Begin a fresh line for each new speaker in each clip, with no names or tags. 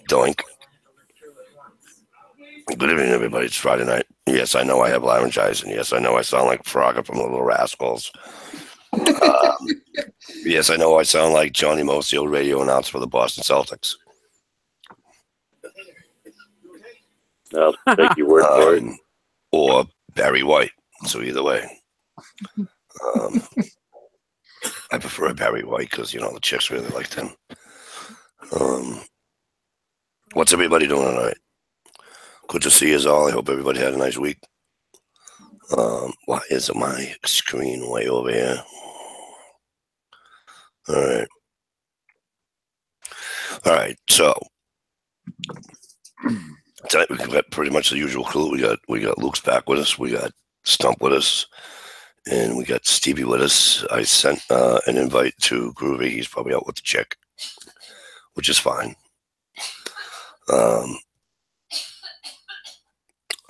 Doink. Good evening, everybody. It's Friday night. Yes, I know I have laryngitis, and yes, I know I sound like Frogger from the Little Rascals. Yes, I know I sound like Johnny Most, the old radio announcer for the Boston Celtics.
I'll take your word for it.
Or Barry White. So either way. I prefer Barry White because, the chicks really liked him. What's everybody doing tonight? Good to see you all. I hope everybody had a nice week. Why is my screen way over here? All right. So tonight we got pretty much the usual crew. We got Luke's back with us. We got Stump with us, and we got Stevie with us. I sent an invite to Groovy. He's probably out with the chick, which is fine.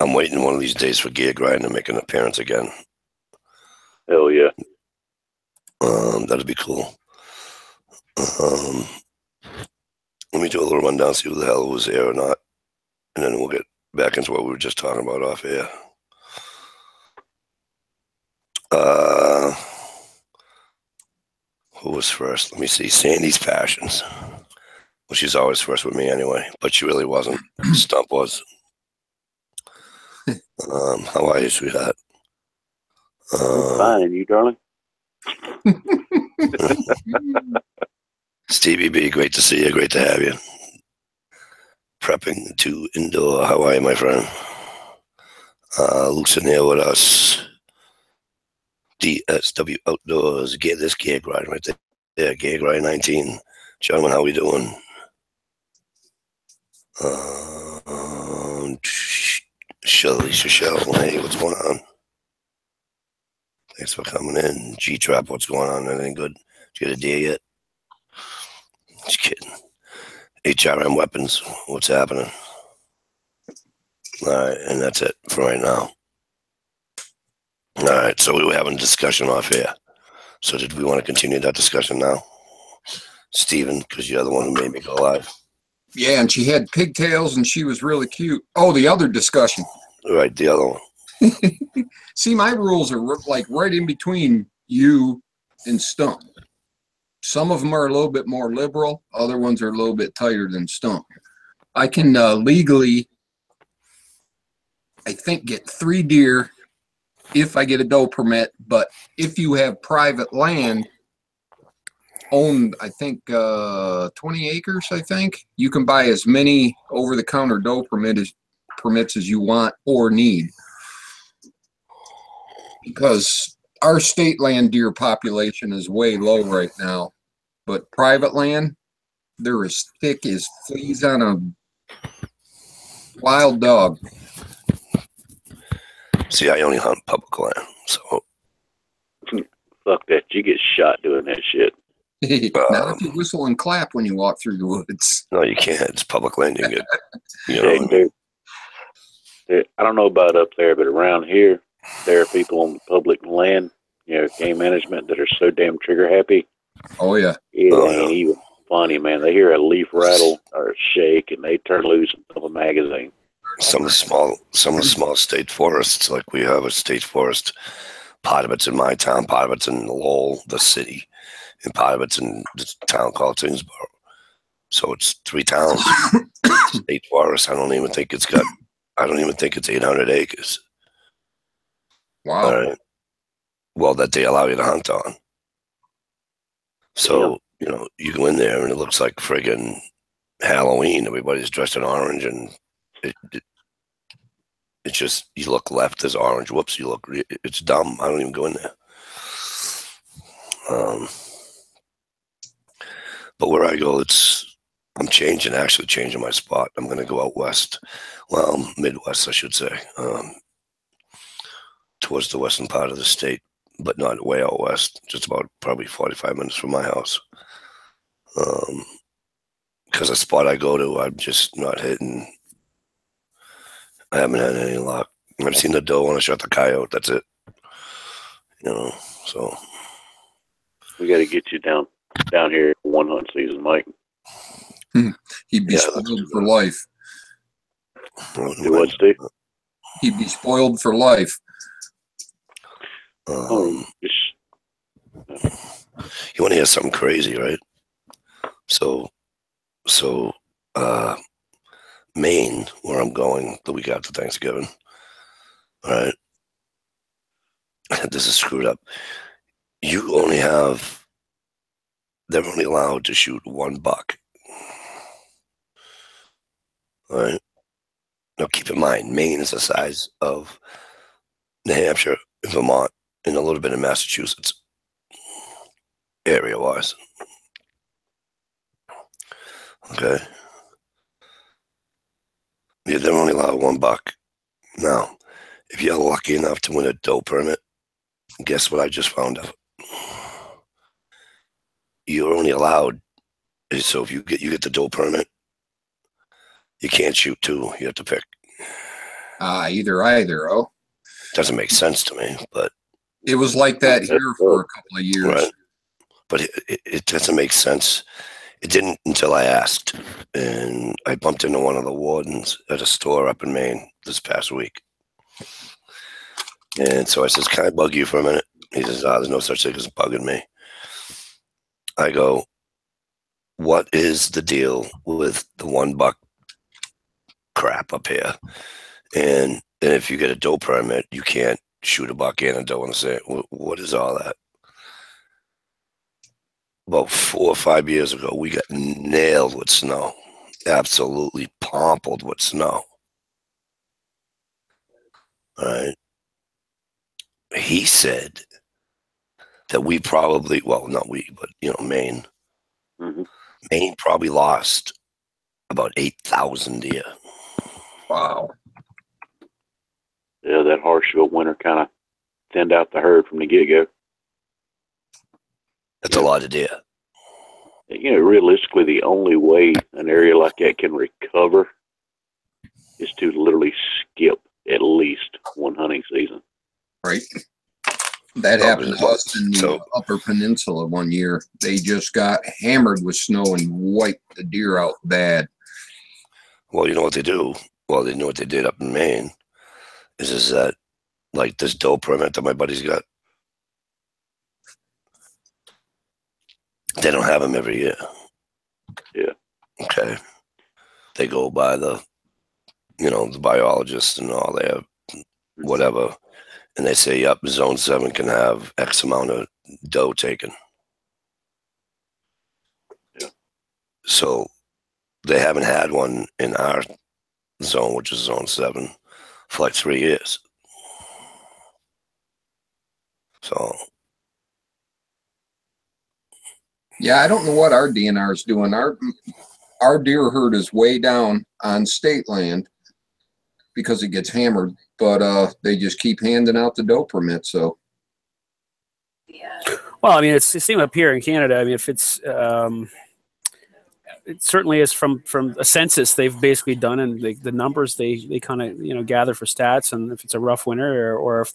I'm waiting one of these days for Gear Grind to make an appearance again.
Hell yeah.
That'd be cool. Let me do a little rundown, see who the hell was there or not, and then we'll get back into what we were just talking about off air. Who was first? Let me see. Sandy's Passions. Well, she's always first with me anyway, but she really wasn't. Stump was. How are you, sweetheart?
Fine, and you, darling?
Stevie B, great to see you. Great to have you. Prepping to indoor. How are you, my friend? Luke's in here with us. DSW Outdoors. Get this Gear Grind right there. Gear Grind 19. Gentlemen, how we doing? Shelly, hey, what's going on? Thanks for coming in. G-Trap, what's going on? Anything good? Did you get a deal yet? Just kidding. HRM Weapons, what's happening? All right, and that's it for right now. All right, so we were having a discussion off here. So did we want to continue that discussion now? Steven, because you're the one who made me go live.
Yeah, and she had pigtails and she was really cute. Oh, the other discussion.
Right, the other one.
See, my rules are like right in between you and Stump. Some of them are a little bit more liberal. Other ones are a little bit tighter than Stump. I can legally, I think, get 3 deer if I get a doe permit. But if you have private land, owned, I think, 20 acres, I think, you can buy as many over-the-counter doe permits as you want or need. Because our state land deer population is way low right now. But private land, they're as thick as fleas on a wild dog.
See, I only hunt public land, so.
Fuck that. You get shot doing that shit.
Not if you whistle and clap when you walk through the woods.
No, you can't. It's public land. You get,
Dude, I don't know about up there, but around here, there are people on public land, game management that are so damn trigger happy.
Oh, yeah.
It ain't even funny, man. They hear a leaf rattle or a shake, and they turn loose and dump a magazine.
Some of the small state forests, like we have a state forest, part of it's in my town, part of it's in Lowell, the city, and part of it's in this town called Tingsboro. So it's 3 towns. State forest. I don't even think it's 800 acres.
Wow.
All right. Well, that they allow you to hunt on. So, you go in there and it looks like friggin' Halloween. Everybody's dressed in orange, and it's just, you look left, there's orange. Whoops, it's dumb. I don't even go in there. But where I go, I'm actually changing my spot. I'm going to go out west. Well, Midwest, I should say. Towards the western part of the state, but not way out west. Just about probably 45 minutes from my house. Because the spot I go to, I'm just not hitting. I haven't had any luck. I've seen the doe when I shot the coyote. That's it. So.
We got to get you down here for one hunt season, Mike.
He'd be spoiled for life.
Do what, Steve?
He'd be spoiled for life.
You want to hear something crazy, right? So, Maine, where I'm going the week after Thanksgiving, all right? This is screwed up. They're only allowed to shoot one buck. All right. Now keep in mind, Maine is the size of New Hampshire, Vermont, and a little bit of Massachusetts, area-wise. Okay. Yeah, they're only allowed one buck. Now, if you're lucky enough to win a doe permit, guess what I just found out? You're only allowed, so if you get the doe permit, you can't shoot two. You have to pick.
Either. Oh,
Doesn't make sense to me, but
it was like that here for a couple of years.
Right. But it doesn't make sense. It didn't until I asked, and I bumped into one of the wardens at a store up in Maine this past week. And so I says, "Can I bug you for a minute?" He says, "There's no such thing as bugging me." I go, "What is the deal with the one buck crap up here? And if you get a doe permit, you can't shoot a buck and a doe and say, what is all that?" About 4 or 5 years ago, we got nailed with snow. Absolutely pompled with snow. All right. He said that we probably, well, not we, but, Maine.
Mm-hmm.
Maine probably lost about 8,000 deer.
Wow.
Yeah, that harsh winter kind of thinned out the herd from the get-go.
That's a lot of deer.
Realistically, the only way an area like that can recover is to literally skip at least one hunting season.
Right. That happened to us in the Upper Peninsula one year. They just got hammered with snow and wiped the deer out bad.
Well, you know what they do? Well, they know what they did up in Maine is that, like this doe permit that my buddy's got, they don't have them every year.
Yeah.
Okay. They go by the biologists and all that, whatever. And they say, yep, zone 7 can have X amount of doe taken.
Yeah.
So they haven't had one in our zone, which is zone 7, for like 3 years. So.
Yeah, I don't know what our DNR is doing. Our deer herd is way down on state land because it gets hammered, but they just keep handing out the doe permit. So,
well, I mean, it's the same up here in Canada. I mean, if it's it certainly is from a census they've basically done, and the numbers they kind of gather for stats, and if it's a rough winter or if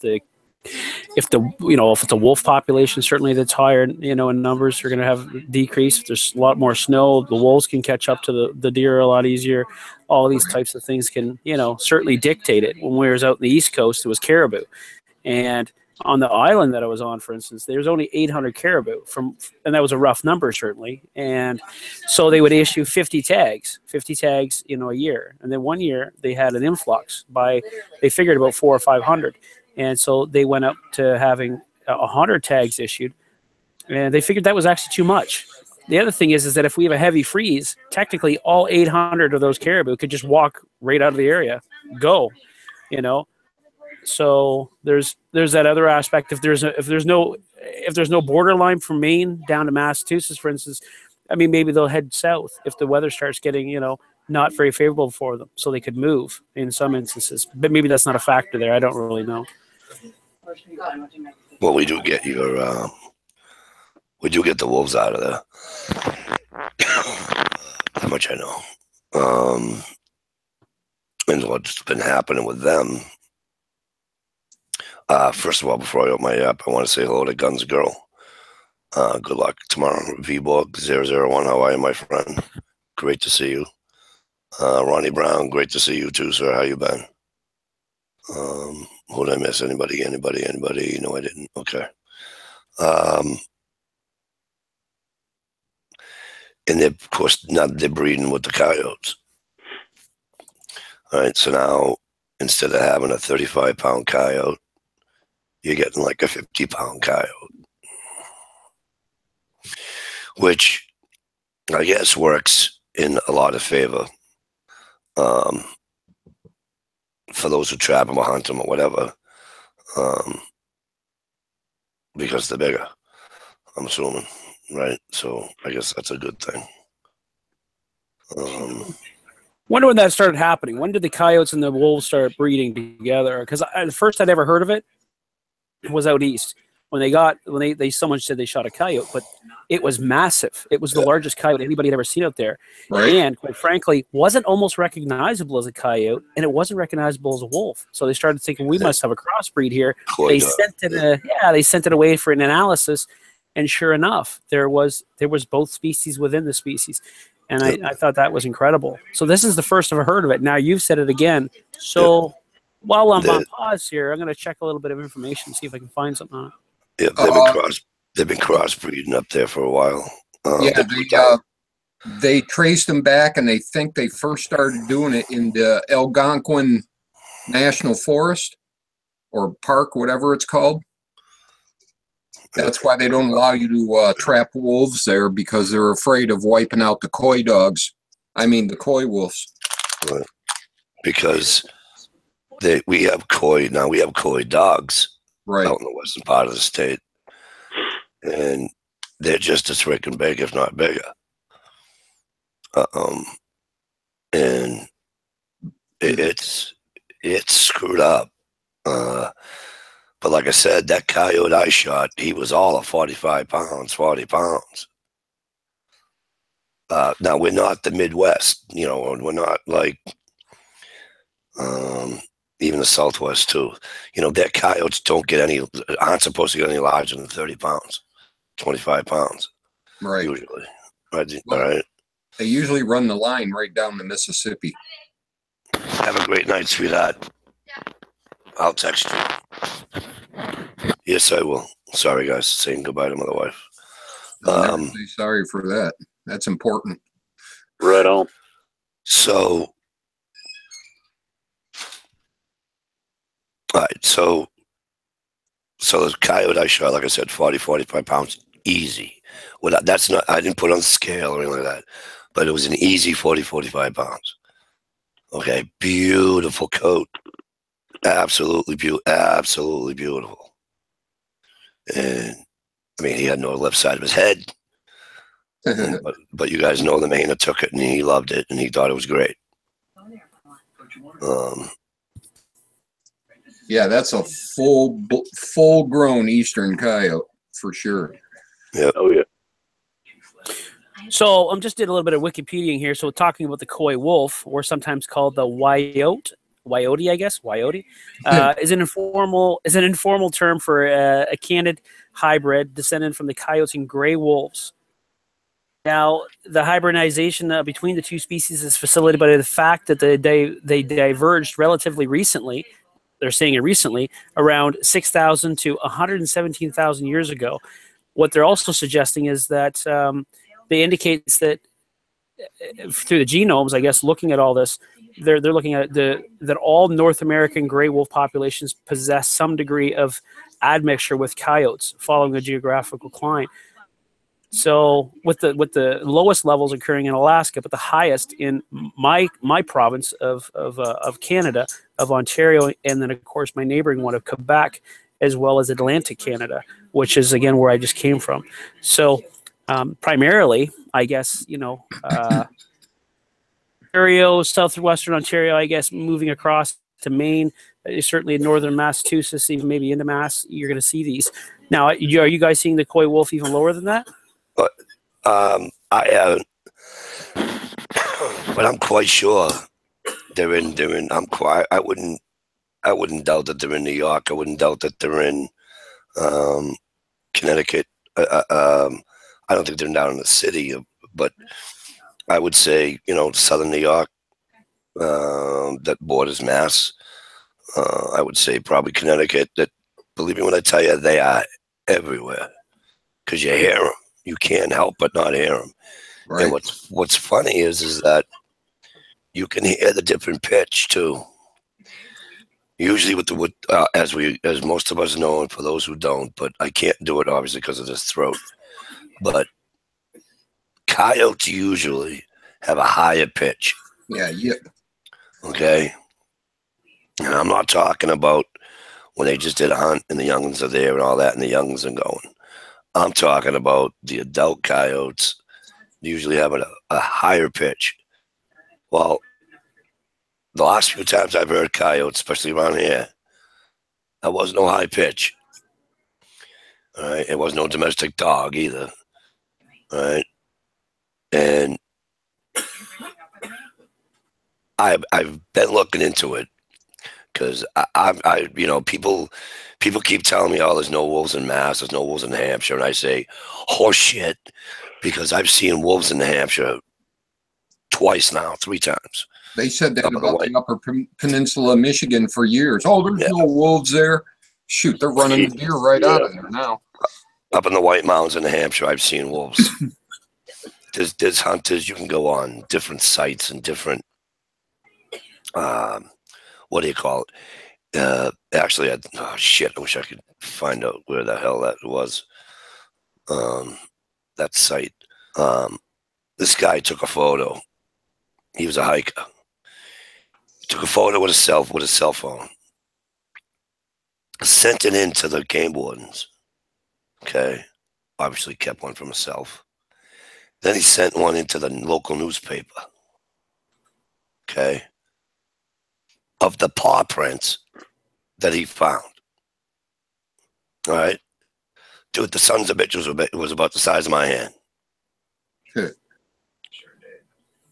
it's a wolf population, certainly that's higher, in numbers, you're going to have decrease. If there's a lot more snow, the wolves can catch up to the deer a lot easier. All these types of things can, certainly dictate it. When we was out in the East Coast, it was caribou. And on the island that I was on, for instance, there's only 800 caribou and that was a rough number, certainly. And so they would issue 50 tags, a year. And then one year they had an influx they figured about 400 or 500. And so they went up to having 100 tags issued, and they figured that was actually too much. The other thing is that if we have a heavy freeze, technically all 800 of those caribou could just walk right out of the area, go, So there's that other aspect. If there's no borderline from Maine down to Massachusetts, for instance, I mean, maybe they'll head south if the weather starts getting not very favorable for them, so they could move in some instances. But maybe that's not a factor there. I don't really know.
Well, we do get the wolves out of there. How much I know. And what's been happening with them. First of all, before I open my app, I want to say hello to Guns Girl. Good luck tomorrow. VBorg 001. How are you, my friend? great to see you. Ronnie Brown, great to see you too, sir. How you been? Who did I miss? Anybody? No, I didn't. Okay. And they're, of course, now they're breeding with the coyotes. All right, so now instead of having a 35-pound coyote, you're getting like a 50-pound coyote, which I guess works in a lot of favor for those who trap them or hunt them or whatever, because they're bigger, I'm assuming, right? So I guess that's a good thing.
Wonder when that started happening. When did the coyotes and the wolves start breeding together? Because the first I'd ever heard of it was out east. When they someone said they shot a coyote, but it was massive. It was the largest coyote anybody had ever seen out there,
Right.
and quite frankly, wasn't almost recognizable as a coyote, and it wasn't recognizable as a wolf. So they started thinking we must have a crossbreed here. They sent it away for an analysis, and sure enough, there was both species within the species. And I thought that was incredible. So this is the first I've heard of it. Now you've said it again. So while I'm on pause here, I'm going to check a little bit of information, see if I can find something on it.
Yeah, they've been crossbreeding up there for a while.
They traced them back, and they think they first started doing it in the Algonquin National Forest or Park, whatever it's called. That's why they don't allow you to trap wolves there, because they're afraid of wiping out the coy dogs. I mean, the coy wolves.
Right. Because we have coy dogs
Right.
out in the western part of the state, and they're just as freaking big, if not bigger. And it's screwed up. But like I said, that coyote I shot, he was all of 45 pounds, 40 pounds. Now, we're not the Midwest, we're not like even the Southwest too. Their coyotes aren't supposed to get any larger than 30 pounds, 25 pounds.
Right.
Usually. Right.
Well,
All right.
They usually run the line right down the Mississippi.
Have a great night, sweetheart. I'll text you. Yes, I will. Sorry, guys. Saying goodbye to my wife.
Never say sorry for that. That's important.
Right on.
So, all right. So the coyote I shot, like I said, 40, 45 pounds, easy. Well, that's not, I didn't put on the scale or anything like that, but it was an easy 40, 45 pounds. Okay. Beautiful coat. Absolutely beautiful. And I mean, he had no left side of his head. but you guys know the Mainer took it and he loved it and he thought it was great.
Yeah, that's a full grown eastern coyote for sure.
Yeah.
Oh yeah.
So I'm just did a little bit of Wikipedia here. So talking about the coy wolf, or sometimes called the wyote, I guess. Wyote is an informal term for a candid hybrid descended from the coyotes and gray wolves. Now, the hybridization between the two species is facilitated by the fact that they diverged relatively recently. They're saying it recently, around 6,000 to 117,000 years ago. What they're also suggesting is that they indicates that through the genomes, I guess, looking at all this, they're looking at that all North American gray wolf populations possess some degree of admixture with coyotes following a geographical decline. So with the lowest levels occurring in Alaska, but the highest in my province of Canada, of Ontario, and then of course my neighboring one of Quebec, as well as Atlantic Canada, which is again where I just came from. So primarily, I guess, Ontario, southwestern Ontario, I guess, moving across to Maine, certainly in northern Massachusetts, even maybe into Mass, you're going to see these. Now, are you guys seeing the coy wolf even lower than that?
But I haven't, but I'm quite sure they're in. I wouldn't doubt that they're in New York. I wouldn't doubt that they're in Connecticut. I don't think they're down in the city, but I would say, southern New York, that borders Mass. I would say probably Connecticut. That, believe me when I tell you, they are everywhere because you hear them. You can't help but not hear them.
Right.
And what's funny is that you can hear the different pitch too. Usually as most of us know, and for those who don't, but I can't do it obviously because of this throat. But coyotes usually have a higher pitch.
Yeah. Yip.
Okay. And I'm not talking about when they just did a hunt and the youngins are there and all that and the youngins are going. I'm talking about the adult coyotes usually have a higher pitch. Well, the last few times I've heard coyotes, especially around here, there was no high pitch. All right. It was no domestic dog either. All right. And I've been looking into it because people keep telling me, oh, there's no wolves in Mass, there's no wolves in New Hampshire, and I say, horse shit, because I've seen wolves in New Hampshire twice now, 3 times.
They said that about the Upper Peninsula of Michigan for years. Oh, there's no wolves there. Shoot, they're running the deer right out of there now.
Up in the White Mountains in New Hampshire, I've seen wolves. There's hunters. You can go on different sites and different, what do you call it? Actually, I wish I could find out where the hell that was. That site. This guy took a photo. He was a hiker. Took a photo with his cell phone. Sent it in to the game wardens. Okay. Obviously kept one for himself. Then he sent one into the local newspaper. Okay. Of the paw prints that he found. All right. Dude, the sons of bitches was about the size of my hand. All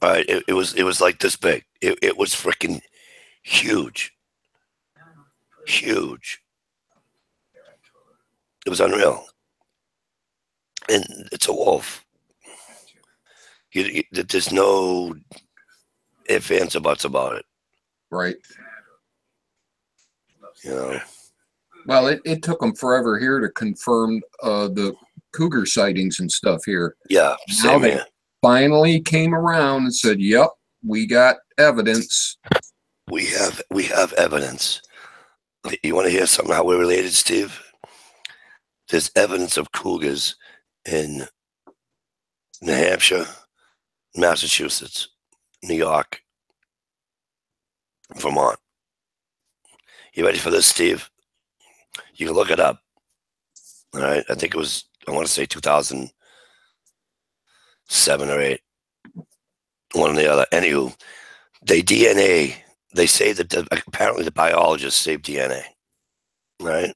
right. It was like this big. It was freaking huge. Huge. It was unreal. And it's a wolf. There's no ifs, ands, or buts about it.
Right.
Well,
it took them forever here to confirm the cougar sightings and stuff here.
Yeah, same
now
here.
Finally came around and said, "Yep, we got evidence."
We have evidence. You want to hear something how we're related, Steve? There's evidence of cougars in New Hampshire, Massachusetts, New York, Vermont. You ready for this, Steve? You can look it up. All right. I think it was, I want to say 2007 or 8. One or the other. Anywho, they say that apparently the biologists saved DNA. Right?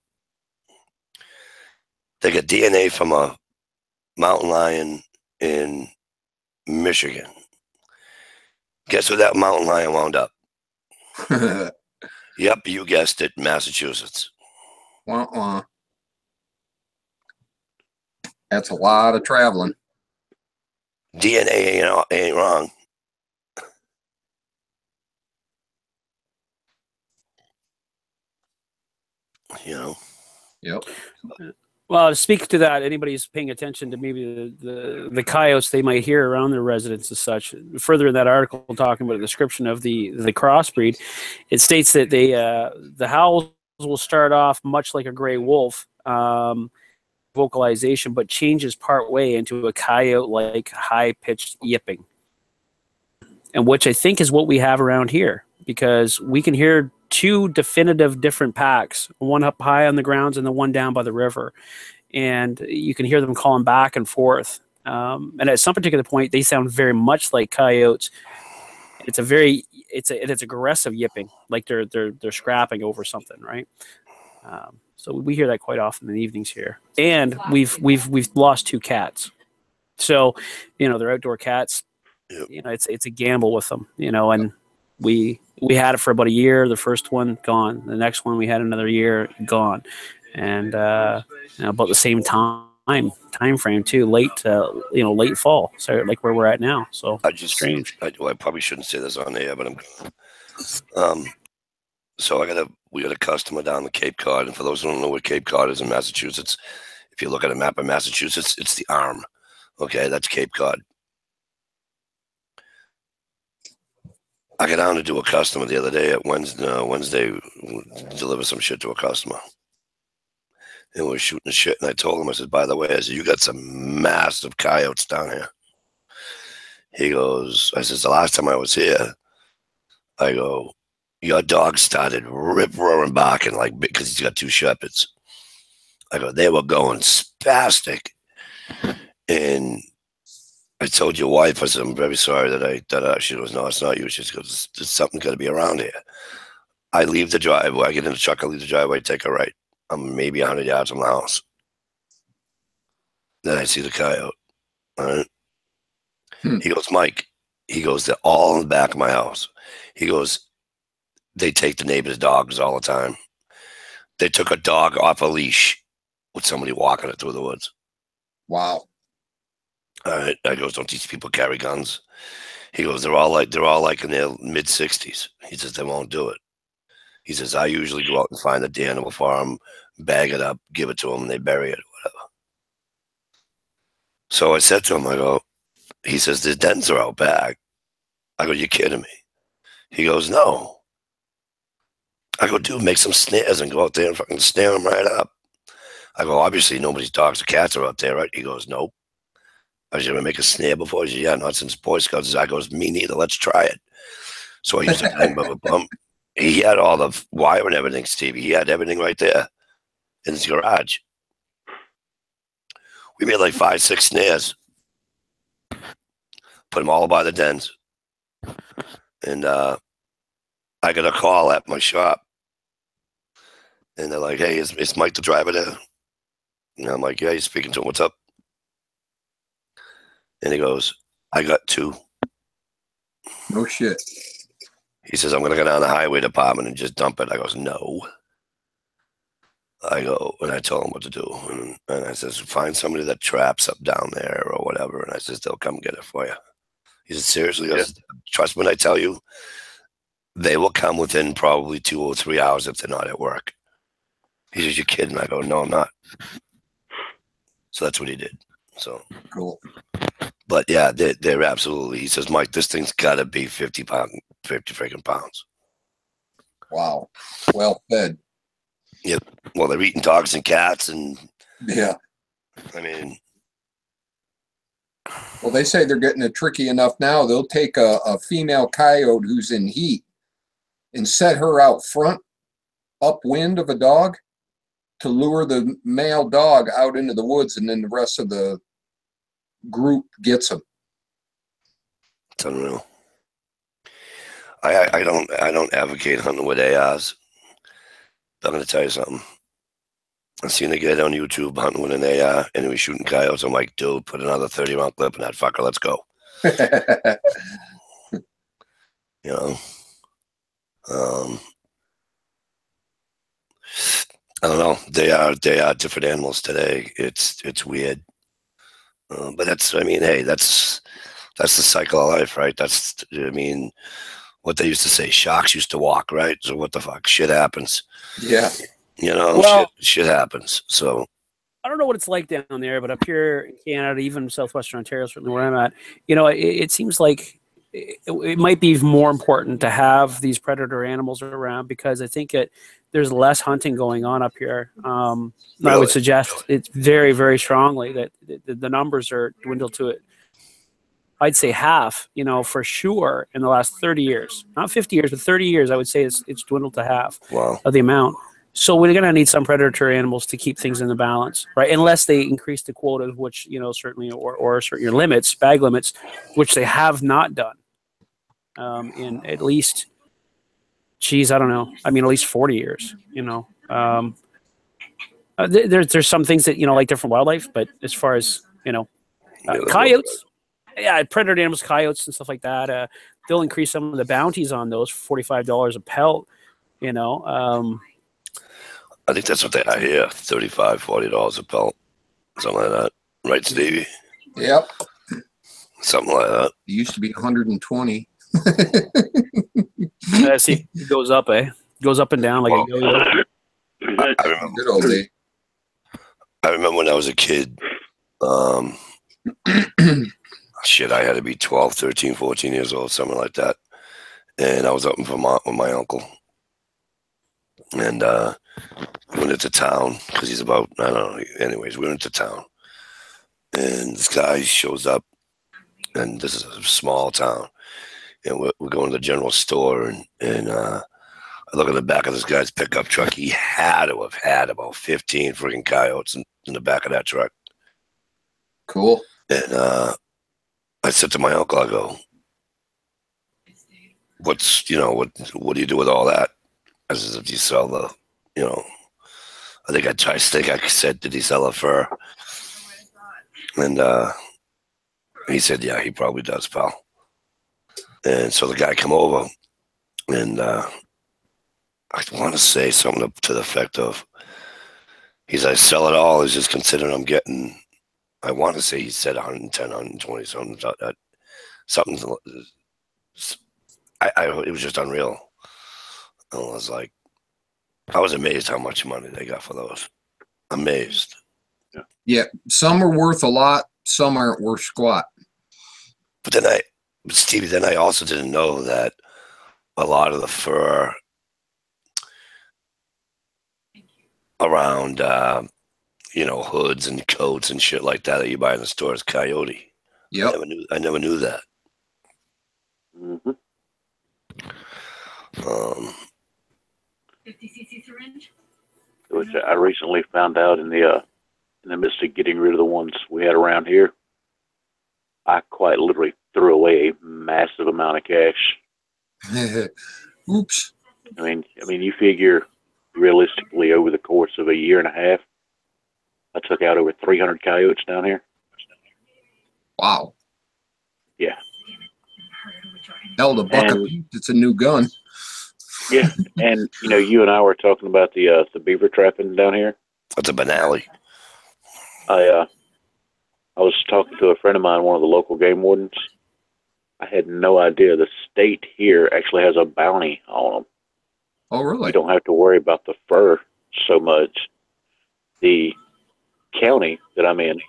They got DNA from a mountain lion in Michigan. Guess where that mountain lion wound up? Yep, you guessed it, Massachusetts.
That's a lot of traveling.
DNA ain't wrong.
Yep.
Well, to speak to that, anybody who's paying attention to maybe the coyotes they might hear around their residence as such. Further in that article, talking about a description of the crossbreed, it states that the howls will start off much like a gray wolf vocalization, but changes part way into a coyote-like high-pitched yipping, and which I think is what we have around here, because we can hear 2 definitive different packs, one up high on the grounds and the one down by the river. And you can hear them calling back and forth. And at some particular point, they sound very much like coyotes. It's aggressive yipping, like they're scrapping over something, right? So we hear that quite often in the evenings here. And we've lost 2 cats. So, they're outdoor cats.
Yep.
It's a gamble with them, and we had it for about a year. The first one gone. The next one we had another year gone, and about the same time time frame too, late late fall, so like where we're at now. So strange.
I probably shouldn't say this on the air, but so we got a customer down the Cape Cod, and for those who don't know where Cape Cod is in Massachusetts, if you look at a map of Massachusetts, it's the arm. Okay, that's Cape Cod. I got down to do a customer the other day at Wednesday, deliver some shit to a customer. And we were shooting the shit, and I told him, I said, by the way, I said, you got some massive coyotes down here. He goes, I said, the last time I was here, I go, your dog started rip-roaring barking, like, because he's got 2 shepherds. I go, they were going spastic. And I told your wife, I said, I'm very sorry she goes, no, it's not you. She goes, there's something got to be around here. I leave the driveway. I get in the truck. I leave the driveway, take a right. I'm maybe 100 yards from the house. Then I see the coyote. All right. He goes, Mike. He goes, they're all in the back of my house. He goes, they take the neighbor's dogs all the time. They took a dog off a leash with somebody walking it through the woods.
Wow.
All right. I goes, don't these people carry guns? He goes, they're all like in their mid-60s. He says, they won't do it. He says, I usually go out and find the animal for them, bag it up, give it to them, and they bury it or whatever. So I said to him, I go, he says, the dens are out back. I go, you kidding me? He goes, no. I go, dude, make some snares and go out there and fucking snare them right up. I go, obviously nobody's dogs or cats are out there, right? He goes, nope. I was going to make a snare before. He said, yeah, not since Boy Scouts. I goes, me neither. Let's try it. So I used a bang bubba pump. He had all the wire and everything, Stevie. He had everything right there in his garage. We made like 5, 6 snares. Put them all by the dens. And I got a call at my shop. And they're like, hey, is Mike the driver there? And I'm like, yeah, he's speaking to him. What's up? And he goes, I got 2.
No shit.
He says, I'm going to go down the highway department and just dump it. I goes, no. I go, and I told him what to do. And I says, find somebody that traps up down there or whatever. And I says, they'll come get it for you. He said, seriously? I said, trust me when I tell you, they will come within probably 2 or 3 hours if they're not at work. He says, you're kidding? I go, no, I'm not. So that's what he did. So
cool.
But yeah, they're absolutely. He says, Mike, this thing's got to be 50 freaking pounds.
Wow. Well fed.
Yep. Well, they're eating dogs and cats, and
yeah.
I mean,
well, they say they're getting it tricky enough now. They'll take a female coyote who's in heat and set her out front, upwind of a dog, to lure the male dog out into the woods, and then the rest of the group gets them.
It's unreal. I don't advocate hunting with ARs. But I'm going to tell you something. I seen a guy on YouTube hunting with an AR, and he was shooting coyotes. I'm like, dude, put another 30-round clip in that fucker. Let's go. You know, I don't know. They are different animals today. It's weird, but that's. I mean, hey, that's the cycle of life, right? I mean, what they used to say, sharks used to walk, right? So what the fuck? Shit happens.
Yeah.
You know,
well,
shit happens. So
I don't know what it's like down there, but up here in Canada, even southwestern Ontario, certainly where I'm at, you know, it seems like it might be more important to have these predator animals around, because I think there's less hunting going on up here. Really? I would suggest it's very, very strongly that the numbers are dwindled to it. I'd say half, you know, for sure in the last 30 years, not 50 years, but 30 years, I would say it's dwindled to half of the amount. So we're going to need some predatory animals to keep things in the balance, right? Unless they increase the quotas, which, you know, certainly, or certain your limits, bag limits, which they have not done in at least, geez, I don't know. I mean, at least 40 years, you know. There's some things that, you know, like different wildlife, but as far as, you know, coyotes, yeah, predator animals, coyotes and stuff like that, they'll increase some of the bounties on those, $45 a pelt, you know.
I think that's what they are here, $35, $40 a pelt. something like that. Right, Stevie?
Yep.
Something like that.
It used to be 120.
See, it goes up, goes up and down like a yo-yo.
I remember.
Good old day.
I remember when I was a kid. Shit, I had to be 12, 13, 14 years old, something like that. And I was up in Vermont with my uncle. And we went into town because he's about, I don't know. Anyways, we went into town. And this guy shows up. And this is a small town. And we're going to the general store. And I look at the back of this guy's pickup truck. He had to have had about 15 freaking coyotes in the back of that truck.
Cool.
And I said to my uncle, I go, what do you do with all that? I said, if you sell the, I think I said, did he sell a fur? And he said, yeah, he probably does, pal. And so the guy come over, and I want to say something to the effect of, he's like, sell it all. He's just considering I'm getting, I want to say he said 110, 120, something. It was just unreal. And I was like, I was amazed how much money they got for those. Amazed.
Yeah, some are worth a lot, some aren't worth squat.
But Stevie, then I also didn't know that a lot of the fur around, hoods and coats and shit like that you buy in the store is coyote.
Yep.
I never knew that.
Mm-hmm.
50cc syringe.
Which I recently found out in the midst of getting rid of the ones we had around here. I quite literally threw away a massive amount of cash.
Oops.
I mean, you figure realistically over the course of a year and a half, I took out over 300 coyotes down here.
Wow.
Yeah.
Hell, the buck of beef, it's a new gun.
Yeah, and you and I were talking about the beaver trapping down here.
That's a banale.
I was talking to a friend of mine, one of the local game wardens. I had no idea the state here actually has a bounty on them.
Oh, really?
You don't have to worry about the fur so much. The county that I'm in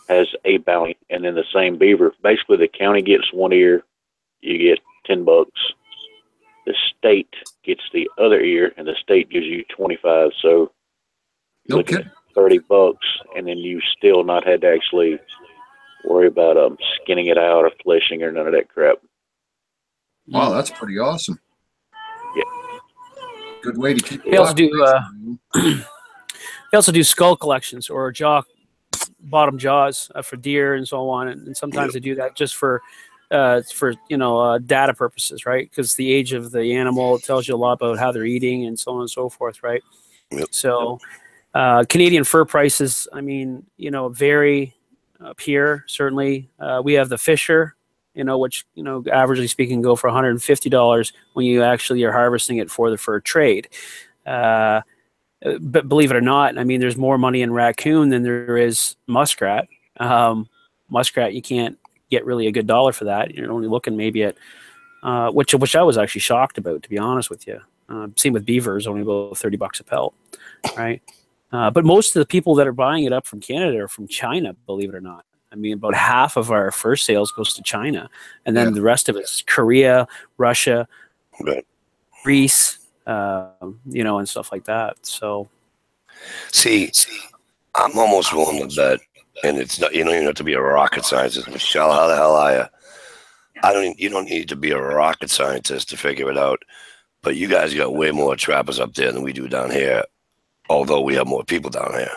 has a bounty, and then the same beaver. Basically, the county gets one ear, you get $10. The state gets the other ear, and the state gives you 25. So you're looking at $30, and then you still not had to actually worry about skinning it out or fleshing or none of that crap.
Wow, that's pretty awesome.
Yeah.
Good way to keep.
They also do. They also do skull collections or bottom jaws for deer and so on, and sometimes they do that just for data purposes, right? Because the age of the animal tells you a lot about how they're eating and so on and so forth, right?
Yep.
So Canadian fur prices, vary up here. Certainly, we have the Fisher, which averagely speaking go for $150 when you actually are harvesting it for the fur trade. But believe it or not, there's more money in raccoon than there is muskrat. Muskrat, you can't get really a good dollar for that. You're only looking maybe at which I was actually shocked about, to be honest with you. Same with beavers, only about $30 a pelt, right? But most of the people that are buying it up from Canada are from China, believe it or not. About half of our fur sales goes to China, and then the rest of it's Korea, Russia,
right.
Greece, and stuff like that. So,
see, I'm almost willing to bet. And it's not, you don't even have to be a rocket scientist. Michelle, how the hell are you? You don't need to be a rocket scientist to figure it out. But you guys got way more trappers up there than we do down here, although we have more people down here.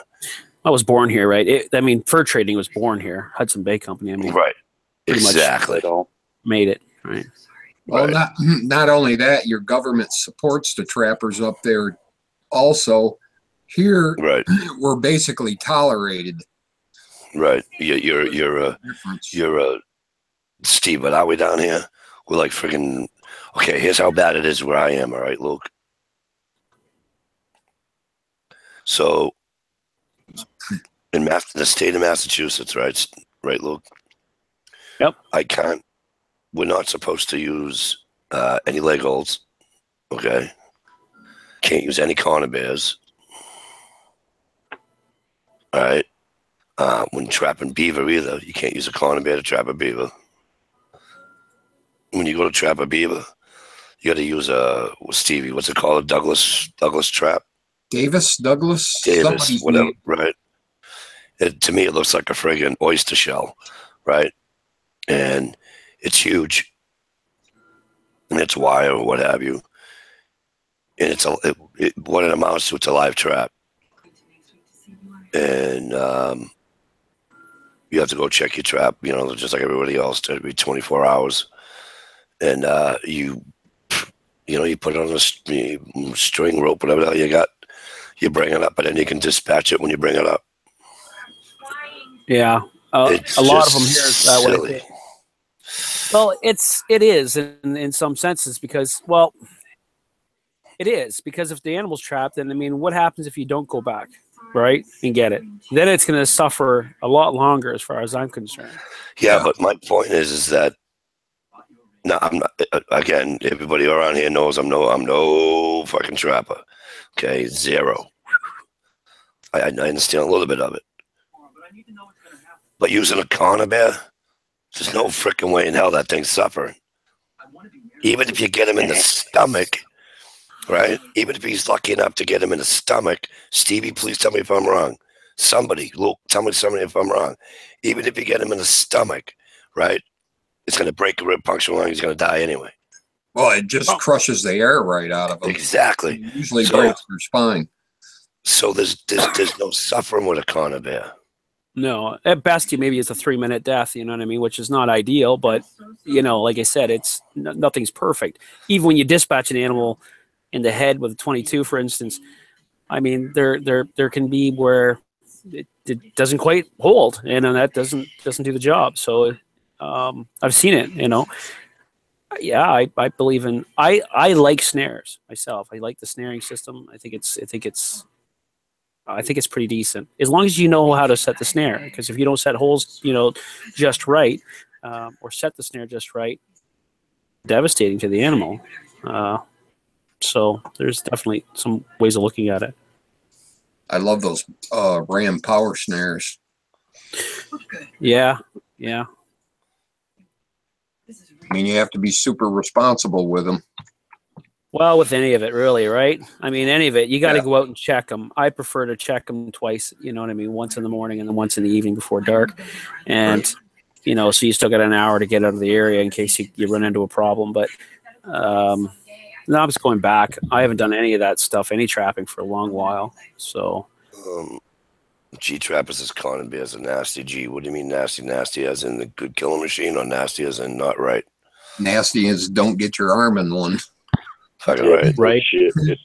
I was born here, right? Fur trading was born here. Hudson Bay Company.
Right. Exactly.
Made it, right?
Well, not only that, your government supports the trappers up there. Also, here we're basically tolerated.
Right. You're Steve, but are we down here? We're like freaking. Okay, here's how bad it is where I am. All right, Luke. So in the state of Massachusetts, right, Luke?
Yep.
We're not supposed to use any leg holds. Okay. Can't use any corner bears. All right. When trapping beaver either, you can't use a corner bear to trap a beaver. When you go to trap a beaver, you got to use Stevie. What's it called? A Douglas trap.
Douglas.
Davis,
Somebody's
whatever.
name.
Right. To me, it looks like a friggin' oyster shell, right? And it's huge, and it's wire or what have you. And what it amounts to, it's a live trap. And you have to go check your trap, just like everybody else, every 24 hours. And you put it on a string, rope, whatever the hell you got. You bring it up, and then you can dispatch it when you bring it up.
Yeah, a lot of them here is that way. Well, it is in some senses because, well, it is because if the animal's trapped, then I mean, what happens if you don't go back, right, and get it? Then it's going to suffer a lot longer, as far as I'm concerned.
Yeah, but my point is that no, I'm not. Again, everybody around here knows I'm no fucking trapper. Okay, zero. I understand a little bit of it, but using a corner bear, there's no freaking way in hell that thing's suffering. Even if you get him in the stomach, right? Even if he's lucky enough to get him in the stomach, Stevie, please tell me if I'm wrong. Somebody, Luke, tell me if I'm wrong. Even if you get him in the stomach, right? It's going to break a rib, puncture lung. He's going to die anyway.
Well, it just crushes the air right out of him.
Exactly.
It usually breaks their spine.
So there's no suffering with a corner bear.
No, at best, maybe it's a 3-minute death. You know what I mean? Which is not ideal, but like I said, it's nothing's perfect. Even when you dispatch an animal in the head with a 22, for instance, I mean, there can be where it doesn't quite hold, and that doesn't do the job. So I've seen it. Yeah, I believe in. I like snares myself. I like the snaring system. I think it's pretty decent as long as you know how to set the snare. Because if you don't set holes, just right, or set the snare just right, devastating to the animal. So there's definitely some ways of looking at it.
I love those Ram power snares.
Yeah.
I mean, you have to be super responsible with them.
Well, with any of it, really, right? I mean, any of it, you got to go out and check them. I prefer to check them twice, you know what I mean? Once in the morning and then once in the evening before dark. And, so you still got an hour to get out of the area in case you run into a problem. But no, I'm just going back. I haven't done any of that stuff, any trapping for a long while. So.
G-Trappers is calling bears a nasty. G, what do you mean nasty? Nasty as in the good killing machine, or nasty as in not right?
Nasty as don't get your arm in one.
Fucking
right.
Shit.
The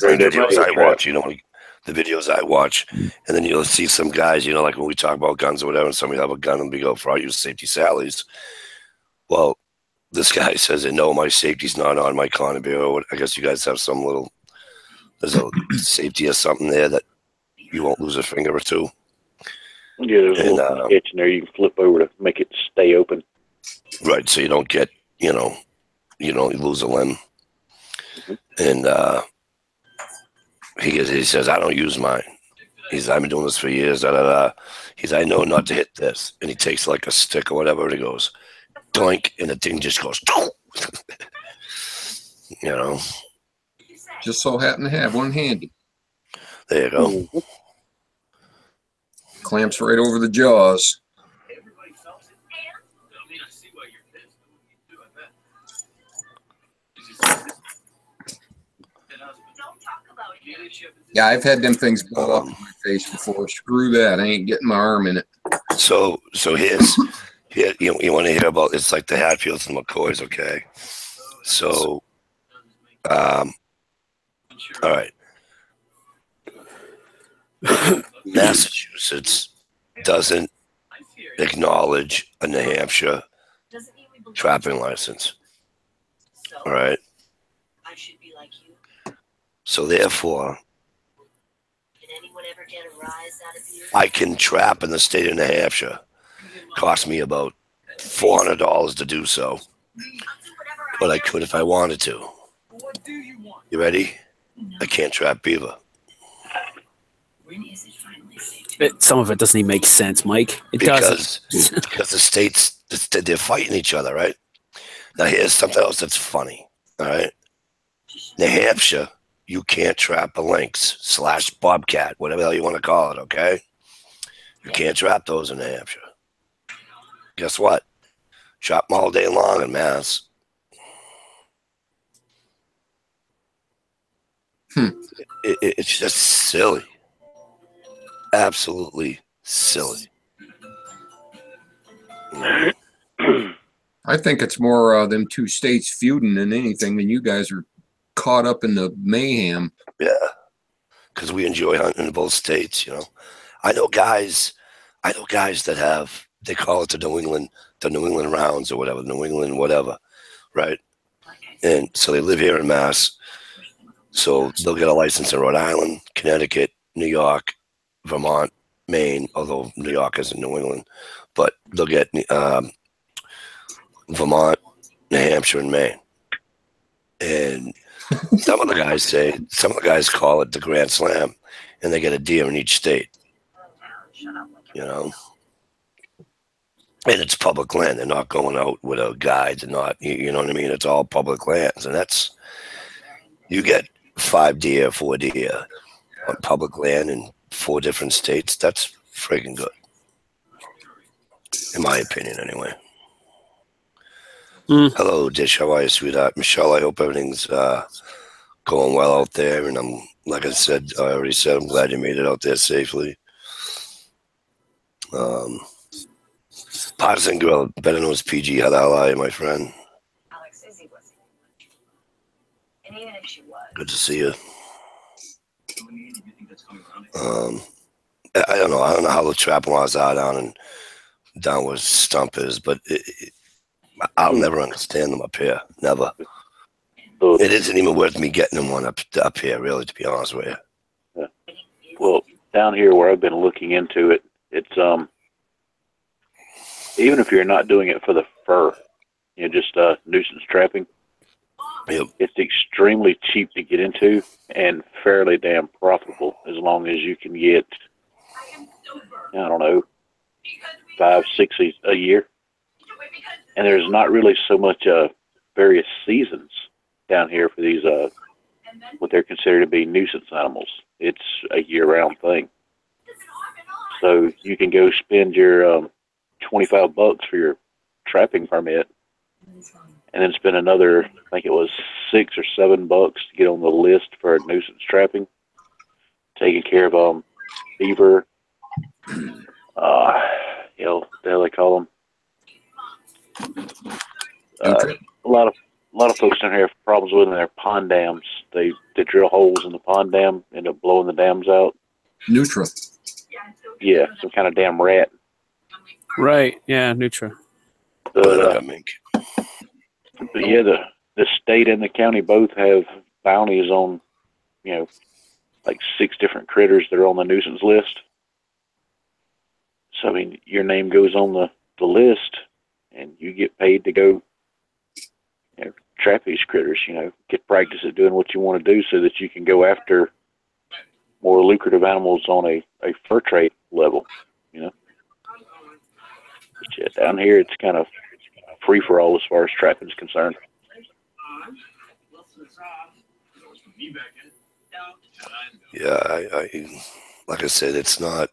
videos I watch, the videos I watch, and then you'll see some guys, like when we talk about guns or whatever, and somebody have a gun and we go, for all you safety Sallies. Well, this guy says that no, my safety's not on my corner bear. I guess you guys have there's a safety or something there that you won't lose a finger or two.
Yeah, there's a little hitch in there you can flip over to make it stay open.
Right, so you don't get, you lose a limb. And he says, I don't use mine. I've been doing this for years. I know not to hit this. And he takes like a stick or whatever, and he goes, doink, and the thing just goes,
Just so happen to have one handy.
There you go.
Clamps right over the jaws. Yeah, I've had them things blow up in my face before. Screw that. I ain't getting my arm in it.
So here, you want to hear about, it's like the Hatfields and McCoys, okay? So, all right. Massachusetts doesn't acknowledge a New Hampshire trapping license. All right. So therefore, I can trap in the state of New Hampshire. Cost me about $400 to do so, but I could if I wanted to. You ready? I can't trap beaver.
Some of it doesn't even make sense, Mike. It doesn't.
Because the states, they're fighting each other, right? Now here's something else that's funny, all right? New Hampshire, you can't trap a lynx / bobcat, whatever the hell you want to call it, okay? You can't trap those in New Hampshire. Guess what? Trap them all day long in Mass. It's just silly. Absolutely silly.
I think it's more them two states feuding than anything, and you guys are caught up in the mayhem.
Yeah, because we enjoy hunting in both states. You know, I know guys that have, they call it the New England rounds or whatever, New England whatever, right? And so they live here in Mass, so they'll get a license in Rhode Island, Connecticut, New York, Vermont, Maine, although New York isn't New England, but they'll get Vermont, New Hampshire, and Maine. And some of the guys call it the Grand Slam, and they get a deer in each state. You know, and it's public land. They're not going out with a guide. They're not, you know what I mean? It's all public lands, and that's, you get 5 deer, 4 deer on public land in 4 different states. That's freaking good, in my opinion, anyway. Hello, Dish. How are you, sweetheart? Michelle, I hope everything's going well out there. And I'm, like I already said, I'm glad you made it out there safely. Partisan Girl, better known as PG. How the hell are you, my friend? Good to see you. I don't know. I don't know how the trap laws are down where Stump is, but I'll never understand them up here. Never. It isn't even worth me getting them one up here, really, to be honest with you.
Yeah. Well, down here where I've been looking into it, it's even if you're not doing it for the fur, you know, just nuisance trapping,
yep,
it's extremely cheap to get into and fairly damn profitable as long as you can get, I don't know, 5, 6 a year. And there's not really so much various seasons down here for these what they're considered to be nuisance animals. It's a year-round thing. So you can go spend your $25 for your trapping permit, and then spend another, I think it was $6 or $7 to get on the list for nuisance trapping, taking care of beaver. You know, what the hell they call them. A lot of folks down here have problems with them. Their pond dams. They drill holes in the pond dam, end up blowing the dams out.
Nutra.
Yeah, some kind of damn rat.
Right. Yeah, Nutra.
But yeah, the state and the county both have bounties on, you know, like 6 different critters that are on the nuisance list. So I mean, your name goes on the list, and you get paid to go, you know, trap these critters. You know, get practice at doing what you want to do, so that you can go after more lucrative animals on a fur trade level. You know, but yeah, down here it's kind of free for all as far as trapping is concerned.
Yeah, I like I said, it's not.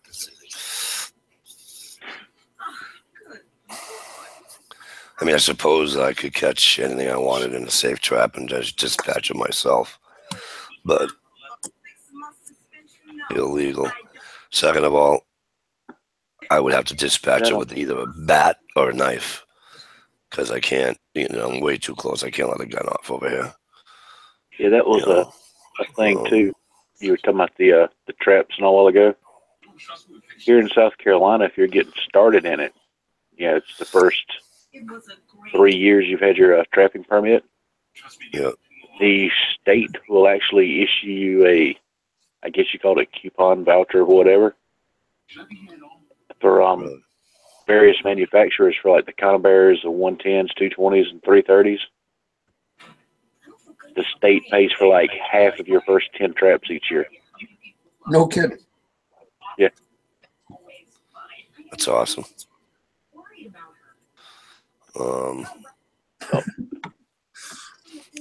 I mean, I suppose I could catch anything I wanted in a safe trap and just dispatch it myself, but illegal. Second of all, I would have to dispatch it with either a bat or a knife, because I can't, you know, I'm way too close. I can't let a gun off over here.
Yeah, that was a thing too. You were talking about the traps and all a while ago. Here in South Carolina, if you're getting started in it, you know, it's the first 3 years you've had your trapping permit.
Yeah.
The state will actually issue you I guess you call it a coupon voucher or whatever, for various manufacturers for like the Conibears, the 110s, 220s, and 330s. The state pays for like half of your first 10 traps each year.
No kidding.
Yeah.
That's awesome.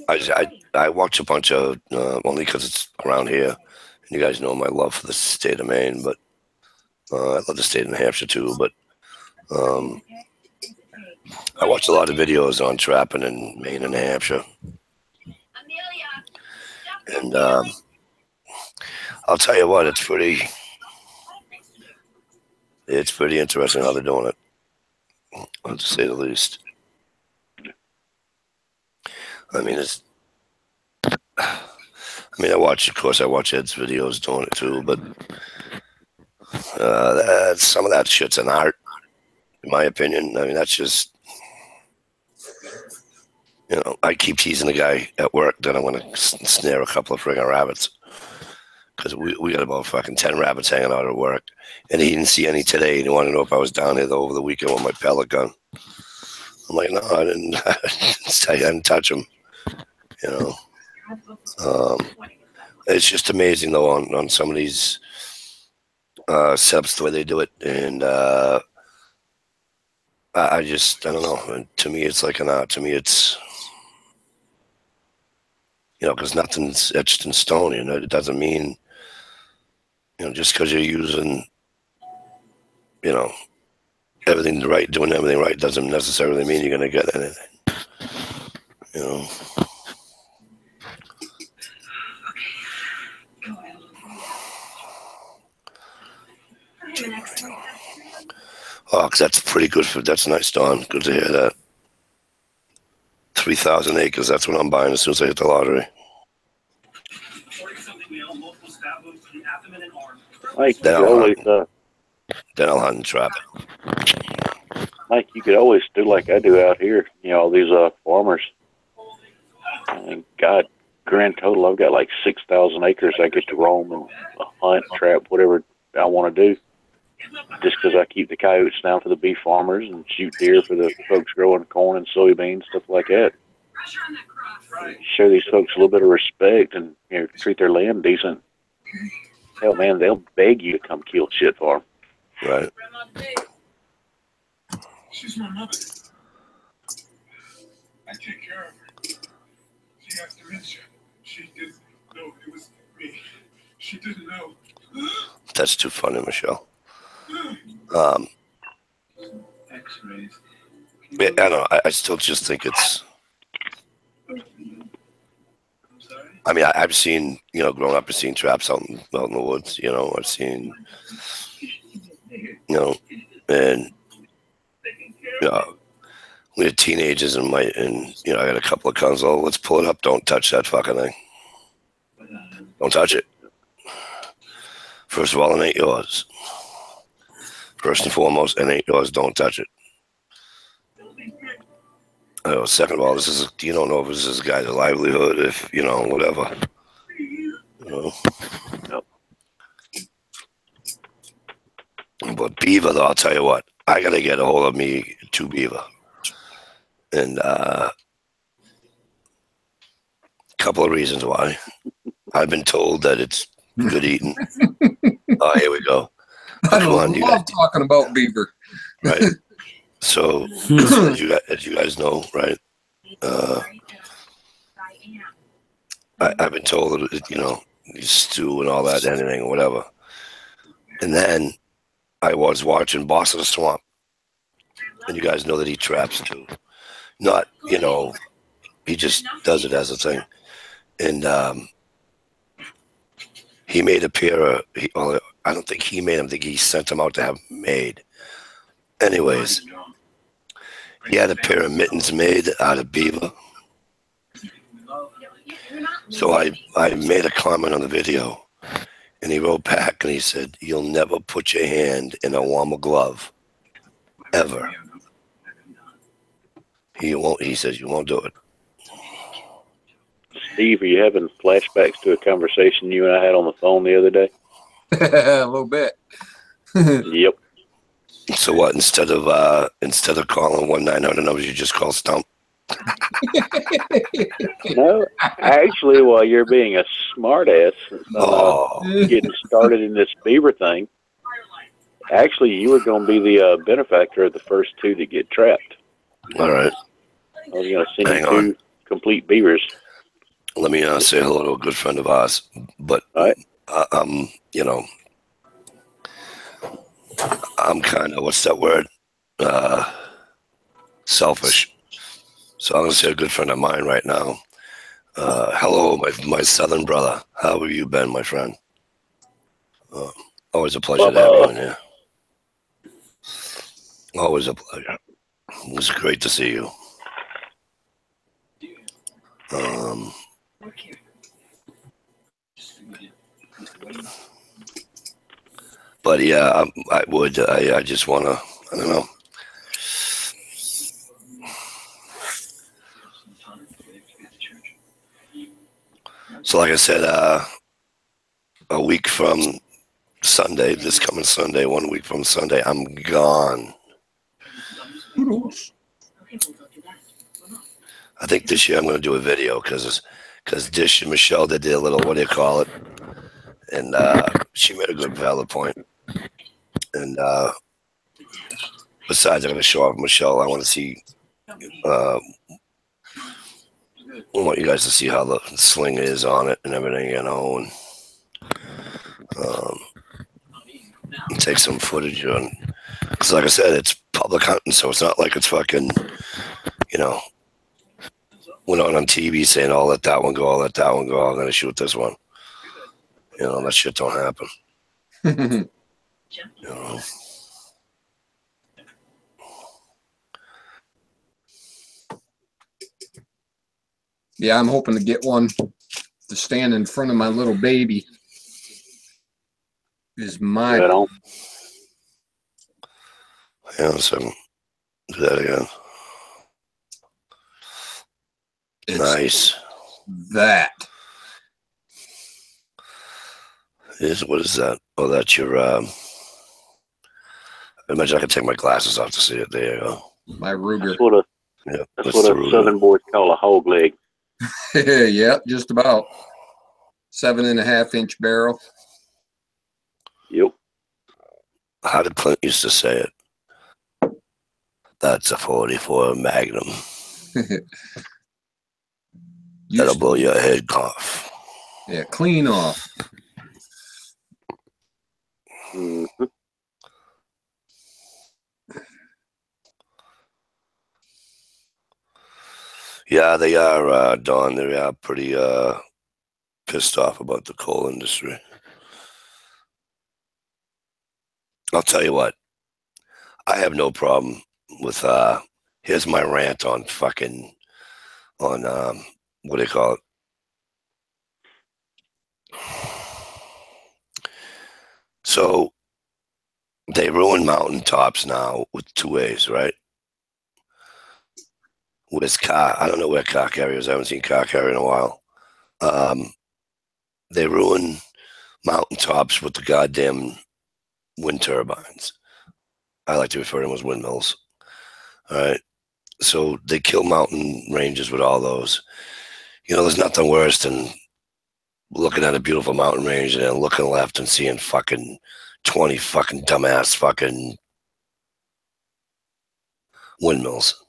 I watch a bunch of only because it's around here, and you guys know my love for the state of Maine, but I love the state of New Hampshire too. But I watch a lot of videos on trapping in Maine and New Hampshire, and I'll tell you what, it's pretty interesting how they're doing it, to say the least. I mean, I watch Ed's videos doing it too, but some of that shit's an art, in my opinion. I mean, that's just, I keep teasing the guy at work that I'm going to snare a couple of friggin' rabbits, because we got about fucking 10 rabbits hanging out at work, and he didn't see any today, and he wanted to know if I was down there over the weekend with my pellet gun. I'm like, no, I didn't touch him. It's just amazing though on some of these setups the way they do it, and I don't know. To me, it's like an art. To me, it's because nothing's etched in stone. It doesn't mean just because you're using everything right, doing everything right, doesn't necessarily mean you're going to get anything. Oh, cause that's pretty good that's nice, Don. Good to hear that. 3,000 acres. That's what I'm buying as soon as I hit the lottery.
Mike,
Then I'll hunt and trap.
Mike, you could always do like I do out here. All these farmers. And God, grand total, I've got like 6,000 acres I get to roam and hunt, trap, whatever I want to do. Just because I keep the coyotes down for the beef farmers and shoot deer for the folks growing corn and soybeans, stuff like that. Show these folks a little bit of respect and treat their land decent. Hell, man, they'll beg you to come kill shit for them.
Right.
She's my mother. I take care of her. She has dementia. She didn't know it was me. She didn't know.
That's too funny, Michelle.
X-rays.
I don't know. I still just think it's. I mean, I've seen, growing up, I've seen traps out in the woods. I've seen, and we had teenagers and I got a couple of guns. Oh, let's pull it up. Don't touch that fucking thing. Don't touch it. First of all, it ain't yours. First and foremost, it ain't yours. Don't touch it. Second of all, you don't know if this is a guy's livelihood, if, whatever.
Yep.
But beaver, though, I'll tell you what, I got to get a hold of me 2 beaver. And a couple of reasons why. I've been told that it's good eating. Oh, here we go.
I love talking about beaver.
Right. So, as you guys know, right? I've been told that, you stew and all that, anything or whatever. And then I was watching Boss of the Swamp. And you guys know that he traps too. Not, he just does it as a thing. And he made a pair of, I don't think he made them. I think he sent them out to have made. Anyways, he had a pair of mittens made out of beaver. So I made a comment on the video, and he wrote back and he said, "You'll never put your hand in a warmer glove, ever." He says, "You won't do it."
Steve, are you having flashbacks to a conversation you and I had on the phone the other day?
A little bit.
Yep.
So what? Instead of calling 1-900 numbers, you just call Stump.
No, actually, while you're being a smartass, getting started in this beaver thing, actually, you were going to be the benefactor of the first two that get trapped.
All right.
I was going to send
Hang
you
on.
2 complete beavers.
Let me say hello to a good friend of ours. But
All right.
you know, I'm kind of, what's that word? Selfish. So I'm going to say a good friend of mine right now. Hello, my southern brother. How have you been, my friend? Always a pleasure to have you in here. Always a pleasure. It was great to see you. But yeah, I just want to, I don't know. So like I said, a week from Sunday, this coming Sunday, 1 week from Sunday, I'm gone. I think this year I'm going to do a video because Dish and Michelle, they did a little, what do you call it? And she made a good valid point. And besides, I'm going to show off Michelle. I want to see, I want you guys to see how the sling is on it and everything, you know, and take some footage on. Because like I said, it's public hunting, so it's not like it's fucking, you know, went on TV saying, "Oh, let that one go, I'll let that one go, I'm going to shoot this one." You know, that shit don't happen. You know.
Yeah, I'm hoping to get one to stand in front of my little baby. Is my
Right on.
Hang on a second. Do that again.
it's
Nice.
that.
What is that? Oh, that's your. I imagine I could take my glasses off to see it. There you go.
My Ruger.
That's what a Southern boys call a hog leg.
Yep, just about 7.5-inch barrel.
Yep.
How did Clint used to say it? That's a 44 Magnum. That'll blow your head off.
Yeah, clean off.
Mm-hmm.
Yeah, they are, Don. They are pretty pissed off about the coal industry. I'll tell you what. I have no problem with. Here's my rant on fucking what do you call it? So they ruin mountaintops now with 2As, right? With car, I don't know where car carriers. I haven't seen car carrier in a while. They ruin mountaintops with the goddamn wind turbines. I like to refer to them as windmills. All right. So they kill mountain ranges with all those. You know, there's nothing worse than looking at a beautiful mountain range and then looking left and seeing fucking 20 fucking dumbass fucking windmills.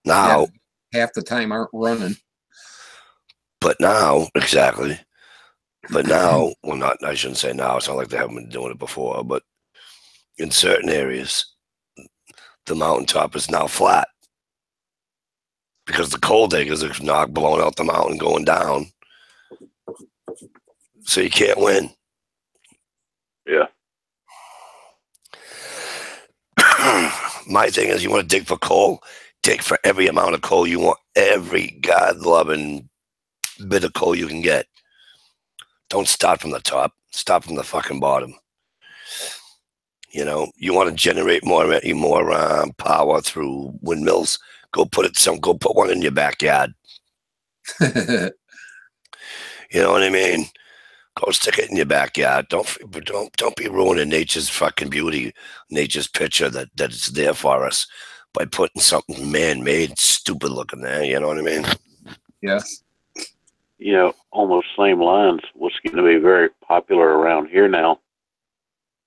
Now,
half the time aren't running.
But now, exactly. But now, well, not, I shouldn't say now. It's not like they haven't been doing it before, but in certain areas, the mountaintop is now flat because the coal diggers are not blowing out the mountain, going down. So you can't win.
Yeah.
My thing is, you want to dig for coal, dig for every amount of coal you want, every God-loving bit of coal you can get. Don't start from the top. Start from the fucking bottom. You know, you want to generate more power through windmills. Go put one in your backyard. You know what I mean? Go stick it in your backyard. Don't be ruining nature's fucking beauty, nature's picture that is there for us by putting something man-made, stupid looking there. You know what I mean?
Yeah.
You know, on those same lines, what's going to be very popular around here now,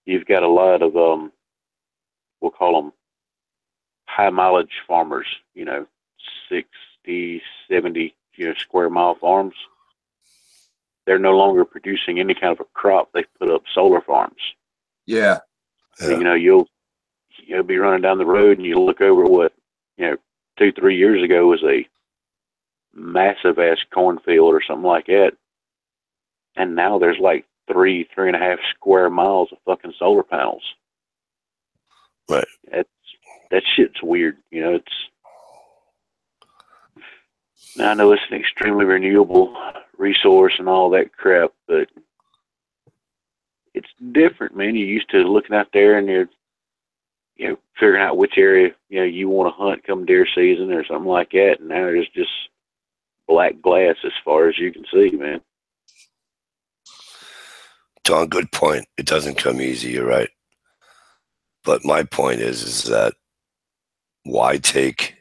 you've got a lot of, we'll call them high mileage farmers, you know, 60, 70, square mile farms. They're no longer producing any kind of a crop. They put up solar farms.
Yeah.
So, you'll be running down the road and you look over what, 2-3 years ago was a massive ass cornfield or something like that. And now there's like 3.5 square miles of fucking solar panels.
Right.
That shit's weird. Now I know it's an extremely renewable resource and all that crap, but it's different, man. You're used to looking out there and you're, figuring out which area, you want to hunt come deer season or something like that. And now there's just black glass as far as you can see, man.
Don, good point. It doesn't come easy. You're right. But my point is that why take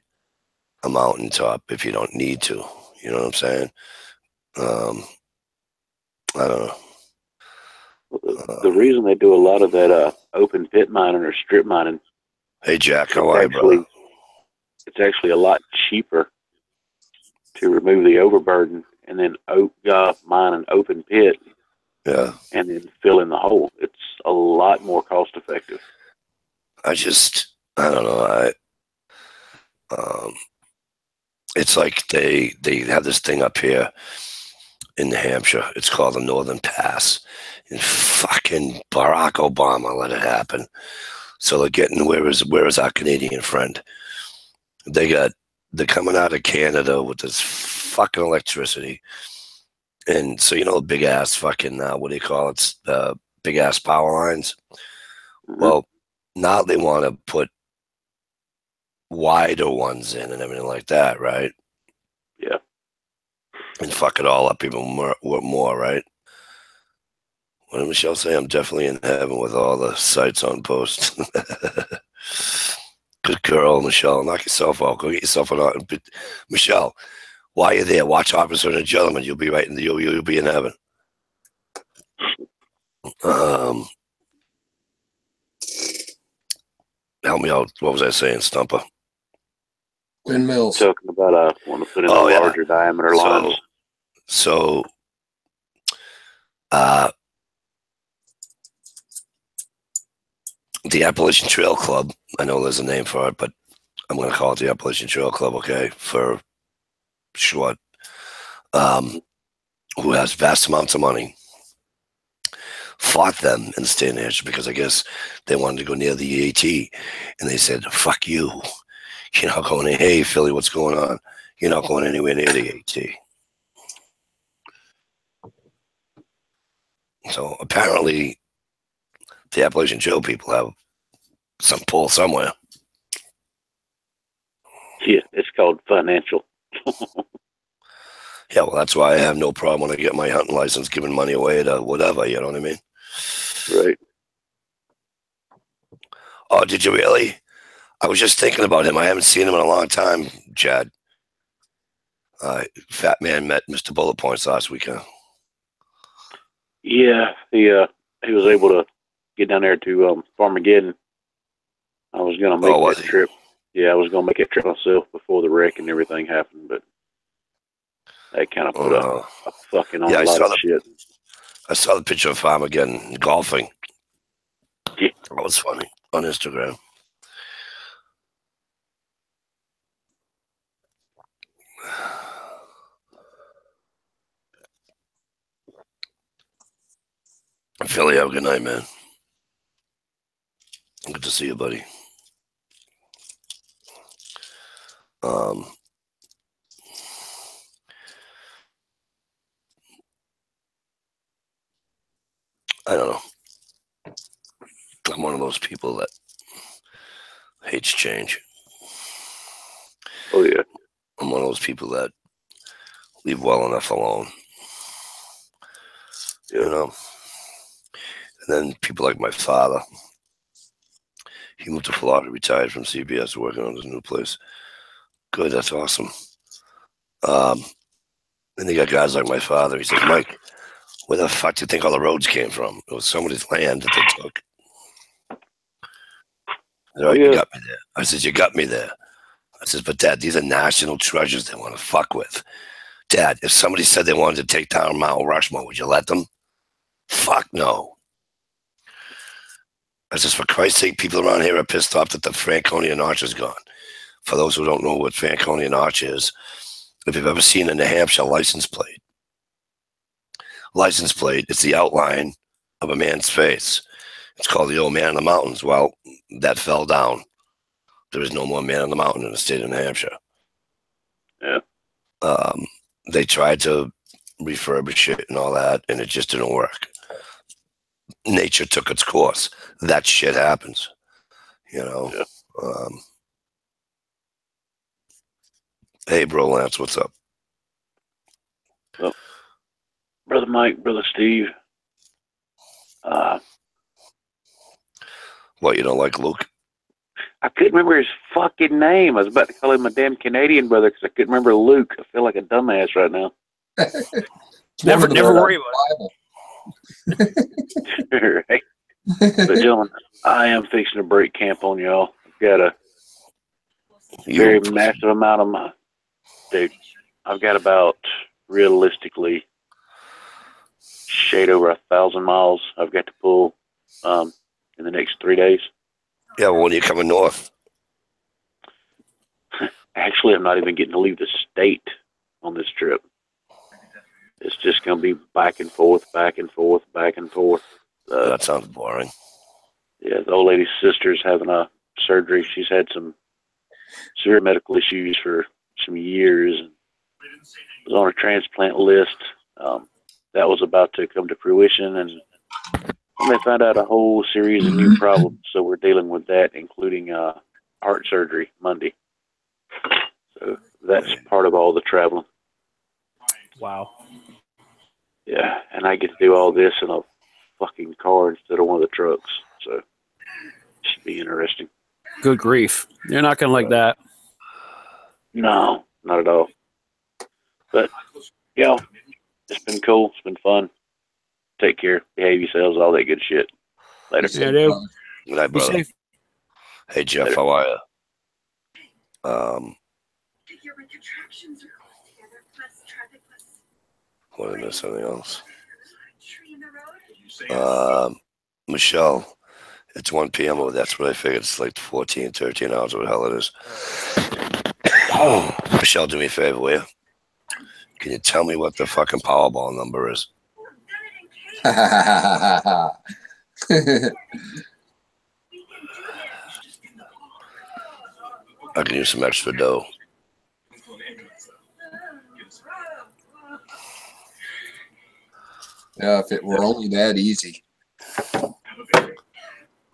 a mountaintop if you don't need to? You know what I'm saying? I don't know.
The reason they do a lot of that open pit mining or strip mining,
Hey, Jack, how are you, brother?
it's actually a lot cheaper to remove the overburden and then mine an open pit.
Yeah.
And then fill in the hole. It's a lot more cost effective.
I don't know. It's like they have this thing up here in New Hampshire. It's called the Northern Pass. And fucking Barack Obama let it happen. So they're getting, where is our Canadian friend? They're coming out of Canada with this fucking electricity. And so, the big ass fucking, what do you call it? Big ass power lines.
Mm-hmm.
Well, now they want to put wider ones in and everything like that, right?
Yeah.
And fuck it all up even more, right? What did Michelle say? I'm definitely in heaven with all the sites on post. Good girl, Michelle. Knock yourself out. Go get yourself an art. Michelle, while you're there, watch Officer and a Gentleman. You'll be right in you'll be in heaven. Help me out. What was I saying, Stumper?
Windmills.
Talking about want to put in the larger diameter lines.
So the Appalachian Trail Club, I know there's a name for it, but I'm going to call it the Appalachian Trail Club, okay, for short, who has vast amounts of money, fought them in the state of New Hampshire because I guess they wanted to go near the EAT, and they said, fuck you. You're not going in. Hey, Philly, what's going on? You're not going anywhere near the EAT. So apparently the Appalachian Trail people have some pull somewhere.
Yeah, it's called financial.
Yeah, well, that's why I have no problem when I get my hunting license giving money away to whatever, you know what I mean?
Right.
Oh, did you really? I was just thinking about him. I haven't seen him in a long time, Chad. Fat Man met Mr. Bullet Points last weekend.
Yeah, he was able to get down there to Farmageddon. I was going to make that trip. Yeah, I was going to make that trip myself before the wreck and everything happened, but they kind of put a fucking on a lot of shit.
I saw the picture of Farmageddon golfing.
Yeah.
That was funny on Instagram. Philly, have a good night, man. Good to see you, buddy. I don't know. I'm one of those people that hates change.
Oh, yeah.
I'm one of those people that leave well enough alone. You know? And then people like my father, he moved to Florida, retired from CBS, working on his new place. Good, that's awesome. Then you got guys like my father. He says, Mike, where the fuck do you think all the roads came from? It was somebody's land that they took. All right, you got me there. I said, you got me there. I says, but Dad, these are national treasures they want to fuck with. Dad, if somebody said they wanted to take down Mount Rushmore, would you let them? Fuck no. I says, for Christ's sake, people around here are pissed off that the Franconian Arch is gone. For those who don't know what Franconian Arch is, if you've ever seen a New Hampshire license plate, it's the outline of a man's face. It's called the Old Man in the Mountains. Well, that fell down. There is no more Man in the Mountain in the state of New Hampshire.
Yeah.
They tried to refurbish it and all that, and it just didn't work. Nature took its course. That shit happens, you know. Yeah. Hey, bro, Lance, what's up?
Well, Brother Mike, Brother Steve.
What, you don't like Luke?
I couldn't remember his fucking name. I was about to call him my damn Canadian brother because I couldn't remember Luke. I feel like a dumbass right now.
Never worry about
it. Right? But gentlemen, I am fixing to break camp on y'all. I've got a very massive amount of my dude. I've got about realistically shade over 1,000 miles I've got to pull in the next 3 days.
Yeah, well, when are you coming north?
Actually, I'm not even getting to leave the state on this trip. It's just going to be back and forth, back and forth, back and forth.
That sounds boring.
Yeah, the old lady's sister's having a surgery. She's had some severe medical issues for some years. And was on a transplant list. That was about to come to fruition, and they found out a whole series of new problems. So we're dealing with that, including heart surgery Monday. So that's part of all the traveling.
Wow.
Yeah, and I get to do all this in a fucking car instead of one of the trucks. So it should be interesting.
Good grief. You're not going to like that.
No, not at all. But, yeah, it's been cool. It's been fun. Take care. Behave yourselves. All that good shit. Later.
Yeah, dude.
Good night, brother. Hey, Jeff,
Later.
how are you? What did I miss? Something else? Michelle, it's 1 p.m. Oh, that's what I figured. It's like 14, 13 hours, what the hell it is. Oh, Michelle, do me a favor, will you? Can you tell me what the fucking Powerball number is?
I
I can use some extra dough.
Yeah, if it were only that easy.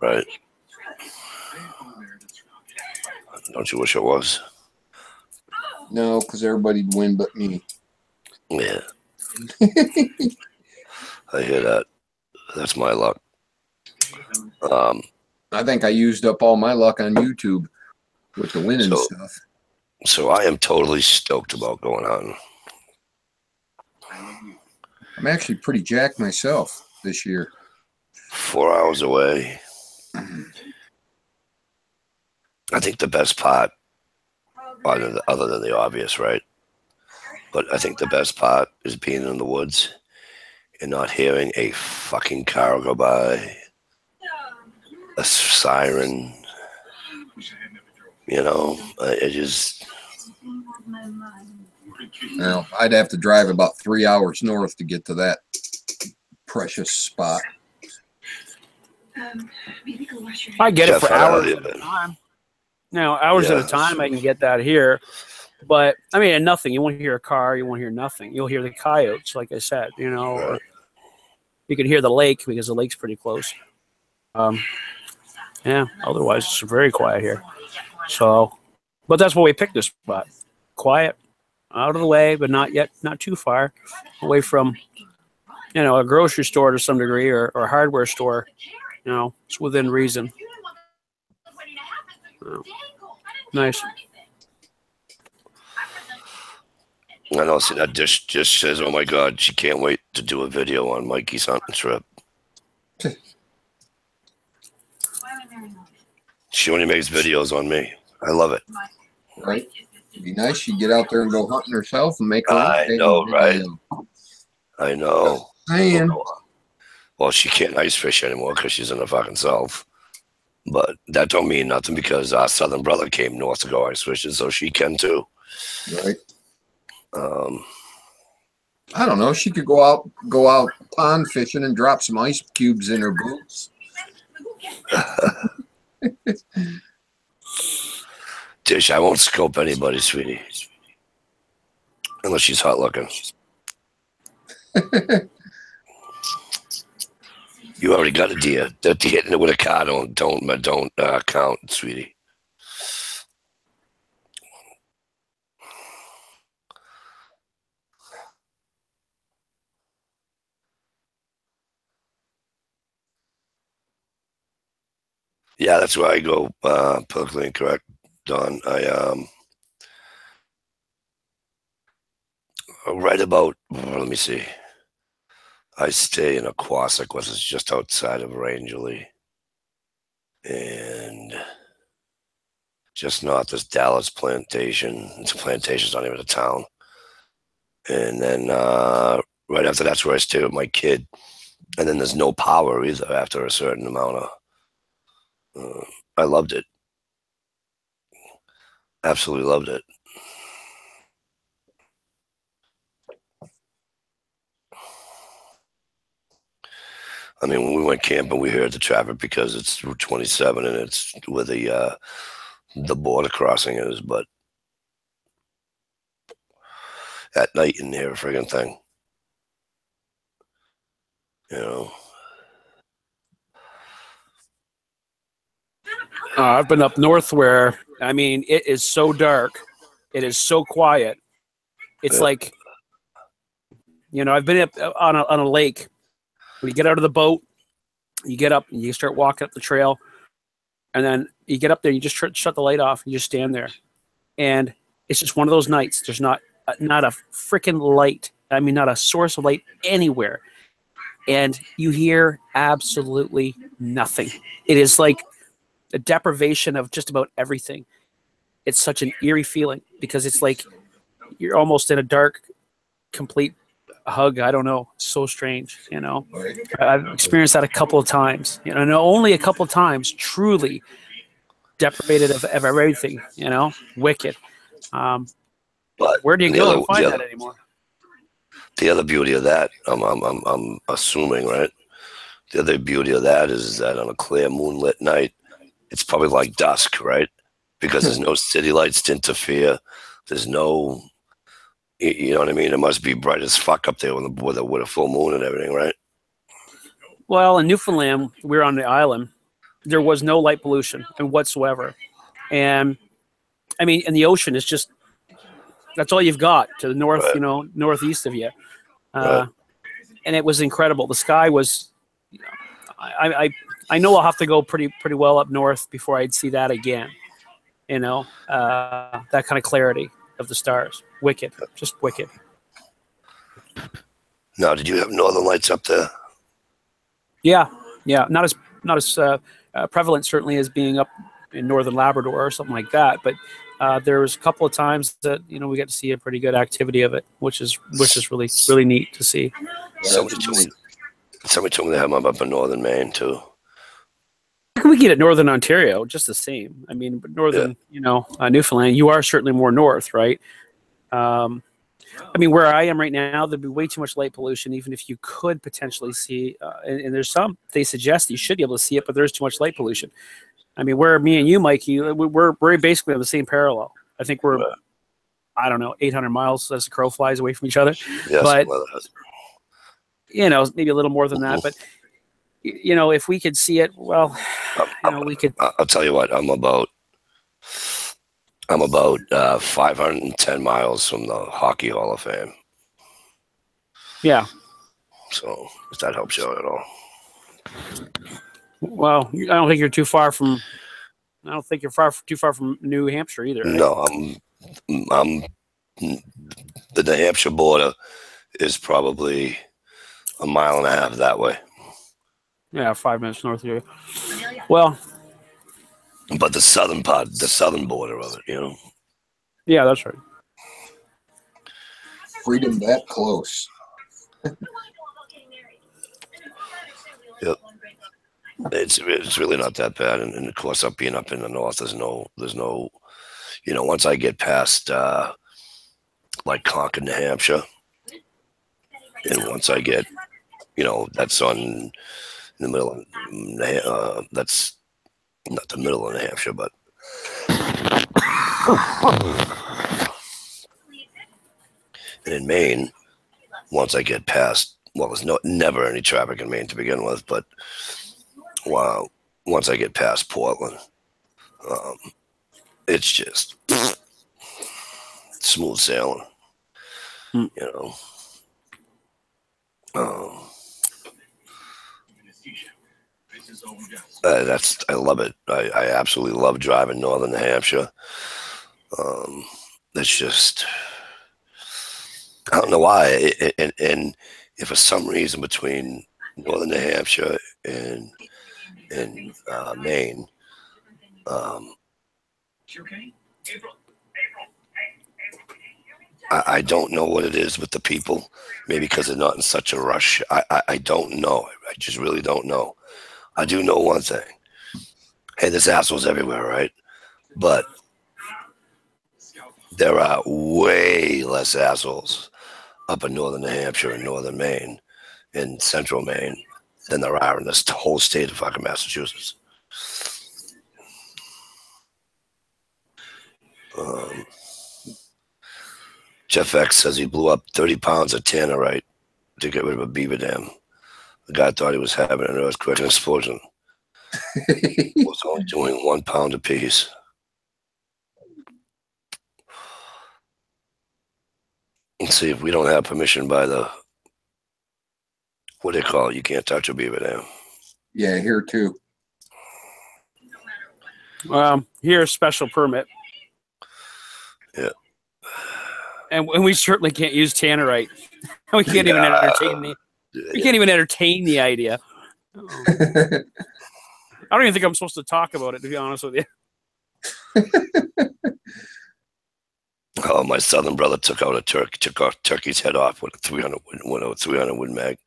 Right. Don't you wish it was?
No, because everybody'd win but me.
Yeah. I hear that. That's my luck.
I think I used up all my luck on YouTube with the winning stuff.
So I am totally stoked about going on.
I'm actually pretty jacked myself this year.
4 hours away. I think the best part, other than the obvious, right? But I think the best part is being in the woods and not hearing a fucking car go by, a siren. You know, it just...
Well, I'd have to drive about 3 hours north to get to that precious spot.
I get it
Jeff,
for
how
hours
have you
at a
been?
time. Now, hours at a time, I can get that here. But, I mean, and nothing. You won't hear a car. You won't hear nothing. You'll hear the coyotes, like I said, you know.
Right.
Or you can hear the lake because the lake's pretty close. Yeah, otherwise it's very quiet here. So, but that's why we picked this spot. Quiet. out of the way, but not yet, not too far away from, a grocery store to some degree, or a hardware store. It's within reason. Oh, nice.
I know. See, that just says, "Oh my God, she can't wait to do a video on Mikey's hunting trip." She only makes videos on me. I love it.
Right? It'd be nice. She'd get out there and go hunting herself and make her own
I
damn
know, right?
video.
I know.
Man.
Well, she can't ice fish anymore because she's in the fucking south. But that don't mean nothing because our southern brother came north to go ice fishing, so she can too.
Right. I don't know. She could go out pond fishing and drop some ice cubes in her boots.
Tish, I won't scope anybody, sweetie, unless she's hot looking. You already got a deer. That hitting it with a car don't count, sweetie. Yeah, that's where I go. Perfectly incorrect, Don. I right about. Let me see. I stay in Aquasic, which is just outside of Rangeley, and just north is Dallas Plantation. It's a plantation, it's not even a town. And then right after that's where I stay with my kid. And then there's no power either after a certain amount of. I loved it. Absolutely loved it. I mean, when we went camping, we heard the traffic because it's Route 27 and it's where the border crossing is. But at night, you didn't hear a friggin' thing.
I've been up north where, I mean, it is so dark. It is so quiet. It's like, I've been up on a lake. When you get out of the boat, you get up and you start walking up the trail. And then you get up there, you just shut the light off, and you just stand there. And it's just one of those nights. There's not a freaking light. I mean, not a source of light anywhere. And you hear absolutely nothing. It is like a deprivation of just about everything. It's such an eerie feeling because it's like you're almost in a dark, complete hug. I don't know. It's so strange, I've experienced that a couple of times, and only a couple of times truly deprivated of everything, wicked.
But
where do you go to find that anymore?
The other beauty of that, I'm assuming, right? The other beauty of that is that on a clear moonlit night, it's probably like dusk, right? Because there's no city lights to interfere. There's no, you know what I mean? It must be bright as fuck up there with a full moon and everything, right?
Well, in Newfoundland, we were on the island. There was no light pollution whatsoever. And, I mean, in the ocean, it's just, that's all you've got to the north,
Right.
Northeast of you.
Right.
And it was incredible. The sky was, I know I'll have to go pretty well up north before I'd see that again. That kind of clarity of the stars. Wicked, just wicked.
Now, did you have northern lights up there?
Yeah. Not as prevalent certainly as being up in northern Labrador or something like that, but there was a couple of times that we get to see a pretty good activity of it, which is really really neat to see.
Somebody told me they have them up in northern Maine too.
We get at northern Ontario just the same. I mean, but northern, Newfoundland, you are certainly more north, right? I mean, where I am right now, there'd be way too much light pollution, even if you could potentially see. And there's some, they suggest you should be able to see it, but there's too much light pollution. I mean, where me and you, Mikey, we're basically on the same parallel. I think we're, I don't know, 800 miles as the crow flies away from each other.
Yes,
but, maybe a little more than that. But, if we could see it, well, we could.
I'll tell you what, I'm about I'm about 510 miles from the Hockey Hall of Fame.
Yeah.
So if that helps you out at all.
Well, I don't think you're too far from. I don't think you're too far from New Hampshire either. Right?
No, I'm the New Hampshire border is probably a mile and a half that way.
Yeah, 5 minutes north of you. Well,
but the southern part, the southern border of it,
yeah, that's right.
Freedom that close.
Yep. It's really not that bad, and of course, being up in the north, there's no, once I get past like Concord, New Hampshire, and once I get, that's in the middle of, that's not the middle of New Hampshire, but and in Maine, once I get past, well, there's never any traffic in Maine to begin with, but wow, once I get past Portland, it's just smooth sailing,
Hmm.
I love it. I absolutely love driving northern New Hampshire. It's just, I don't know why. And if for some reason between northern New Hampshire and Maine, I don't know what it is with the people. Maybe because they're not in such a rush. I don't know. I just really don't know. I do know one thing. Hey, there's assholes everywhere, right? But there are way less assholes up in northern New Hampshire and northern Maine and central Maine than there are in this whole state of fucking Massachusetts. Jeff X says he blew up 30 pounds of tannerite to get rid of a beaver dam. The guy thought he was having an earthquake and explosion. Was only doing 1 pound apiece. Let's see if we don't have permission by the, what do they call it? You can't touch a beaver dam.
Yeah, here too.
Here's special permit.
Yeah.
And we certainly can't use tannerite. We can't even entertain the. We can't even entertain the idea. I don't even think I'm supposed to talk about it, to be honest with you.
Oh, my southern brother took out turkey's head off with a 300 Win Mag.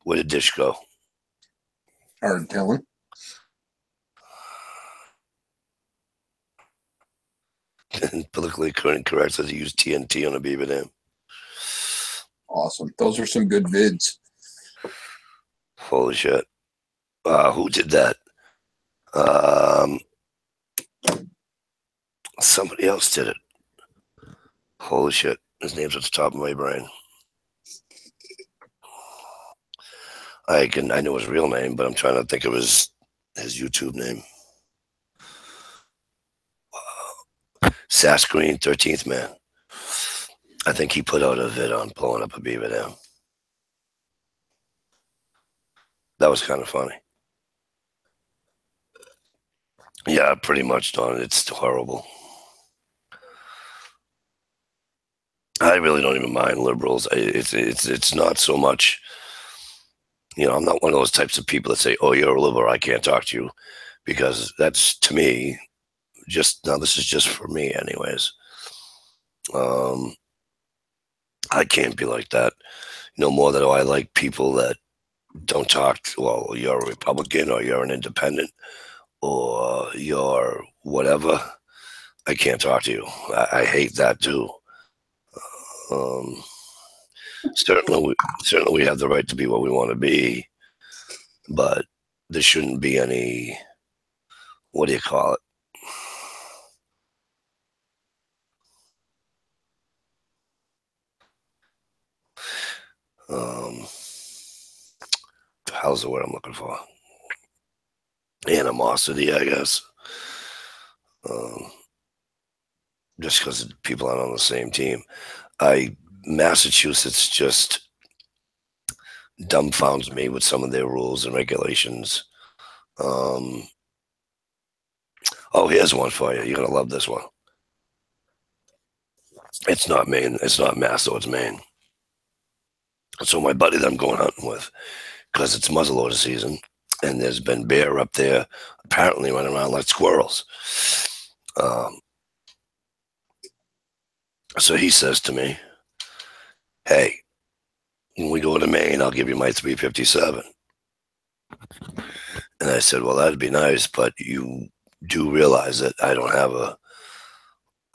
Where did Dish go?
Hard telling.
Politically correct says he used TNT on a beaver dam.
Awesome. Those are some good vids.
Holy shit. Who did that? Somebody else did it. Holy shit. His name's at the top of my brain. I know his real name, but I'm trying to think of his YouTube name. Sass Green, 13th Man. I think he put out a vid on blowing up a beaver dam. That was kind of funny. Yeah, pretty much, Don. It's horrible. I really don't even mind liberals. It's not so much. I'm not one of those types of people that say, "Oh, you're a liberal, I can't talk to you," because that's, to me, this is just for me, anyways. I can't be like that. No more than I like people that don't talk. Well, you're a Republican or you're an independent or you're whatever. I can't talk to you. I hate that too. Certainly we have the right to be what we want to be, but there shouldn't be any, what do you call it? How's the word I'm looking for? animosity, I guess. Just because people aren't on the same team. Massachusetts just dumbfounds me with some of their rules and regulations. Oh, here's one for you. You're gonna love this one. It's not Maine. It's not Mass, though. It's Maine. So my buddy that I'm going hunting with, because it's muzzleloader season, and there's been bear up there, apparently running around like squirrels. So he says to me, "Hey, when we go to Maine, I'll give you my 357." And I said, "Well, that'd be nice, but you do realize that I don't have a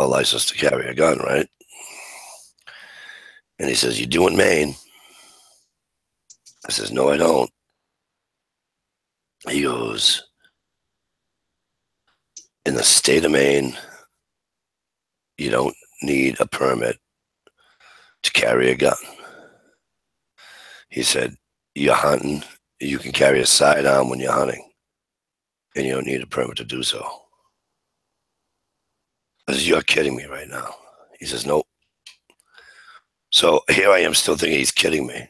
license to carry a gun, right?" And he says, "You do in Maine?" I says, "No, I don't." He goes, "In the state of Maine, you don't need a permit to carry a gun." He said, "You're hunting, you can carry a sidearm when you're hunting, and you don't need a permit to do so." I says, "You're kidding me right now." He says, "Nope." So here I am still thinking he's kidding me.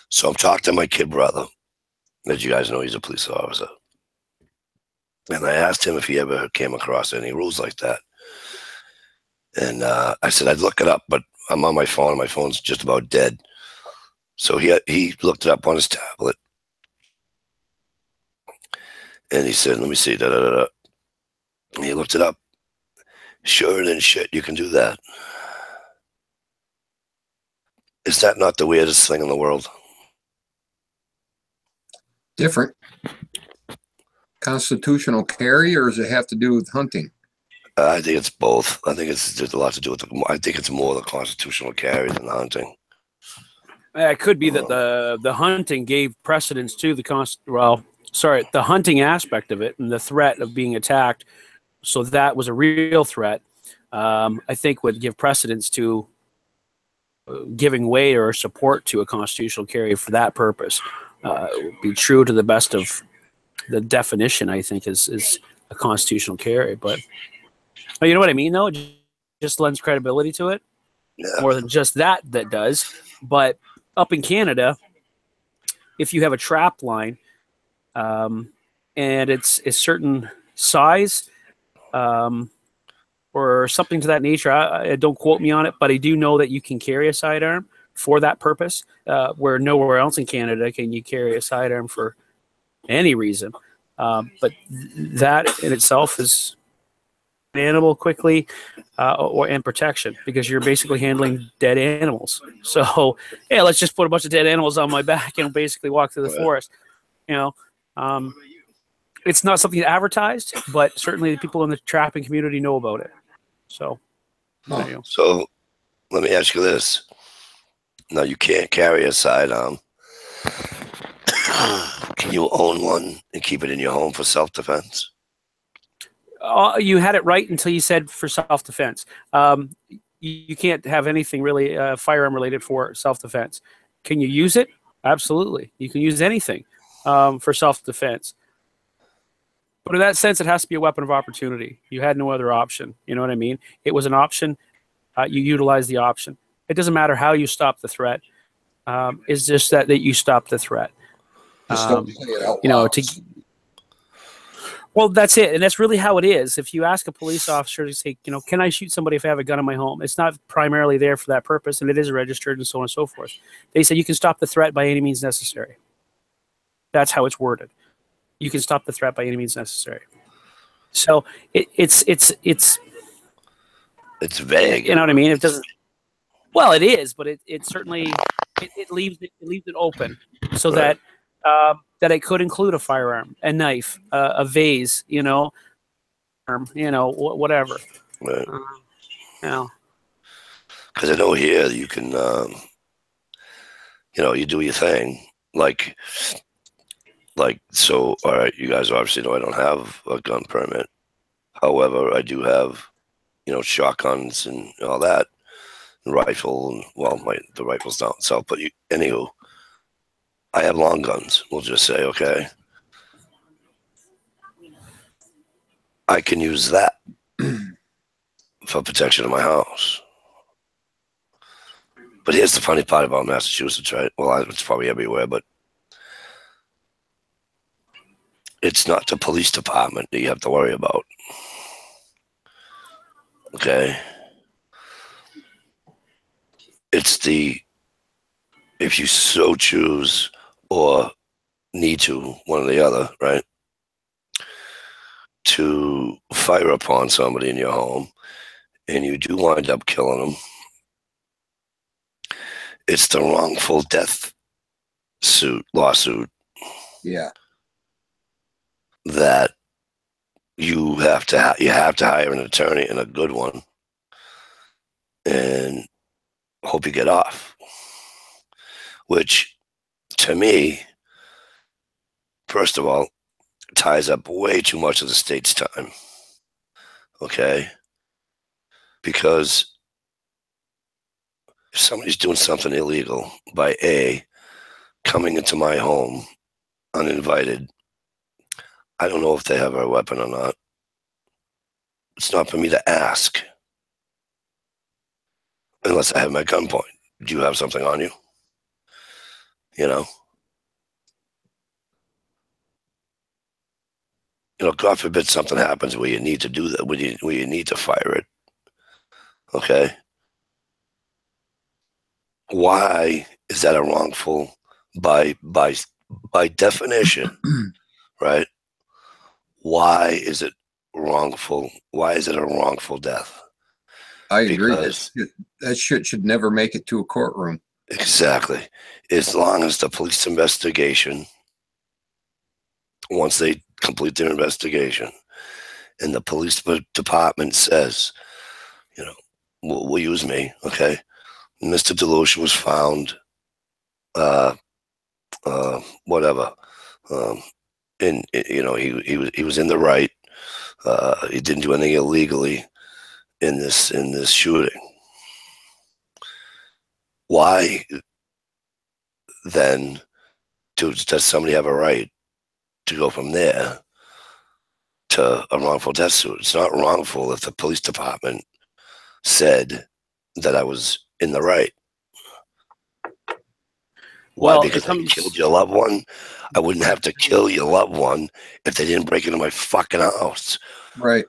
So I'm talking to my kid brother, as you guys know, he's a police officer. And I asked him if he ever came across any rules like that. And I said, "I'd look it up, but I'm on my phone, and my phone's just about dead." So he looked it up on his tablet. And he said, "Let me see, da da da da." And he looked it up. Sure than shit, you can do that. Is that not the weirdest thing in the world?
Different. Constitutional carry, or does it have to do with hunting?
I think it's both. I think it's just a lot to do with I think it's more the constitutional carry than the hunting.
It could be that the hunting gave precedence to the the hunting aspect of it and the threat of being attacked. So that was a real threat. I think would give precedence to giving weight or support to a constitutional carry for that purpose. It would be true to the best of the definition, I think, is a constitutional carry. But you know what I mean, though? It just lends credibility to it.
Yeah.
More than just that does. But up in Canada, if you have a trap line and it's a certain size or something to that nature, I don't quote me on it, but I do know that you can carry a sidearm for that purpose, where nowhere else in Canada can you carry a sidearm for any reason. But that in itself is animal quickly and protection, because you're basically handling dead animals. So yeah, let's just put a bunch of dead animals on my back and basically walk through the forest. It's not something advertised, but certainly the people in the trapping community know about it. So
So let me ask you this. Now, you can't carry a sidearm. Can you own one and keep it in your home for self-defense?
You had it right until you said for self-defense. You can't have anything really firearm related for self-defense. Can you use it? Absolutely. You can use anything for self-defense. But in that sense, it has to be a weapon of opportunity. You had no other option. You know what I mean? It was an option. You utilized the option. It doesn't matter how you stop the threat. It's just that you stop the threat.
Just don't say it out loud.
Well, that's it. And that's really how it is. If you ask a police officer to say, can I shoot somebody if I have a gun in my home? It's not primarily there for that purpose, and it is registered and so on and so forth. They say you can stop the threat by any means necessary. That's how it's worded. You can stop the threat by any means necessary. So it's
vague.
You know what I mean? It doesn't. Well, it is, but it certainly it leaves it open so
Right.
that it could include a firearm, a knife, a vase, whatever.
Right.
Because
I know here you can, you do your thing. So, all right, you guys obviously know I don't have a gun permit. However, I do have, shotguns and all that, and rifle, and the rifle's down south. But anywho, I have long guns. We'll just say, okay. I can use that for protection of my house. But here's the funny part about Massachusetts, right? Well, it's probably everywhere, but it's not the police department that you have to worry about. Okay? It's if you so choose or need to, one or the other, right? To fire upon somebody in your home and you do wind up killing them, it's the wrongful death lawsuit.
Yeah.
That you have to hire an attorney, and a good one, and hope you get off. Which, to me, first of all, ties up way too much of the state's time. Okay? Because if somebody's doing something illegal by coming into my home uninvited, I don't know if they have a weapon or not. It's not for me to ask. Unless I have my gunpoint. Do you have something on you? You know? God forbid something happens where you need to do that, where you need to fire it. Okay? Why is that a wrongful, by definition, right? Why is it wrongful? Why is it a wrongful death?
I agree.
Because
That shit should never make it to a courtroom.
Exactly. As long as the police investigation, once they complete their investigation, and the police department says, we'll use me, okay? Mr. Delucia was found, whatever, and he was in the right. He didn't do anything illegally in this shooting. Why then does somebody have a right to go from there to a wrongful death suit? It's not wrongful if the police department said that I was in the right. Why?
Well,
because I killed your loved one? I wouldn't have to kill your loved one if they didn't break into my fucking house.
Right.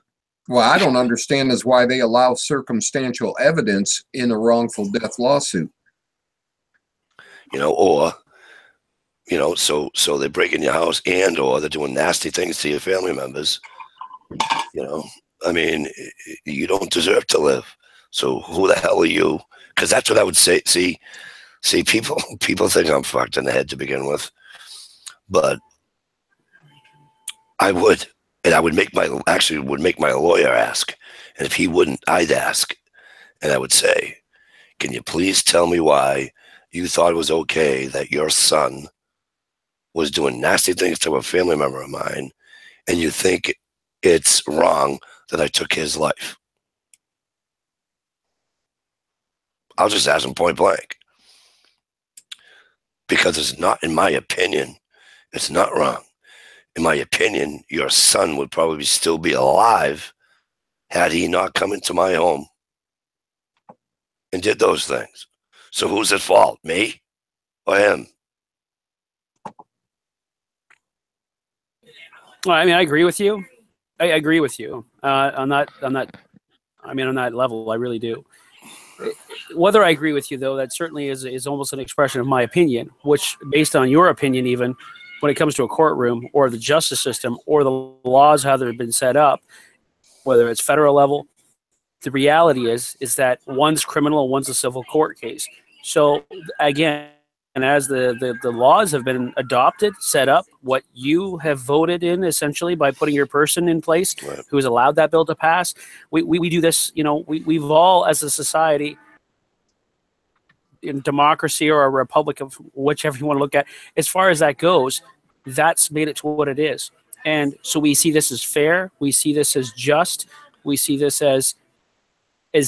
Well, I don't understand is why they allow circumstantial evidence in a wrongful death lawsuit.
So they break in your house or they're doing nasty things to your family members. I mean, you don't deserve to live. So who the hell are you? Because that's what I would say. See, people think I'm fucked in the head to begin with, but I would make my lawyer ask, and if he wouldn't, I'd ask, and I would say, can you please tell me why you thought it was okay that your son was doing nasty things to a family member of mine, and you think it's wrong that I took his life? I'll just ask him point blank. Because it's not, in my opinion, it's not wrong. In my opinion, your son would probably still be alive had he not come into my home and did those things. So who's at fault, me or him?
Well, I mean, I agree with you. I agree with you on that. On that level, I really do. Whether I agree with you, though, that certainly is almost an expression of my opinion, which, based on your opinion, even when it comes to a courtroom or the justice system or the laws, how they've been set up, whether it's federal level, the reality is that one's criminal, one's a civil court case. So again, and as the laws have been adopted, set up, what you have voted in essentially by putting your person in place who has allowed that bill to pass, we do this, we've all, as a society, in democracy or a republic, of whichever you want to look at, as far as that goes, that's made it to what it is. And so we see this as fair, we see this as just, we see this as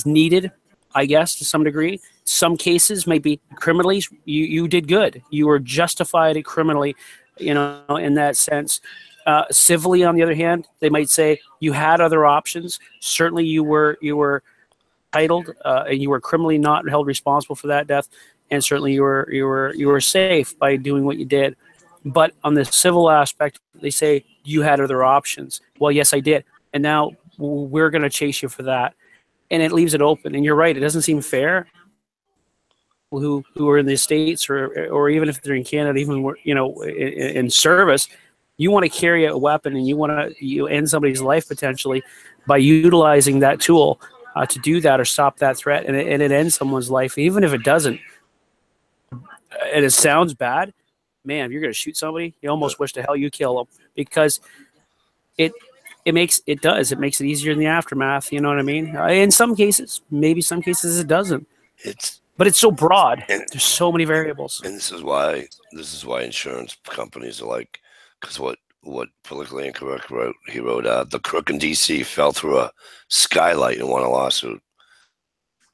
needed, I guess, to some degree. Some cases may be criminally, you did good. You were justified criminally, in that sense. Civilly, on the other hand, they might say you had other options. Certainly, you were titled, and you were criminally not held responsible for that death, and certainly you were safe by doing what you did. But on the civil aspect, they say you had other options. Well, yes, I did, and now we're going to chase you for that, and it leaves it open. And you're right; it doesn't seem fair. Who are in the States, or even if they're in Canada, even in service, you want to carry a weapon and you end somebody's life potentially by utilizing that tool to do that or stop that threat, and it ends someone's life, even if it doesn't. And it sounds bad, man. If you're going to shoot somebody, you almost wish to hell you kill them, because it makes it easier in the aftermath. You know what I mean? In some cases, maybe some cases it doesn't. But it's so broad. There's so many variables.
And this is why insurance companies are like, because what Politically Incorrect wrote, he wrote, the crook in D.C. fell through a skylight and won a lawsuit.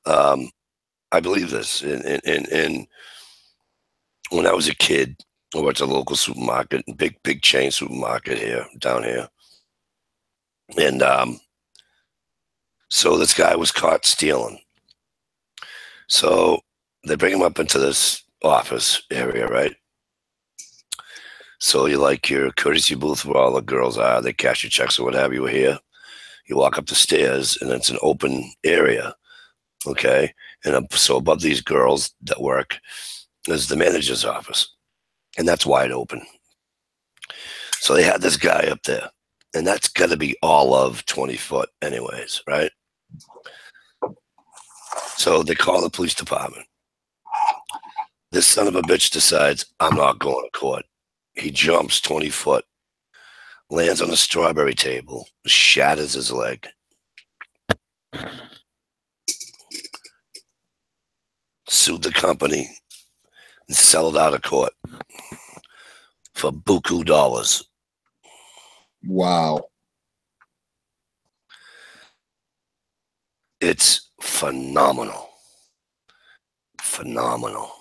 I believe this. And when I was a kid, I went to a local supermarket, big chain supermarket down here. And so this guy was caught stealing. So they bring him up into this office area, right? So you like your courtesy booth where all the girls are, they cash your checks or what have you were here. You walk up the stairs and it's an open area, okay? And so above these girls that work is the manager's office, and that's wide open. So they had this guy up there, and that's got to be all of 20 foot anyways, right? So they call the police department. This son of a bitch decides, I'm not going to court. He jumps 20 foot, lands on a strawberry table, shatters his leg. Sued the company and settled out of court for buku dollars.
Wow. It's
phenomenal. Phenomenal.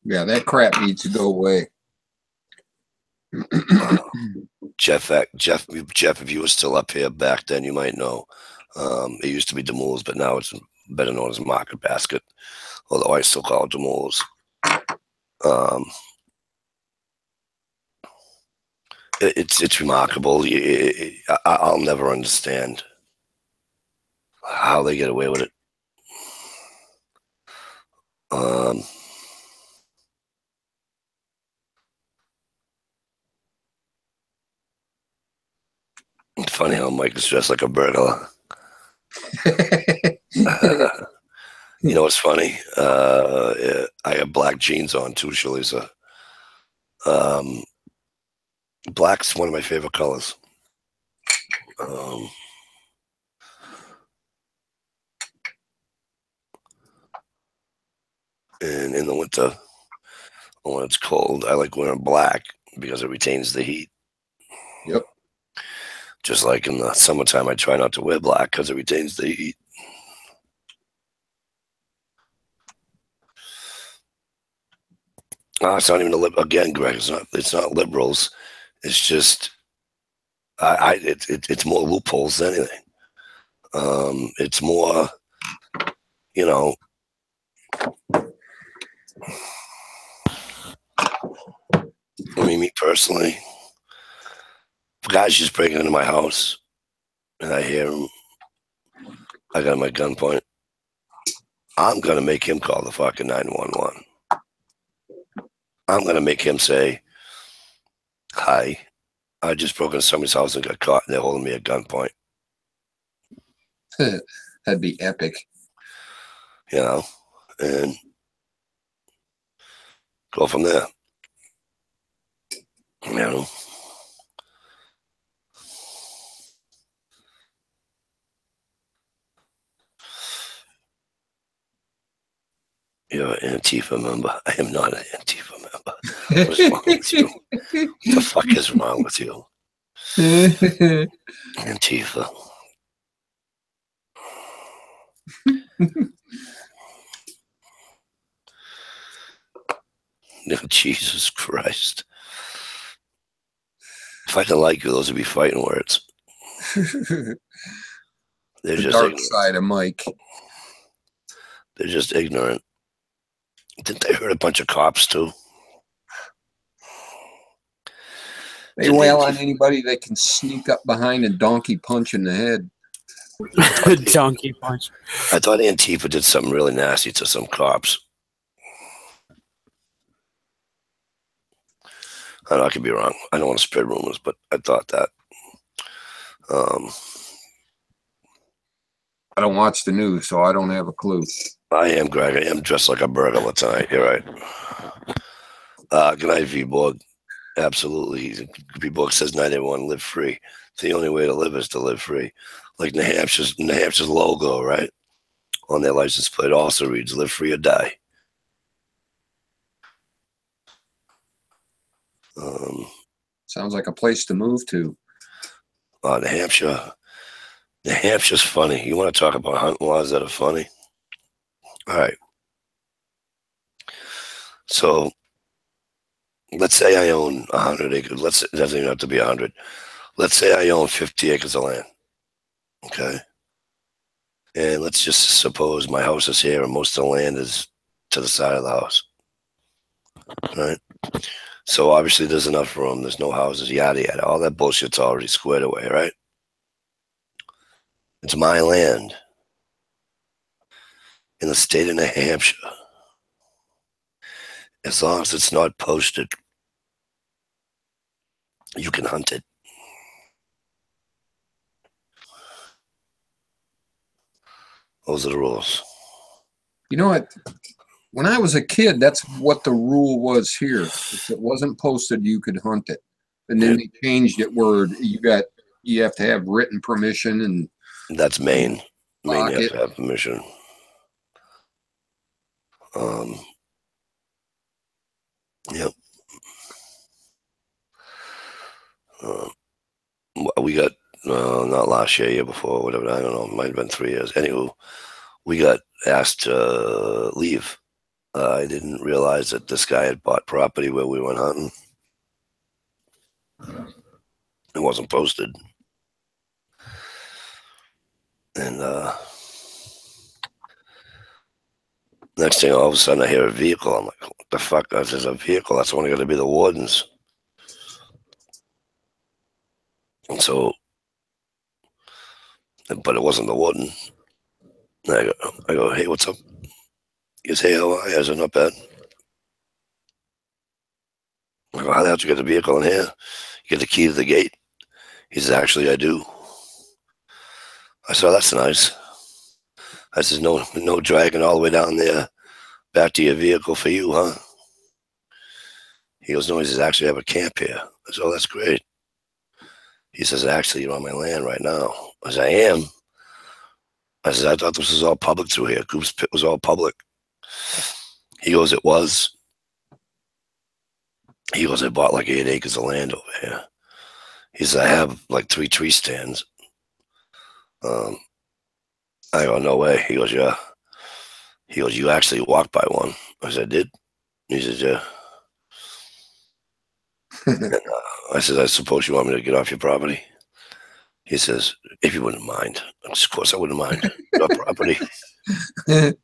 Yeah, that crap needs to go away.
Jeff, if you were still up here back then, you might know. It used to be Demoules, but now it's better known as Market Basket, although I still call it Demoules. It's remarkable. I'll never understand how they get away with it. It's funny how Mike is dressed like a burglar. You know what's funny? I have black jeans on too, Shalisa. Black's one of my favorite colors. And in the winter, when it's cold, I like wearing black because it retains the heat.
Yep.
Just like in the summertime, I try not to wear black because it retains the heat. It's not even again, Greg. It's not liberals. It's just it's more loopholes than anything. It's more, you know. I mean, me personally, if a guy's just breaking into my house and I hear him, I got him at gunpoint, I'm gonna make him call the fucking 911. I'm going to make him say, hi, I just broke into somebody's house and got caught and they're holding me at gunpoint.
That'd be epic.
You know, and go from there. You know. You're an Antifa member. I am not an Antifa member. What's wrong with you? What the fuck is wrong with you? Antifa. Jesus Christ. If I didn't like you, those would be fighting words.
The
They're just
dark
ignorant.
side of Mike.
They're just ignorant. Didn't they hurt a bunch of cops too?
They wail on anybody that can sneak up behind and donkey punch in the head.
Donkey punch.
I thought Antifa did something really nasty to some cops. I know I could be wrong. I don't want to spread rumors, but I thought that.
I don't watch the news, so I don't have a clue.
I am, Greg. I am dressed like a bird all the time. You're right. Good night, V-Borg. Absolutely. V-Borg says, night, everyone, live free. The only way to live is to live free. Like New Hampshire's logo, right? On their license plate also reads, live free or die.
Sounds like a place to move to.
New Hampshire. New Hampshire's funny. You want to talk about hunting laws that are funny? All right. So let's say I own 100 acres. It doesn't even have to be 100. Let's say I own 50 acres of land. Okay. And let's just suppose my house is here and most of the land is to the side of the house. Right. So obviously there's enough room. There's no houses, yada, yada. All that bullshit's already squared away, right? It's my land in the state of New Hampshire. As long as it's not posted, you can hunt it. Those are the rules.
You know what? When I was a kid, that's what the rule was here. If it wasn't posted, you could hunt it. And then they changed it where you have to have written permission, and
that's Maine. Maine, you have
it.
to have permission. Yep. We got not last year, year before, whatever. I don't know. It might have been 3 years. Anywho, we got asked to leave. I didn't realize that this guy had bought property where we went hunting. It wasn't posted. And next thing, all of a sudden, I hear a vehicle. I'm like, what the fuck? There's a vehicle. That's only going to be the wardens. And so, but it wasn't the warden. And I go, hey, what's up? He goes, hey, how are you? I said, not bad. I go, how the hell did you get the vehicle in here? You get the key to the gate? He says, actually, I do. I said, oh, that's nice. I says, no dragging all the way down there back to your vehicle for you, huh? He goes, no, he says, actually, I have a camp here. I said, oh, that's great. He says, actually, you're on my land right now. I said, I am. I said, I thought this was all public through here. Goose Pit was all public. He goes, it was. He goes, I bought like 8 acres of land over here. He says, I have like 3 tree stands. I go, no way. He goes, yeah. He goes, you actually walked by one. I said, I did. He says, yeah. And, I said, I suppose you want me to get off your property? He says, if you wouldn't mind. Of course I wouldn't mind. Your property. And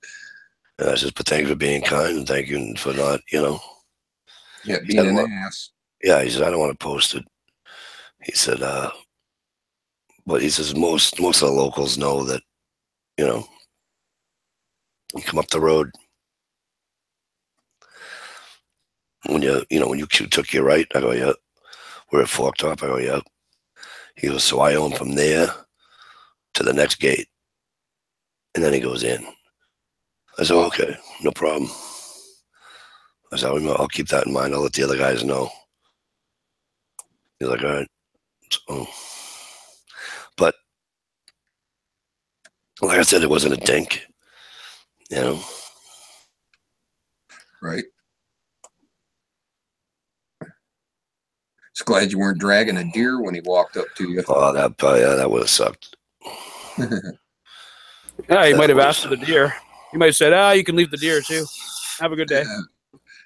I says, but thank you for being kind and thank you for not,
Yeah, being an ass.
Yeah, he said, I don't want to post it. He said, but he says, most of the locals know that, you come up the road. When you took your right, I go, yeah. We're at Fork Top. I go, yeah. He goes, so I own from there to the next gate. And then he goes in. I said, okay, no problem. I said, I'll keep that in mind. I'll let the other guys know. He's like, all right. So, but like I said, it wasn't a dink,
Right. Just glad you weren't dragging a deer when he walked up to you.
Oh, that would have sucked.
Yeah, he might have asked for the deer. He might have said, you can leave the deer too. Have a good day.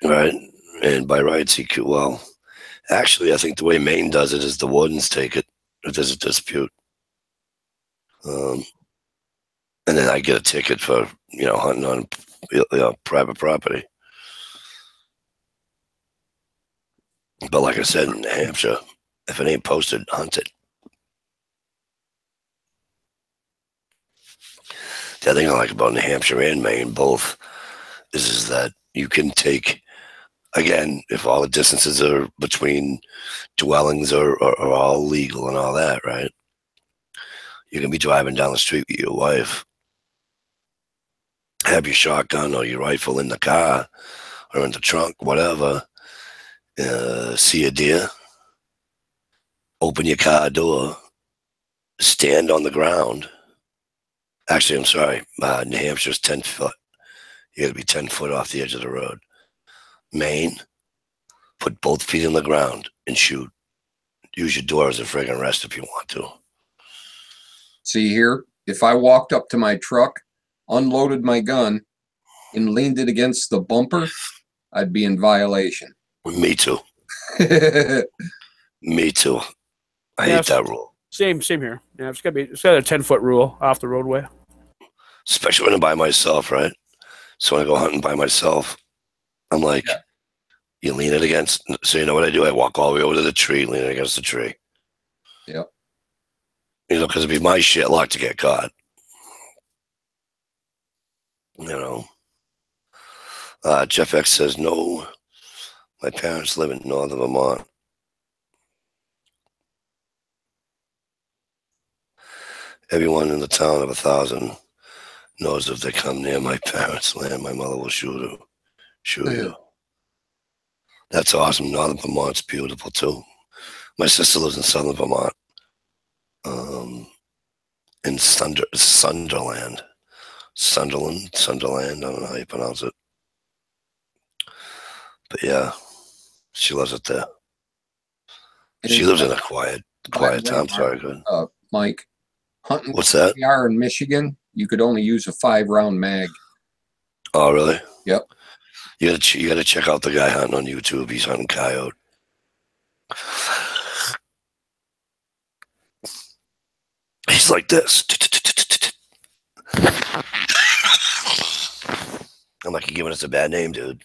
Right. And by rights, Actually, I think the way Maine does it is the wardens take it if there's a dispute. And then I get a ticket for, hunting on private property. But like I said, in New Hampshire, if it ain't posted, hunt it. The other thing I like about New Hampshire and Maine both is that you can take, again, if all the distances are between dwellings are all legal and all that, right? You can be driving down the street with your wife, have your shotgun or your rifle in the car or in the trunk, whatever, see a deer, open your car door, stand on the ground. Actually, I'm sorry, New Hampshire's 10 foot. You gotta be 10 foot off the edge of the road. Maine, put both feet in the ground and shoot. Use your door as a friggin' rest if you want to.
See here, if I walked up to my truck, unloaded my gun, and leaned it against the bumper, I'd be in violation.
Me too. Me too. I
Yeah,
hate that rule.
Same here. Yeah, it's got a 10-foot rule off the roadway.
Especially when I'm by myself, right? So when I go hunting by myself, I'm like, you lean it against. So you know what I do? I walk all the way over to the tree, lean it against the tree.
Yep.
Because it'd be my shit luck to get caught. Jeff X says, no, my parents live in northern Vermont. Everyone in the town of 1,000 knows if they come near my parents' land, my mother will shoot you. That's awesome. Northern Vermont's beautiful too. My sister lives in southern Vermont, in Sunderland. Sunderland. I don't know how you pronounce it. But yeah, she loves it there. She lives in a quiet town. Sorry, good.
Mike, hunting.
What's that?
We are in Michigan. You could only use a 5-round mag.
Oh, really?
Yep.
You gotta check out the guy hunting on YouTube. He's hunting coyote. He's like this. I'm like, you're giving us a bad name, dude.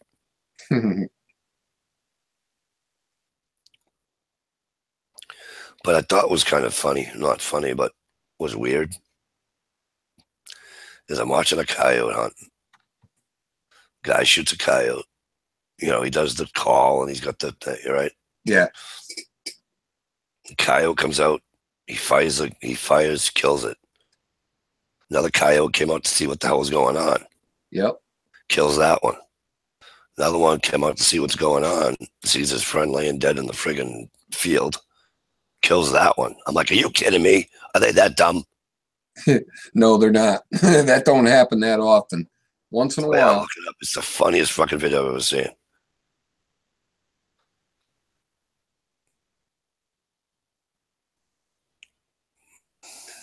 But I thought was kind of funny. Not funny, but was weird. Is I'm watching a coyote hunt. Guy shoots a coyote. He does the call and he's got the thing, right?
Yeah.
The coyote comes out. He fires, kills it. Another coyote came out to see what the hell was going on.
Yep.
Kills that one. Another one came out to see what's going on. Sees his friend laying dead in the friggin' field. Kills that one. I'm like, are you kidding me? Are they that dumb?
No, they're not. That don't happen that often. Once in a while.
Look it up. It's the funniest fucking video I've ever seen.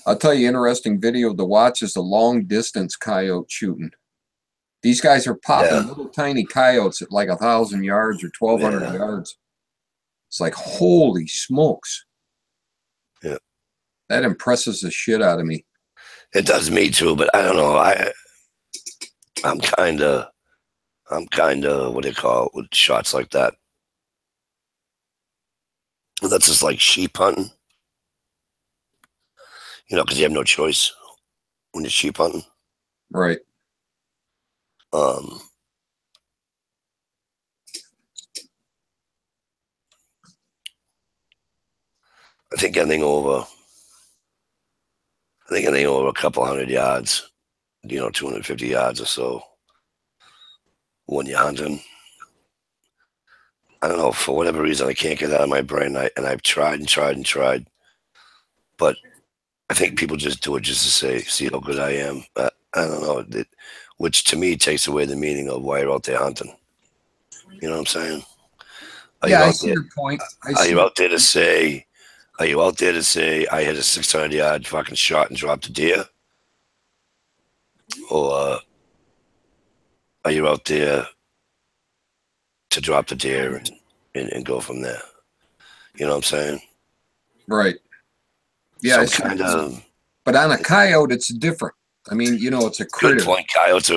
I'll tell you, interesting video to watch is the long distance coyote shooting. These guys are popping little tiny coyotes at like 1,000 yards or 1,200 yards. It's like, holy smokes.
Yeah.
That impresses the shit out of me.
It does me too, but I don't know. I'm kind of, what do you call it, with shots like that. That's just like sheep hunting. Because you have no choice when you're sheep hunting.
Right.
I think anything over a couple hundred yards, 250 yards or so, when you're hunting, I don't know, for whatever reason, I can't get it out of my brain. I've tried and tried, but I think people just do it just to see how good I am. I don't know, which to me takes away the meaning of why you're out there hunting. You know what I'm saying?
I see your point.
Are you out there to say I hit a 600-yard fucking shot and dropped a deer? Or are you out there to drop the deer and go from there? You know what I'm saying?
Right. Yeah.
Some kind of
But on a coyote, it's different. I mean, you know, it's a
good
critter,
point. Coyotes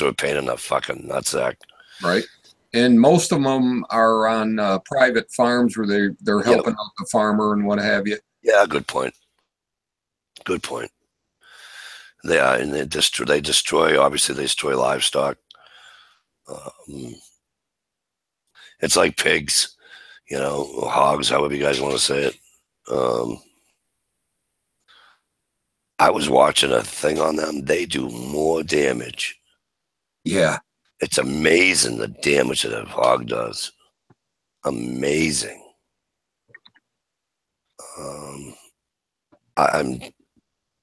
are a pain in the fucking nutsack.
right? And most of them are on private farms where they're helping out the farmer and what have you.
Yeah, good point. Good point. They are, and they destroy. Obviously, they destroy livestock. It's like pigs, you know, or hogs, however you guys want to say it. I was watching a thing on them. They do more damage.
Yeah.
It's amazing the damage that a hog does. Amazing. I'm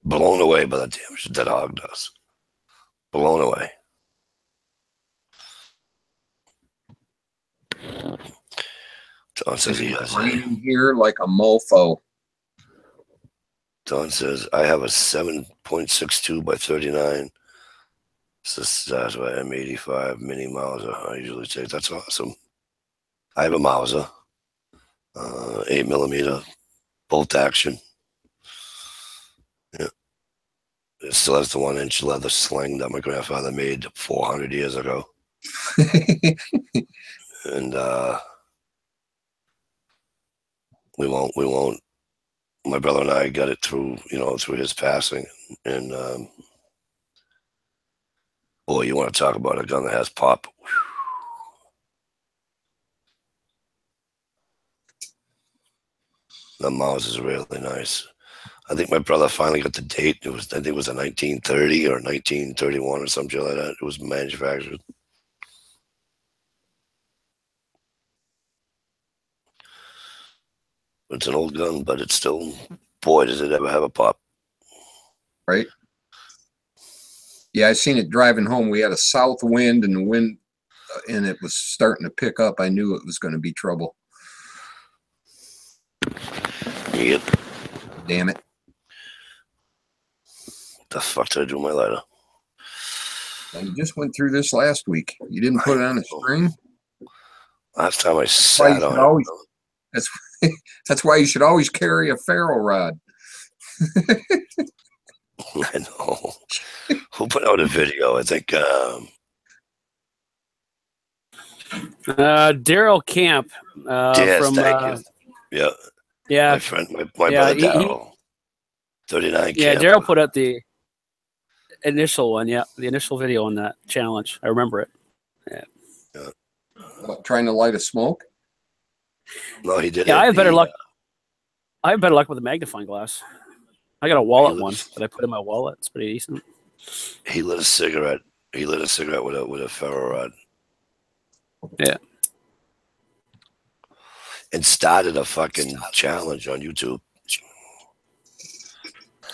blown away by the damage that hog does. Blown away. Don says he has
raining here like a mofo.
Don says I have a 7.62 by 39. That's why I'm 85 mini Mauser. I usually take. That's awesome. I have a Mauser, 8mm bolt action. Yeah, it still has the 1-inch leather sling that my grandfather made 400 years ago. And we won't. My brother and I got it through his passing. And boy, you want to talk about a gun that has pop. The mouse is really nice. I think my brother finally got the date. I think it was a 1930 or 1931 or something like that. It was manufactured. It's an old gun, but it's still, boy, does it ever have a pop.
Right. Yeah, I seen it driving home. We had a south wind, and the wind, and it was starting to pick up. I knew it was going to be trouble.
Yep.
Damn it.
What the fuck did I do with my lighter?
You just went through this last week. You didn't put it on a string?
Last time I sat on
always, it. That's why you should always carry a ferro rod.
I know. Who put out a video? I think
Daryl Camp from
thank you.
Yeah.
My friend, my brother Daryl. 39
Yeah,
Camp.
Daryl put out the initial one, the initial video on that challenge. I remember it. Yeah.
What, trying to light a smoke?
No, he did.
Yeah, I have better luck. I have better luck with a magnifying glass. I got a wallet one that I put in my wallet. It's pretty decent.
He lit a cigarette. He lit a cigarette with a ferro rod.
Yeah.
And started a fucking challenge on YouTube.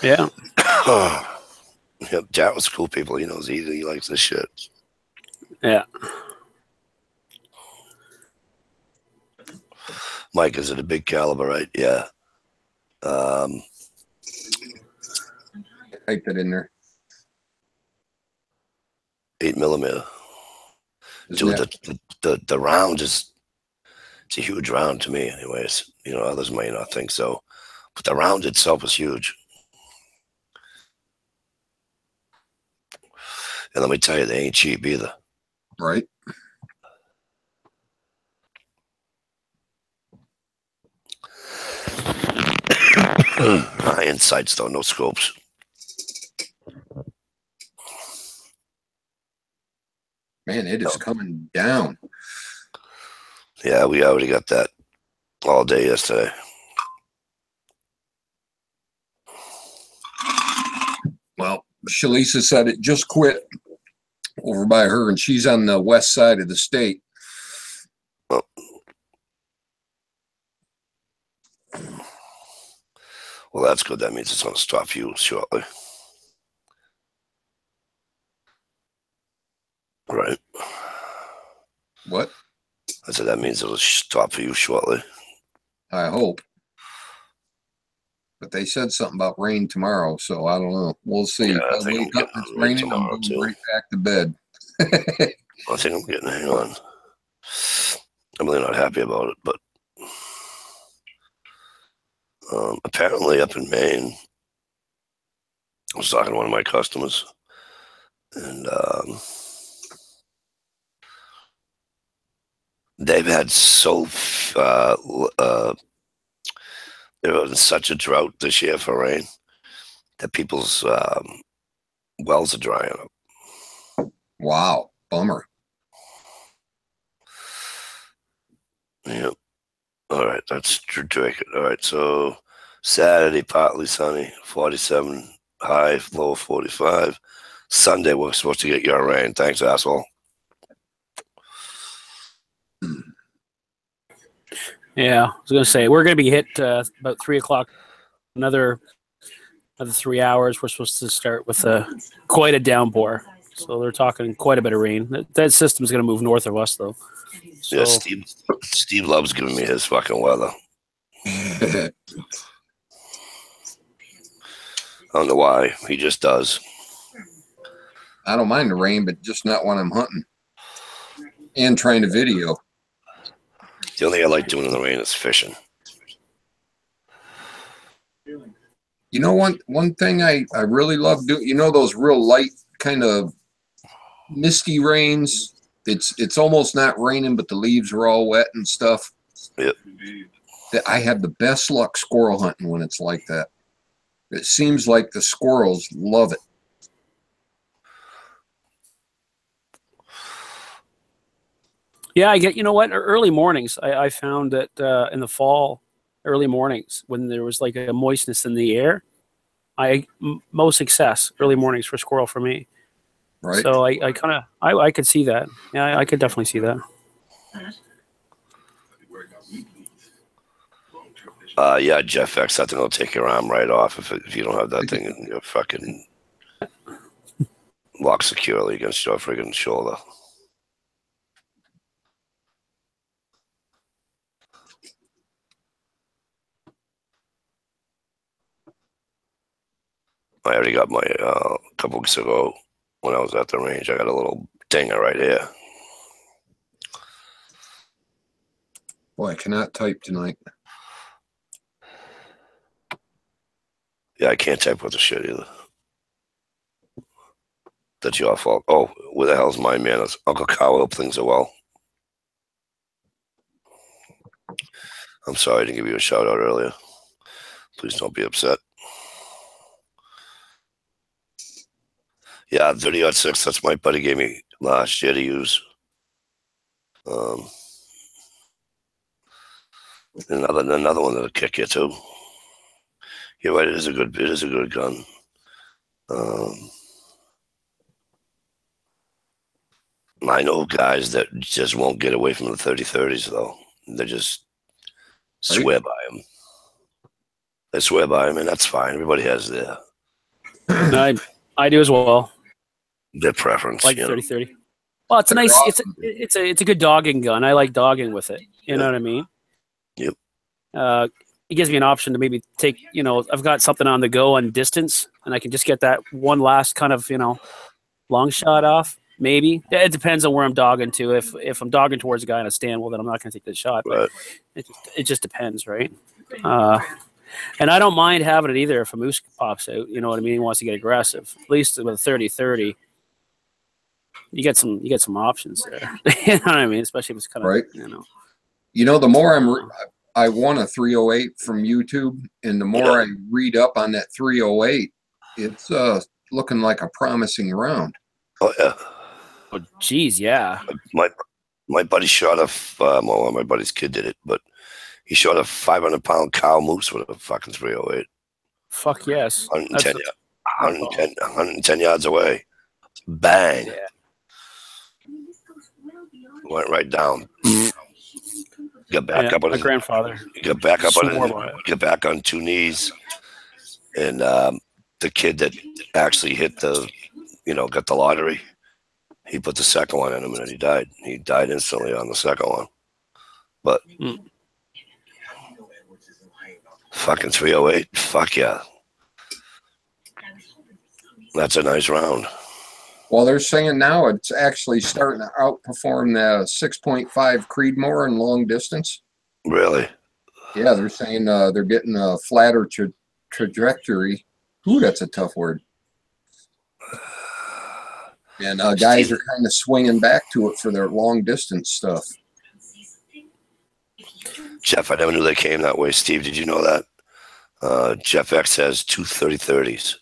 Yeah.
Yep, Daryl's cool people. He knows he likes this shit.
Yeah.
Mike, is it a big caliber, right? Yeah.
Type that in there.
8mm. Dude, the round it's a huge round to me anyways. Others may not think so. But the round itself is huge. And let me tell you, they ain't cheap either.
Right.
Iron sights though, no scopes.
Man, it is coming down.
Yeah, we already got that all day yesterday.
Well, Shalisa said it just quit over by her, and she's on the west side of the state.
Oh. Well, that's good. That means it's going to stop fuel shortly. Right.
What?
I said that means it'll stop for you shortly.
I hope. But they said something about rain tomorrow, so I don't know. We'll see.
Yeah, I
I'll
think
wake up, it's raining, I'm going right back to bed.
I think I'm getting, hang on. I'm really not happy about it, but Apparently up in Maine, I was talking to one of my customers, and they've had there was such a drought this year for rain that people's wells are drying up.
Wow, bummer.
Yep. All right, that's Drake. All right, so Saturday, partly sunny, 47 high, low 45. Sunday, we're supposed to get your rain. Thanks, asshole.
Yeah, I was going to say, we're going to be hit about 3 o'clock, another 3 hours. We're supposed to start with quite a downpour. So they're talking quite a bit of rain. That system's going to move north of us, though. So,
Yeah, Steve loves giving me his fucking weather. I don't know why. He just does.
I don't mind the rain, but just not when I'm hunting and trying to video.
The only thing I like doing in the rain is fishing.
You know, one thing I really love doing, you know, those real light kind of misty rains. It's almost not raining, but the leaves are all wet and stuff.
Yep.
I have the best luck squirrel hunting when it's like that. It seems like the squirrels love it.
yeah, you know what? Early mornings, I found that in the fall, early mornings, when there was like a moistness in the air, most success early mornings for squirrel for me.
Right.
So I kind of I could see that. Yeah, I could definitely see that.
Yeah, Jeff X, that thing will take your arm right off if you don't have that thing in your fucking locked securely against your friggin' shoulder. I already got my, a couple weeks ago when I was at the range, I got a little dinger right here.
Boy, I cannot type tonight.
Yeah, I can't type with the shit either. That's your fault. Oh, where the hell's my manners? Uncle Kyle, hope things are well. I'm sorry I didn't give you a shout out earlier. Please don't be upset. Yeah, 30-06, that's my buddy gave me last year to use. Another one that'll kick you too. You're right, it is a good gun. I know guys that just won't get away from the 30-30s though. They just swear by them. They swear by them, and that's fine. Everybody has their
I do as well.
Their preference,
like 30-30. Well, it's a nice.
Awesome.
It's a good dogging gun. I like dogging with it. You know what I mean?
Yep.
It gives me an option to maybe take. You know, I've got something on the go on distance, and I can just get that one last kind of long shot off. Maybe it depends on where I'm dogging to. If I'm dogging towards a guy in a stand, well, then I'm not going to take that shot. But it just depends, right? And I don't mind having it either if a moose pops out. You know what I mean? He wants to get aggressive. At least with a 30-30. You get some options there. You know what I mean? Especially if it's kind of
right. The more I won a 308 from YouTube, and the more I read up on that 308, it's looking like a promising round.
Oh yeah.
Oh geez, yeah.
My buddy shot well, my buddy's kid did it, but he shot a 500-pound cow moose with a fucking 308.
Fuck yes.
110 yards away. Bang.
Yeah.
Went right down. Got back up on
my grandfather.
Got back on two knees, and the kid that actually hit got the lottery. He put the second one in him, and he died. He died instantly on the second one. But fucking 308, fuck yeah, that's a nice round.
Well, they're saying now it's actually starting to outperform the 6.5 Creedmoor in long distance.
Really?
Yeah, they're saying they're getting a flatter trajectory. Ooh, that's a tough word. And guys are kind of swinging back to it for their long distance stuff.
Jeff, I never knew they came that way. Steve, did you know that? Jeff X has two 30-30s.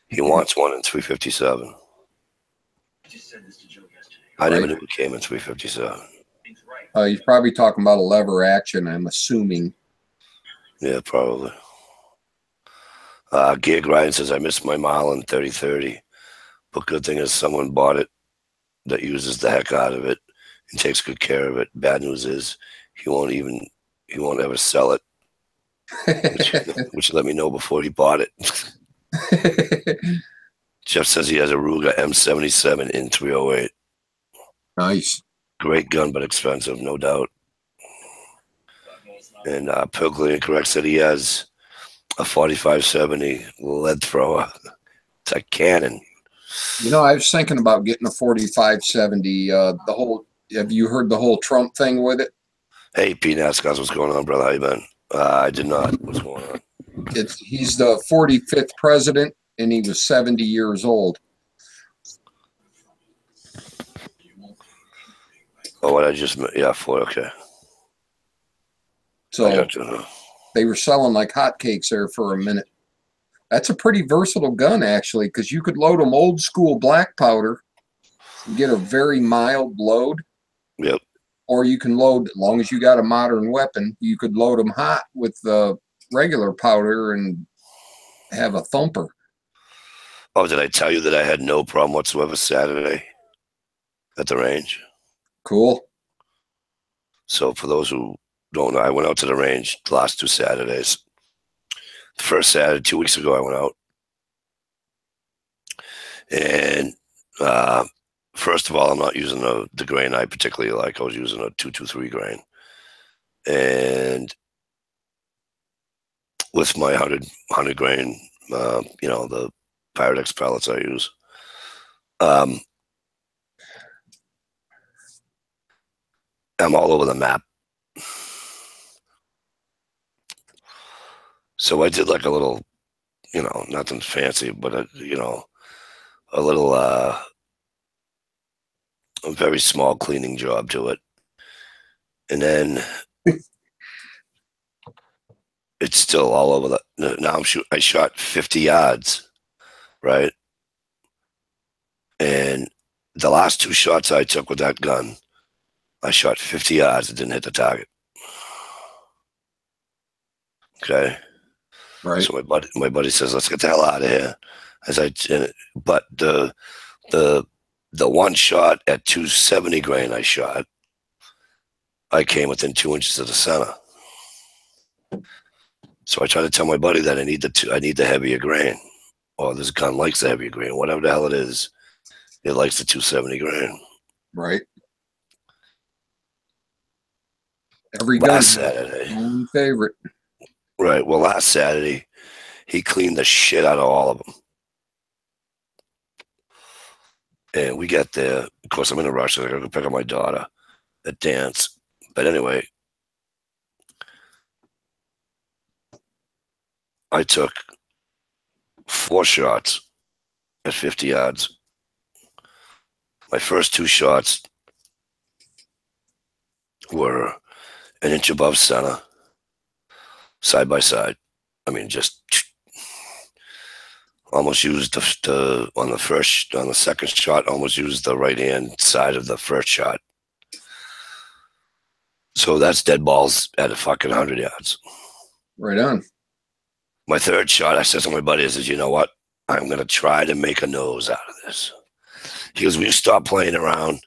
He wants one in 357. I never knew it came in 357.
He's probably talking about a lever action, I'm assuming.
Yeah, probably. Gig Ryan says, I missed my mile in 30-30. But good thing is someone bought it that uses the heck out of it and takes good care of it. Bad news is he won't ever sell it. which let me know before he bought it. Jeff says he has a Ruger M77 in 308.
Nice.
Great gun, but expensive, no doubt. And Pilkley Incorrect said he has a 4570 lead thrower. It's a cannon.
You know, I was thinking about getting a 4570. Have you heard the whole Trump thing with it?
Hey, P. Nascars, what's going on, brother? How you been? I did not. What's going on?
He's the 45th president, and he was 70 years old.
Oh, what I just yeah, okay.
So they were selling like hotcakes there for a minute. That's a pretty versatile gun, actually, because you could load them old school black powder and get a very mild load.
Yep.
Or you can load, as long as you got a modern weapon, you could load them hot with the regular powder and have a thumper.
Oh, did I tell you that I had no problem whatsoever Saturday at the range?
Cool.
So for those who don't know, I went out to the range the last 2 Saturdays. The first Saturday, 2 weeks ago, I went out. And first of all, I'm not using the grain I particularly like. I was using a 223 grain. And with my 100 grain, the Pyrex pellets I use, I'm all over the map. So I did like a little, nothing fancy, but a little, a very small cleaning job to it. And then it's still all over now I shot 50 yards, right? And the last 2 shots I took with that gun, I shot 50 yards. It didn't hit the target. Okay.
Right.
So my buddy says, let's get the hell out of here. But the one shot at 270 grain I shot, I came within 2 inches of the center. So I try to tell my buddy that I need the heavier grain, or this gun likes the heavier grain, whatever the hell it is. It likes the 270 grain.
Right. Every gun
Last Saturday.
My favorite.
Right. Well, last Saturday, he cleaned the shit out of all of them. And we get there. Of course, I'm in a rush. I gotta go pick up my daughter at dance. But anyway, I took 4 shots at 50 yards. My first 2 shots were an inch above center, side by side. I mean, just almost used on the second shot, almost used the right hand side of the first shot. So that's dead balls at a fucking 100 yards.
Right on.
My third shot, I said to my buddy, I said, you know what? I'm going to try to make a nose out of this. He goes, will you stop playing around?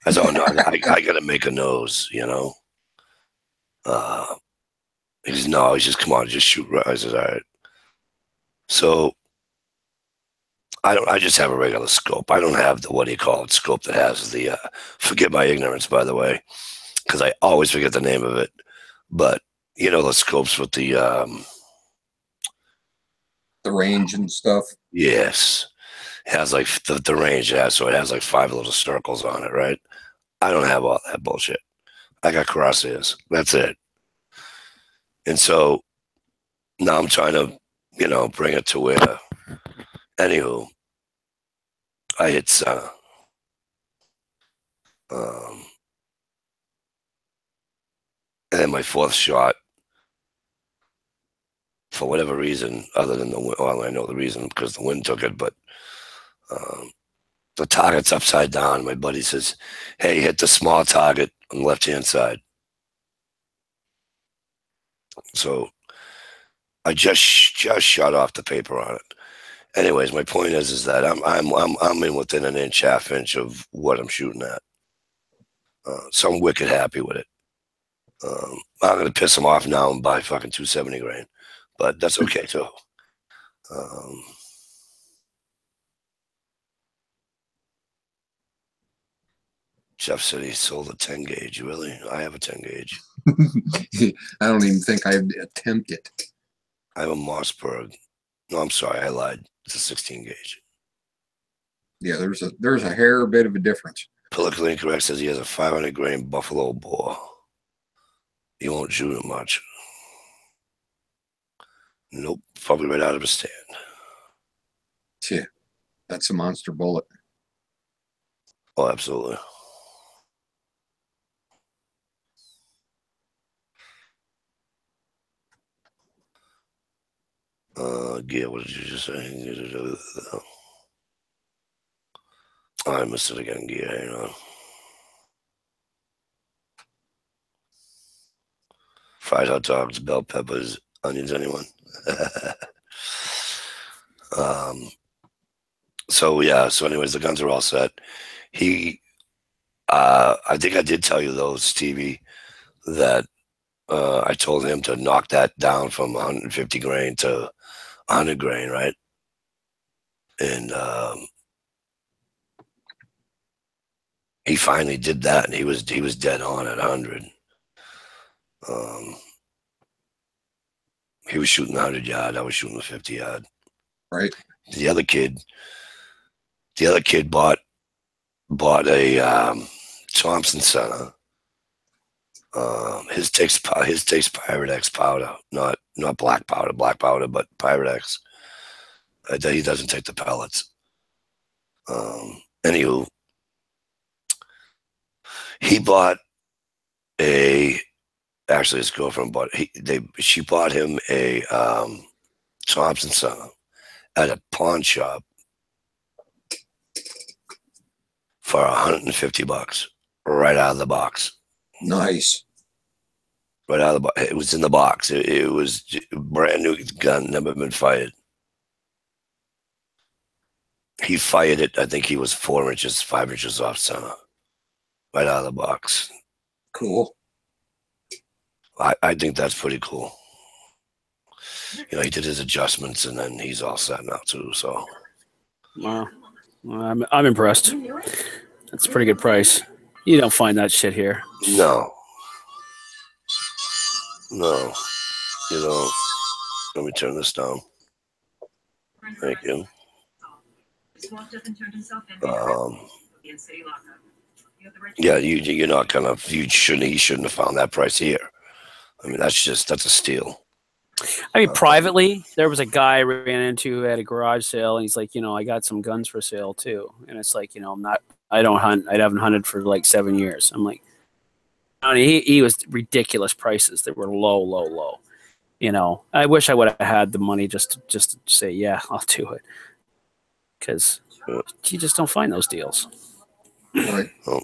I said, oh, no, I got to make a nose, He says, no, he's just, come on, just shoot. I said, all right. So I just have a regular scope. I don't have the, scope that has the, forgive my ignorance, by the way, because I always forget the name of it. But, the scopes with the
range and stuff.
Yes. It has like the range it has, so it has like 5 little circles on it, right? I don't have all that bullshit. I got crosshairs. That's it. And so now I'm trying to, bring it to where, anywho, I hit center. And then my fourth shot, for whatever reason, other than the wind, well, I know the reason because the wind took it, but the target's upside down. My buddy says, hey, hit the small target on the left-hand side. So I just shut off the paper on it. Anyways, my point is that I'm in within an inch, half inch of what I'm shooting at. So I'm wicked happy with it. I'm gonna piss him off now and buy fucking 270 grain, but that's okay too. Jeff said he sold a 10 gauge. Really? I have a 10 gauge.
I don't even think I'd attempt it.
I have a Mossberg. No, I'm sorry, I lied. It's a 16 gauge.
Yeah, there's a hair bit of a difference.
Politically incorrect says he has a 500 grain Buffalo bore. He won't shoot it much. Nope, probably right out of his stand.
Yeah, that's a monster bullet.
Oh, absolutely. Gear, what did you just say? Oh, I missed it again, Gear. Hang on. Fried hot dogs, bell peppers, onions, anyone? So anyways, the guns are all set. I think I did tell you though, Stevie, that I told him to knock that down from 150 grain to 100 grain, right? And he finally did that, and he was dead on at 100. He was shooting the 100 yard. I was shooting the 50 yard.
Right.
The other kid bought a Thompson Center. His takes Pyrex powder, not black powder, but Pyrex. He doesn't take the pellets. Anywho, he bought actually his girlfriend she bought him a Thompson Center at a pawn shop for $150 right out of the box.
Nice.
Right out of the box. It was in the box. It was a brand new gun, never been fired. He fired it. I think he was 5 inches off center. Right out of the box.
Cool.
I think that's pretty cool. He did his adjustments, and then he's all set now too. So,
wow, I'm impressed. That's a pretty good price. You don't find that shit here.
No, you don't. Let me turn this down. Thank you. Yeah, you're not gonna. He shouldn't have found that price here. I mean, that's a steal.
I mean, privately, there was a guy I ran into at a garage sale, and he's like, I got some guns for sale too. And it's like, I don't hunt. I haven't hunted for like 7 years. I'm like, he was ridiculous prices that were low. I wish I would have had the money just to say, yeah, I'll do it. Because you just don't find those deals.
Right.
Oh.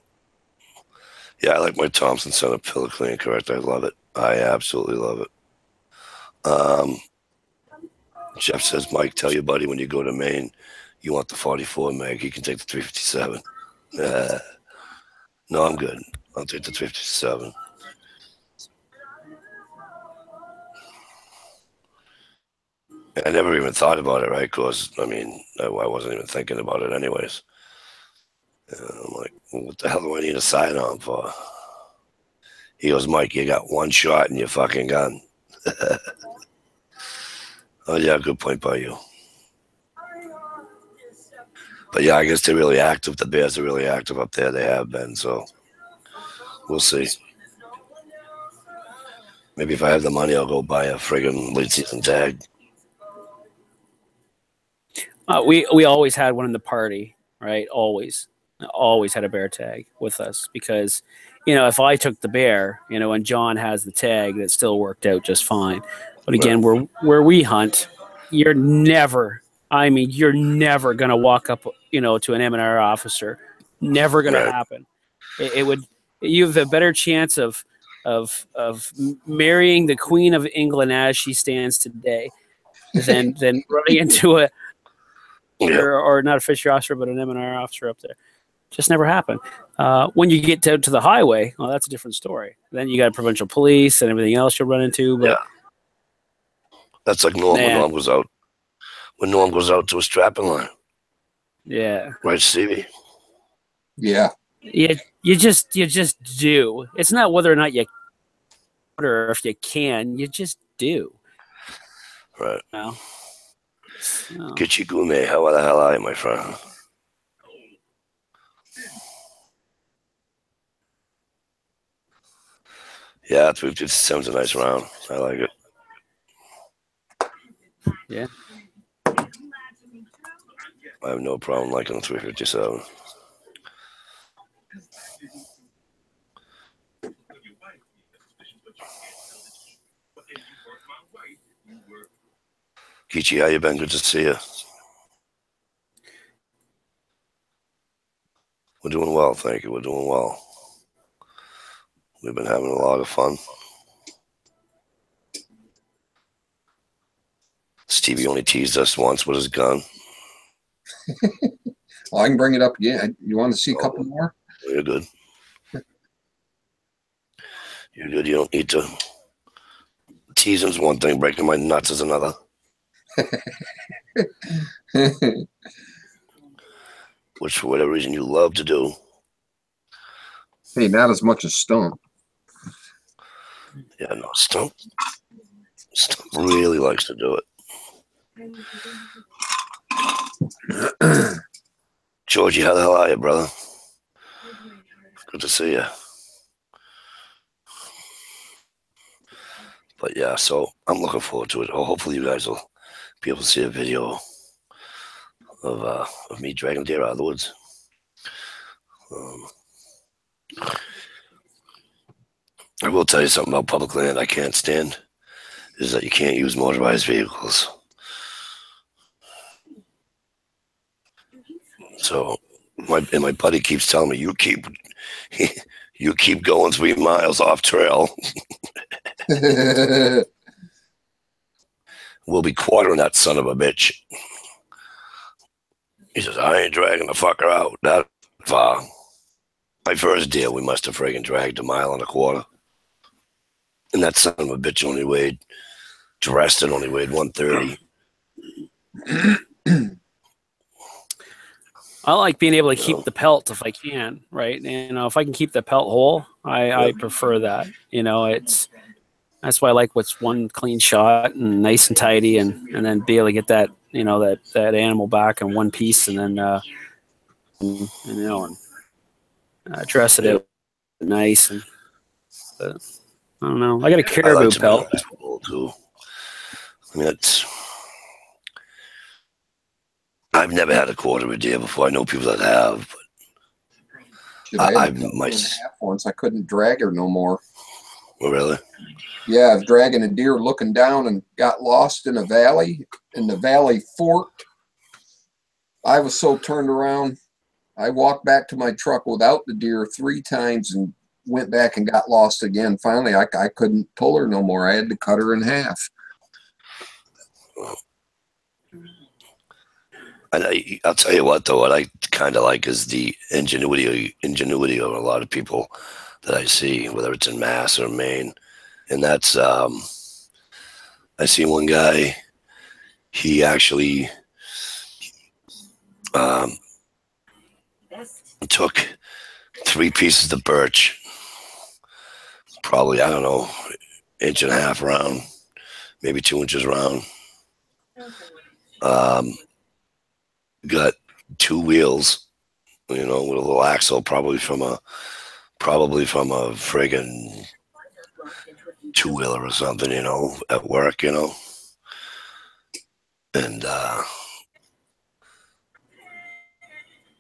Yeah, I like my Thompson Center politically incorrect. I love it. I absolutely love it. Jeff says, Mike, tell your buddy when you go to Maine, you want the 44 meg. He can take the 357. No, I'm good. I'll take the 357. I never even thought about it, right? Because, I mean, I wasn't even thinking about it anyways. I'm like, what the hell do I need a sidearm for? He goes, Mike, you got one shot in your fucking gun. Oh, yeah, good point by you. But yeah, I guess they're really active. The Bears are really active up there. They have been, so we'll see. Maybe if I have the money, I'll go buy a friggin' late season tag.
We always had one in the party, right? Always had a bear tag with us because, if I took the bear, and John has the tag, that still worked out just fine. But again, where we hunt, you're never, you're never gonna walk up, to an M&R officer. Never gonna happen. It would. You have a better chance of marrying the Queen of England as she stands today than running into a or not a fishery officer, but an M&R officer up there. Just never happened. When you get to the highway, well, that's a different story. Then you got provincial police and everything else you'll run into. But
that's like Norm when Norm goes out. When Norm goes out to a strapping line.
Yeah.
Right, Stevie?
Yeah.
You just do. It's not whether or not you or if you can. You just do.
Right.
No.
Kichigume, how the hell are you, my friend? Yeah, 357's a nice round. I like it.
Yeah.
I have no problem liking the 357. Kichi, how you been? Good to see you. We're doing well, thank you. We're doing well. We've been having a lot of fun. Stevie only teased us once with his gun.
Well, I can bring it up again. You want to see a couple more?
You're good. You're good. You don't need to. Teasing's one thing, breaking my nuts is another. Which, for whatever reason, you love to do.
Hey, not as much as Stump.
Yeah, no, Stump really likes to do it. Georgie, how the hell are you, brother? Good to see you. But yeah, so I'm looking forward to it. Hopefully you guys will be able to see a video of me dragging deer out of the woods. I will tell you something about public land I can't stand is that you can't use motorized vehicles. So my buddy keeps telling me, you keep going 3 miles off trail. We'll be quartering that son of a bitch. He says, I ain't dragging the fucker out that far. My first deer, we must have friggin' dragged 1.25 miles. And that son of a bitch only weighed 130.
I like being able to keep the pelt if I can, right? And if I can keep the pelt whole, I prefer that. That's why I like what's one clean shot and nice and tidy, and then be able to get that that animal back in one piece, and then dress it out nice. And I don't know. I got a caribou pelt
too. I mean, I've never had a quarter of a deer before. I know people that have, but
once I couldn't drag her no more.
Oh, really?
Yeah, I was dragging a deer looking down and got lost in a valley, and the valley forked. I was so turned around. I walked back to my truck without the deer 3 times and went back and got lost again. Finally, I couldn't pull her no more. I had to cut her in half.
I'll tell you what, though, what I kind of like is the ingenuity of a lot of people that I see, whether it's in Mass or Maine. And that's, I see one guy, he actually took 3 pieces of birch, probably, I don't know, 1.5 inch round, maybe 2 inches round. Got 2 wheels, with a little axle, probably from a friggin' two-wheeler or something, you know, at work, you know. And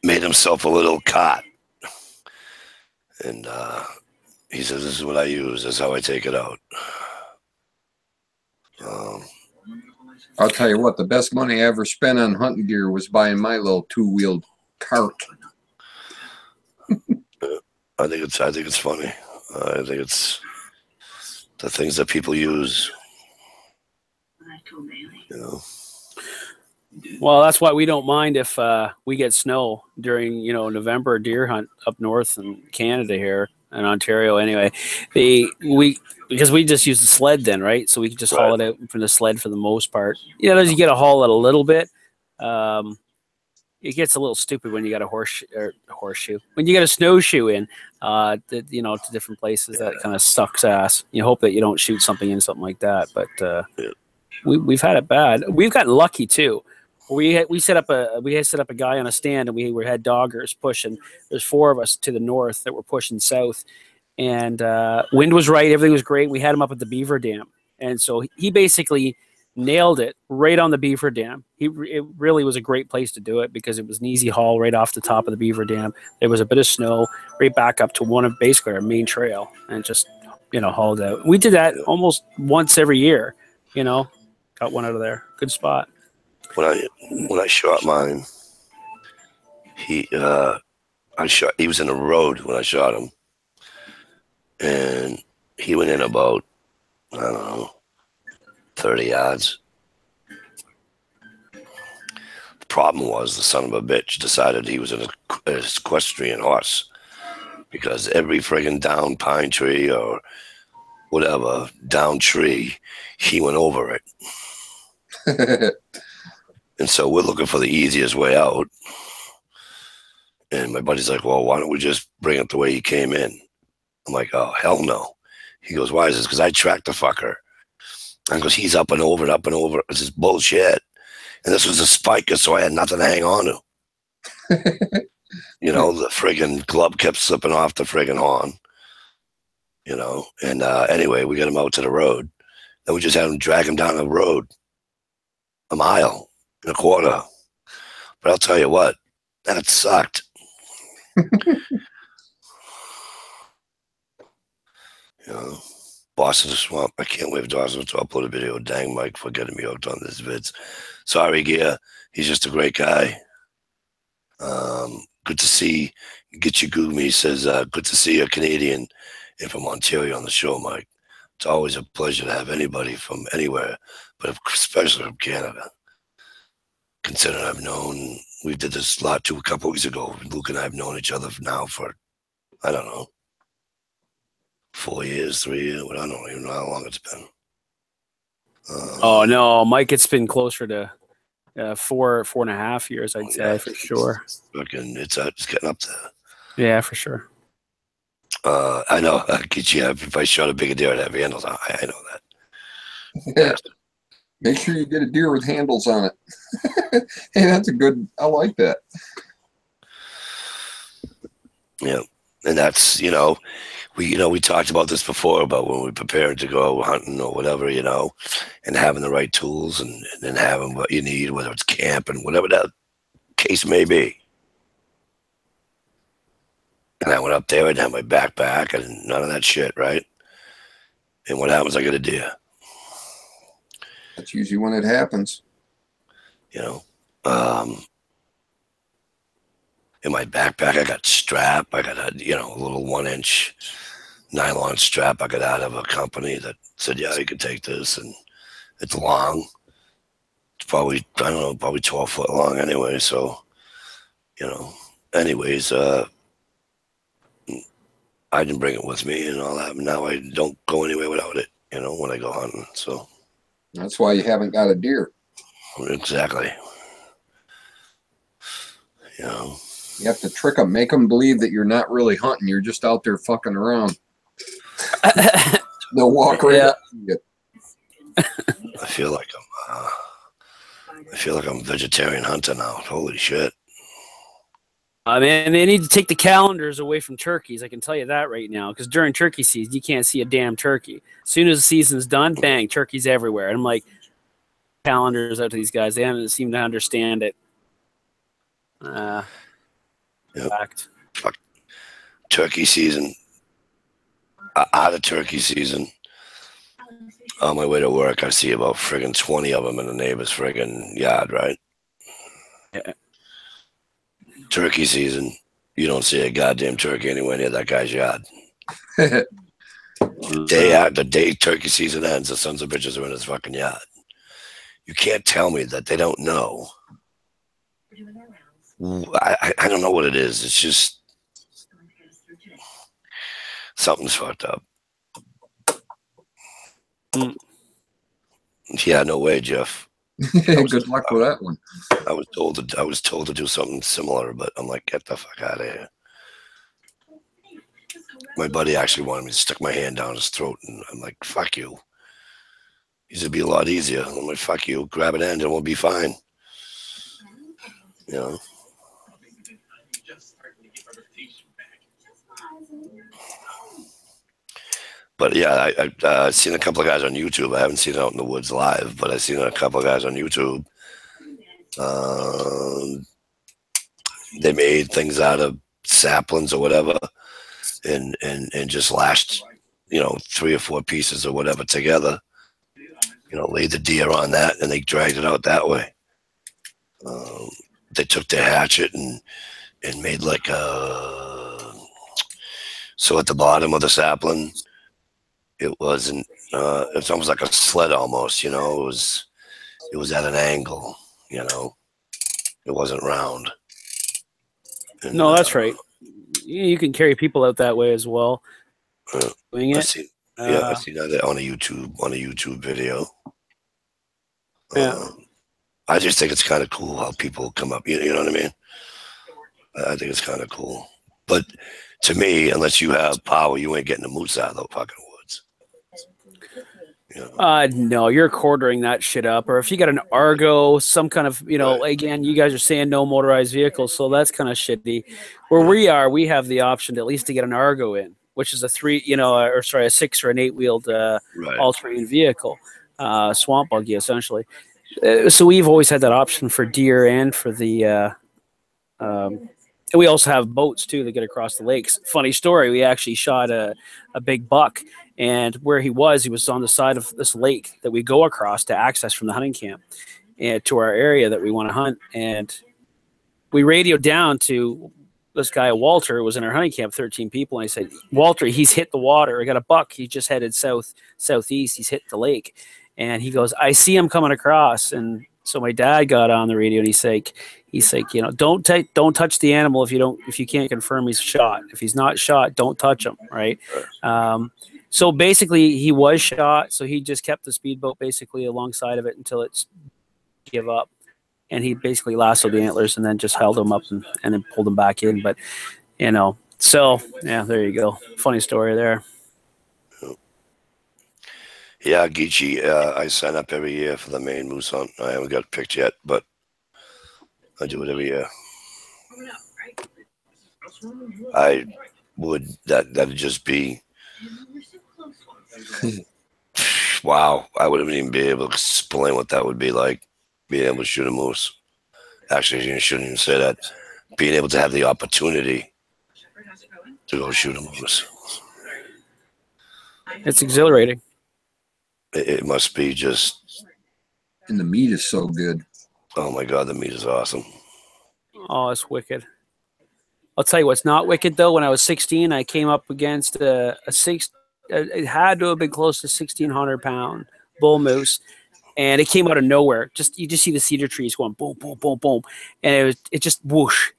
made himself a little cot. And he says, this is what I use. This is how I take it out.
I'll tell you what, the best money I ever spent on hunting gear was buying my little two-wheeled cart.
I think it's funny. I think it's the things that people use. You know.
Well, that's why we don't mind if we get snow during, you know, November deer hunt up north in Canada here in Ontario. Anyway, because we just use the sled then, right? So we can just haul it out from the sled for the most part. You know, as you get to haul it a little bit, it gets a little stupid when you got a horseshoe. When you got a snowshoe in, you know, to different places, that kind of sucks ass. You hope that you don't shoot something in something like that, but we've had it bad. We've gotten lucky too. We set up a guy on a stand, and we had doggers pushing. There's 4 of us to the north that were pushing south, and wind was right, everything was great. We had him up at the beaver dam, and so he basically nailed it right on the beaver dam. It really was a great place to do it because it was an easy haul right off the top of the beaver dam. There was a bit of snow right back up to one of basically our main trail, and just, you know, hauled out. We did that almost once every year. You know, got one out of there. Good spot.
When I shot mine, he was in the road when I shot him, and he went in about, I don't know, 30 yards. The problem was the son of a bitch decided he was an equestrian horse, because every friggin' down pine tree or whatever down tree, he went over it. And so we're looking for the easiest way out. And my buddy's like, well, why don't we just bring it the way he came in? I'm like, oh, hell no. He goes, why is this? Because I tracked the fucker. And goes, he's up and over and up and over. It's just bullshit. And this was a spiker, so I had nothing to hang on to. You know, the friggin' glove kept slipping off the friggin' horn. You know, and anyway, we got him out to the road. Then we just had him drag him down the road a mile and a quarter. But I'll tell you what, that sucked. You know, Boss of the Swamp. I can't wait for Dawson to upload a video. Dang, Mike, for getting me hooked on this vids. Sorry, Gia. He's just a great guy. Good to see. Get you Goomy. He says, good to see a Canadian and from Ontario on the show, Mike. It's always a pleasure to have anybody from anywhere, but especially from Canada. Considering we did this lot too a couple weeks ago. Luke and I have known each other now for, I don't know, 4 years, 3 years. I don't even know how long it's been.
Oh no, Mike, it's been closer to 4.5 years, I'd say, for sure.
It's getting up there.
Yeah, for sure.
I know. If I shot a bigger deer, I'd have handles on. I know that.
Yeah. Make sure you get a deer with handles on it. Hey, that's a good. I like that.
Yeah, and that's, we talked about this before about when we prepared to go hunting or whatever, and having the right tools and then having what you need, whether it's camp and whatever that case may be. And I went up there and had my backpack and none of that shit, right? And what happens? I get a deer.
That's usually when it happens.
In my backpack, I got strap. I got a little 1-inch nylon strap I got out of a company that said, yeah, you can take this, and it's long. It's probably, I don't know, probably 12 foot long anyway. So, anyways, I didn't bring it with me and all that. Now I don't go anywhere without it, when I go hunting. So
that's why you haven't got a deer.
Exactly.
You have to trick them, make them believe that you're not really hunting. You're just out there fucking around. They'll walk right up to you.
I feel like I'm vegetarian hunter now. Holy shit.
And they need to take the calendars away from turkeys. I can tell you that right now, because during turkey season, you can't see a damn turkey. As soon as the season's done, bang, turkeys everywhere. And I'm like, calendars out to these guys. They haven't seemed to understand it. Fact.
Fuck. Turkey season. Out of turkey season. On my way to work, I see about friggin' 20 of them in the neighbor's friggin' yard, right?
Yeah.
Turkey season, you don't see a goddamn turkey anywhere near that guy's yard. The day turkey season ends, the sons of bitches are in his fucking yard. You can't tell me that they don't know. I don't know what it is. It's just something's fucked up. Yeah, no way, Jeff.
Good luck with that one.
I was told to do something similar, but I'm like, get the fuck out of here. My buddy actually wanted me to stick my hand down his throat, and I'm like, fuck you. He said it'd be a lot easier. I'm like, fuck you, grab an end and we'll be fine. You know. But yeah, I've seen a couple of guys on YouTube. I haven't seen it out in the woods live, but I've seen a couple of guys on YouTube. They made things out of saplings or whatever, and just lashed, 3 or 4 pieces or whatever together. Laid the deer on that, and they dragged it out that way. They took their hatchet and made like so at the bottom of the sapling, it wasn't. It's almost like a sled, almost. It was at an angle. It wasn't round. And,
no, that's right. You can carry people out that way as well. Doing it.
I see that on a YouTube video.
Yeah.
I just think it's kind of cool how people come up. You know what I mean? I think it's kind of cool. But to me, unless you have power, you ain't getting a moose out of the fucking woods.
No, you're quartering that shit up. Or if you got an Argo, some kind of,
Right.
Again, you guys are saying no motorized vehicles, so that's kind of shitty. Where we are, we have the option to at least to get an Argo in, which is a 6 or an 8-wheeled
Right.
all-terrain vehicle, swamp buggy essentially. So we've always had that option for deer and for the. And we also have boats too that get across the lakes. Funny story, we actually shot a big buck, and where he was on the side of this lake that we go across to access from the hunting camp and to our area that we want to hunt. And we radioed down to this guy, Walter, who was in our hunting camp, 13 people. And I said, Walter, he's hit the water. I got a buck. He just headed southeast. He's hit the lake. And he goes, I see him coming across. And so my dad got on the radio and he's like, don't touch the animal if you can't confirm he's shot. If he's not shot, don't touch him. Right. So basically he was shot. So he just kept the speedboat basically alongside of it until it's give up. And he basically lassoed the antlers and then just held them up and then pulled them back in. But, so yeah, there you go. Funny story there.
Yeah, Geechee, I sign up every year for the Maine moose hunt. I haven't got picked yet, but I do it every year. That'd just be, wow, I wouldn't even be able to explain what that would be like, being able to shoot a moose. Actually, you shouldn't even say that. Being able to have the opportunity to go shoot a moose.
It's exhilarating.
It must be just.
And the meat is so good.
Oh my God, the meat is awesome.
Oh, it's wicked. I'll tell you what's not wicked though. When I was 16, I came up against it had to have been close to 1,600-pound bull moose, and it came out of nowhere. You just see the cedar trees going boom, boom, boom, boom, and it just whoosh,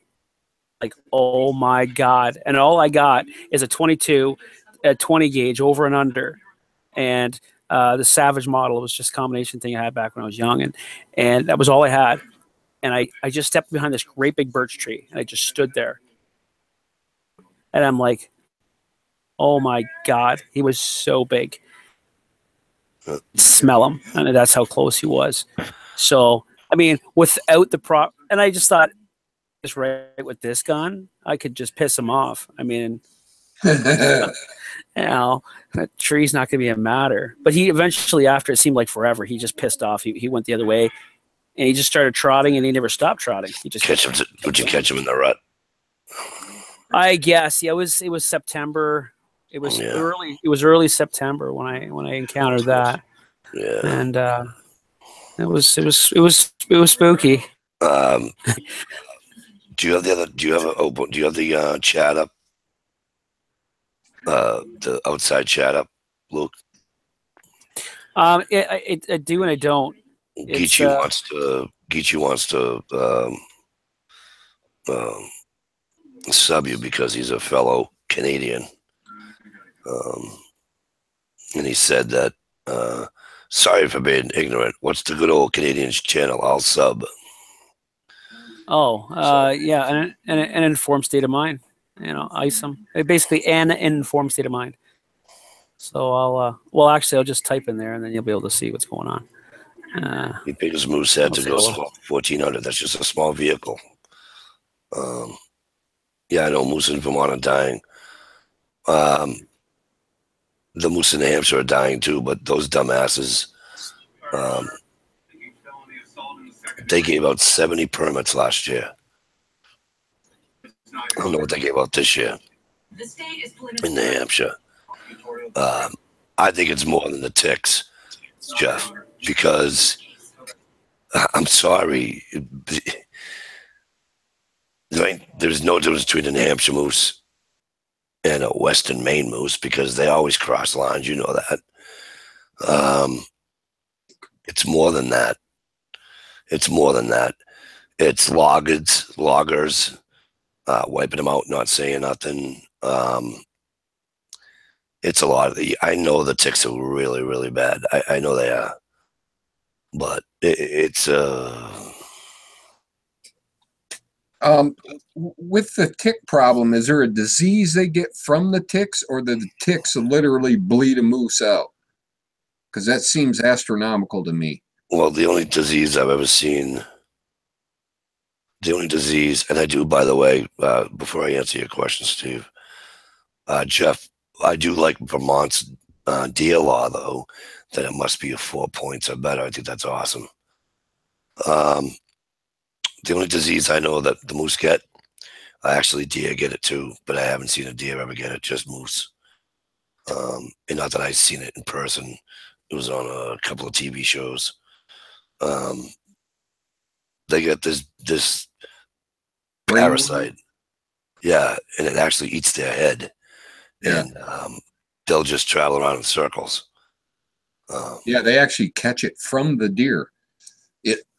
like oh my God! And all I got is a 22, a 20 gauge over and under, and the Savage model. It was just a combination thing I had back when I was young, and that was all I had. And I just stepped behind this great big birch tree, and I just stood there. And I'm like, oh my God, he was so big. Smell him. And that's how close he was. So, I mean, without the and I just thought, just right with this gun, I could just piss him off. I mean, that tree's not going to be a matter. But he eventually, after it seemed like forever, he just pissed off. He went the other way, and he just started trotting, and he never stopped trotting. He just
Would you catch him in the rut?
I guess, yeah. It was September. It was early. It was early September when I encountered that.
Yeah.
And it was spooky.
Do you have the chat up? The outside chat up, Luke?
I do and I don't.
Geechee wants to sub you because he's a fellow Canadian. And he said that, sorry for being ignorant. What's the good old Canadians channel? I'll sub.
Yeah, an informed state of mind. Ice them. Basically, an informed state of mind. So I'll just type in there, and then you'll be able to see what's going on.
The biggest moose had to go 1,400. That's just a small vehicle. Yeah, I know moose in Vermont are dying. The moose in New Hampshire are dying too, but those dumbasses, they gave out 70 permits last year. I don't know what they gave out this year in New Hampshire. I think it's more than the ticks, Jeff, because I'm sorry. There's no difference between a New Hampshire moose and a Western Maine moose because they always cross lines. You know that. It's more than that. It's more than that. It's loggers, wiping them out, not saying nothing. It's a lot of I know the ticks are really, really bad. I know they are. But it's
with the tick problem, is there a disease they get from the ticks, or do the ticks literally bleed a moose out? Because that seems astronomical to me.
Well, the only disease I've ever seen, and I do, by the way, before I answer your question, Steve, Jeff, I do like Vermont's deer law, though, that it must be a 4 points or better. I think that's awesome. The only disease I know that the moose get, actually deer get it too, but I haven't seen a deer ever get it, just moose. And not that I've seen it in person. It was on a couple of TV shows. They get this parasite. Yeah, and it actually eats their head.
Yeah.
And they'll just travel around in circles.
Yeah, they actually catch it from the deer.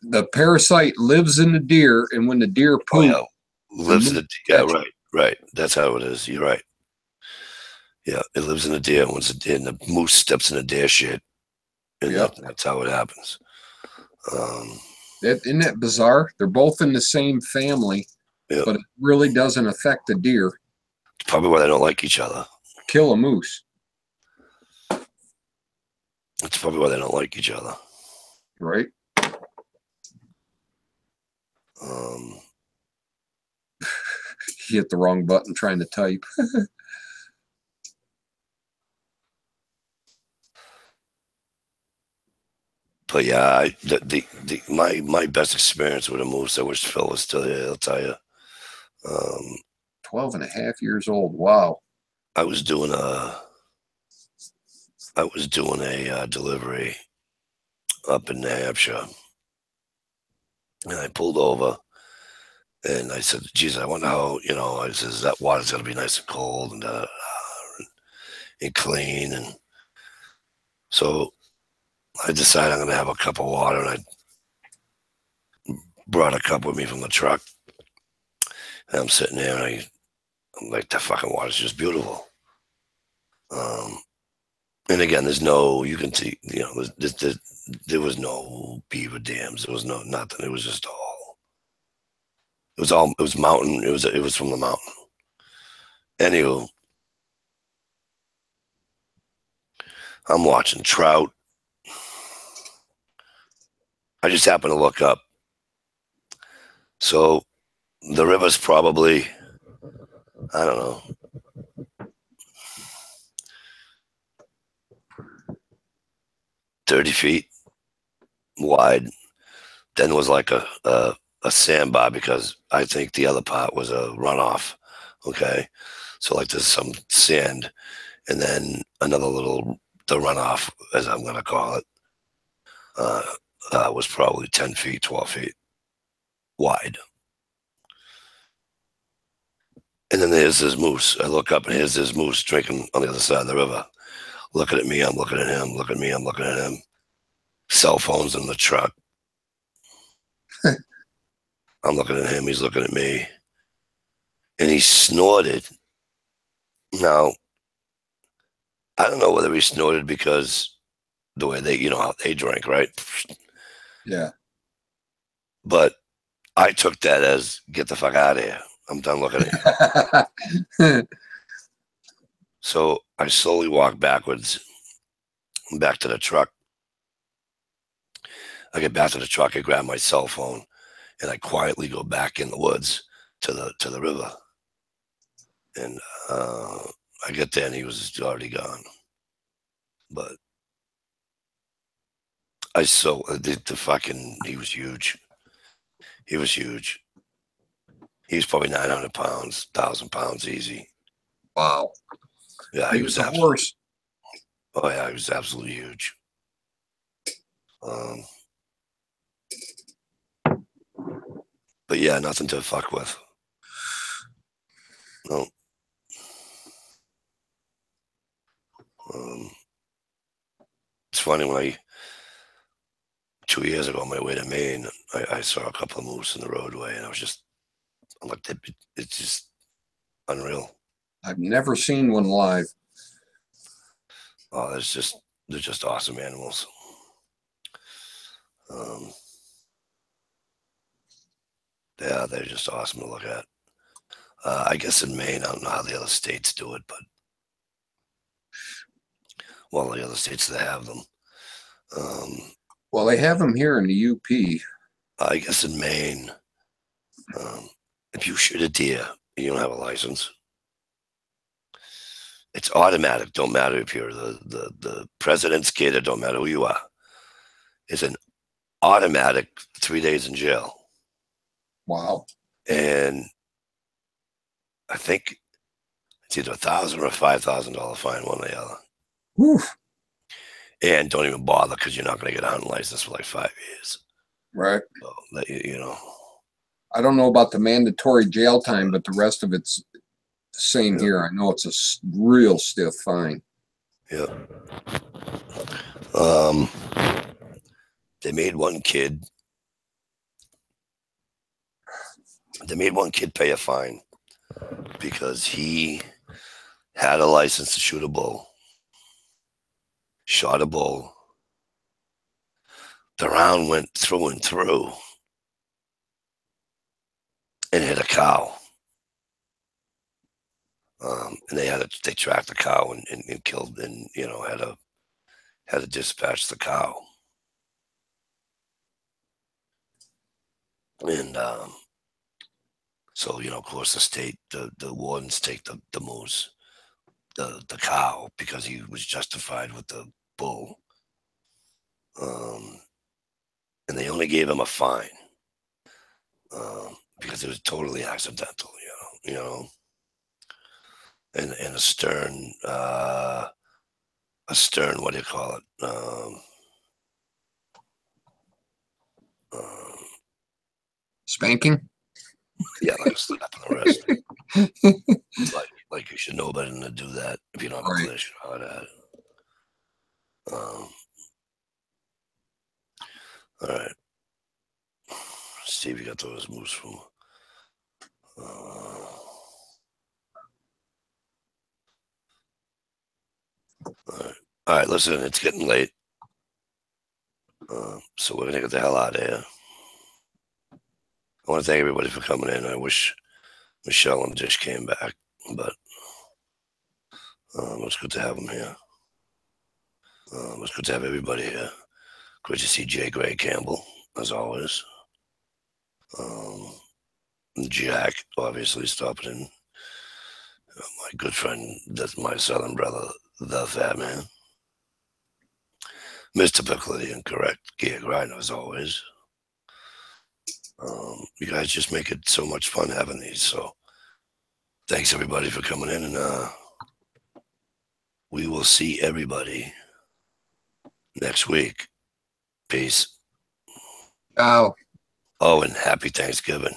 The parasite lives in the deer, and when the deer poops,
lives in the deer. Yeah, right. That's how it is. You're right. Yeah, it lives in the deer. Once the moose steps in the deer shit, and that's how it happens.
Isn't that bizarre? They're both in the same family, but it really doesn't affect the deer.
It's probably why they don't like each other.
Kill a moose.
That's probably why they don't like each other.
Right. You hit the wrong button trying to type.
But yeah, my best experience with a moose, I wish Phil was still here, he'll tell you.
12 and a half years old. Wow.
I was doing a delivery up in New Hampshire, and I pulled over, and I said, "Geez, I wonder how." I says that water's gonna be nice and cold and clean, and so I decided I'm gonna have a cup of water, and I brought a cup with me from the truck, and I'm sitting there, and I'm like, "That fucking water's just beautiful." And again, you can see, there was no beaver dams. There was nothing. It was just it was mountain. It was from the mountain. Anywho, I'm watching trout. I just happened to look up. So The river's probably, I don't know, 30 feet wide. Then was like a sandbar because I think the other part was a runoff. Okay. So like there's some sand and then another little, the runoff, as I'm going to call it, was probably 10 feet, 12 feet wide. And then there's this moose. I look up and here's this moose drinking on the other side of the river. Looking at me, I'm looking at him. Looking at me, I'm looking at him. Cell phones in the truck. I'm looking at him, he's looking at me. And he snorted. Now, I don't know whether he snorted because the way they, how they drink, right?
Yeah.
But I took that as get the fuck out of here. I'm done looking at you. So I slowly walk backwards, back to the truck. I get back to the truck, I grab my cell phone, and I quietly go back in the woods to the river. And I get there and he was already gone. But I saw the fucking, he was huge. He was huge. He was probably 900 pounds, 1,000 pounds easy.
Wow.
Yeah,
He was a horse.
Oh yeah, he was absolutely huge. But yeah, nothing to fuck with. No. It's funny when 2 years ago on my way to Maine, I saw a couple of moose in the roadway, and I'm like, it's just unreal.
I've never seen one live.
Oh, they're just awesome animals. Yeah, they're just awesome to look at. I guess in Maine, I don't know how the other states do it, but well, the other states that have them.
Well, they have them here in the UP.
I guess in Maine, if you shoot a deer and you don't have a license, it's automatic. Don't matter if you're the president's kid, it don't matter who you are. It's an automatic 3 days in jail.
Wow.
And I think it's either $1,000 or $5,000 fine, one or the other.
Oof.
And don't even bother because you're not going to get a hunting license for like 5 years.
Right.
So,
I don't know about the mandatory jail time, but the rest of it's the same here. I know it's a real stiff fine.
Yeah. They made one kid pay a fine because he had a license to shoot a bull, shot a bull. The round went through and through and hit a cow. And they tracked the cow and killed, and had to dispatch the cow. And so of course the state, the wardens take the moose, the cow, because he was justified with the bull. And they only gave him a fine because it was totally accidental, and a stern, what do you call it?
Spanking?
Yeah, like a slap on the wrist. like you should know better than to do that if you're not
Right.
clear shot at it. All right. See if you got those moves from. All right, listen, it's getting late. So we're going to get the hell out of here. I want to thank everybody for coming in. I wish Michelle and Dish came back, but it's good to have them here. It's good to have everybody here. Great to see J. Gray Campbell, as always. Jack, obviously, stopping in. My good friend, that's my southern brother, the Fat Man. Mr. Piccoli, correct. Gig Rhino, as always. You guys just make it so much fun having these. So thanks, everybody, for coming in. And we will see everybody next week. Peace.
Oh.
Oh, and happy Thanksgiving.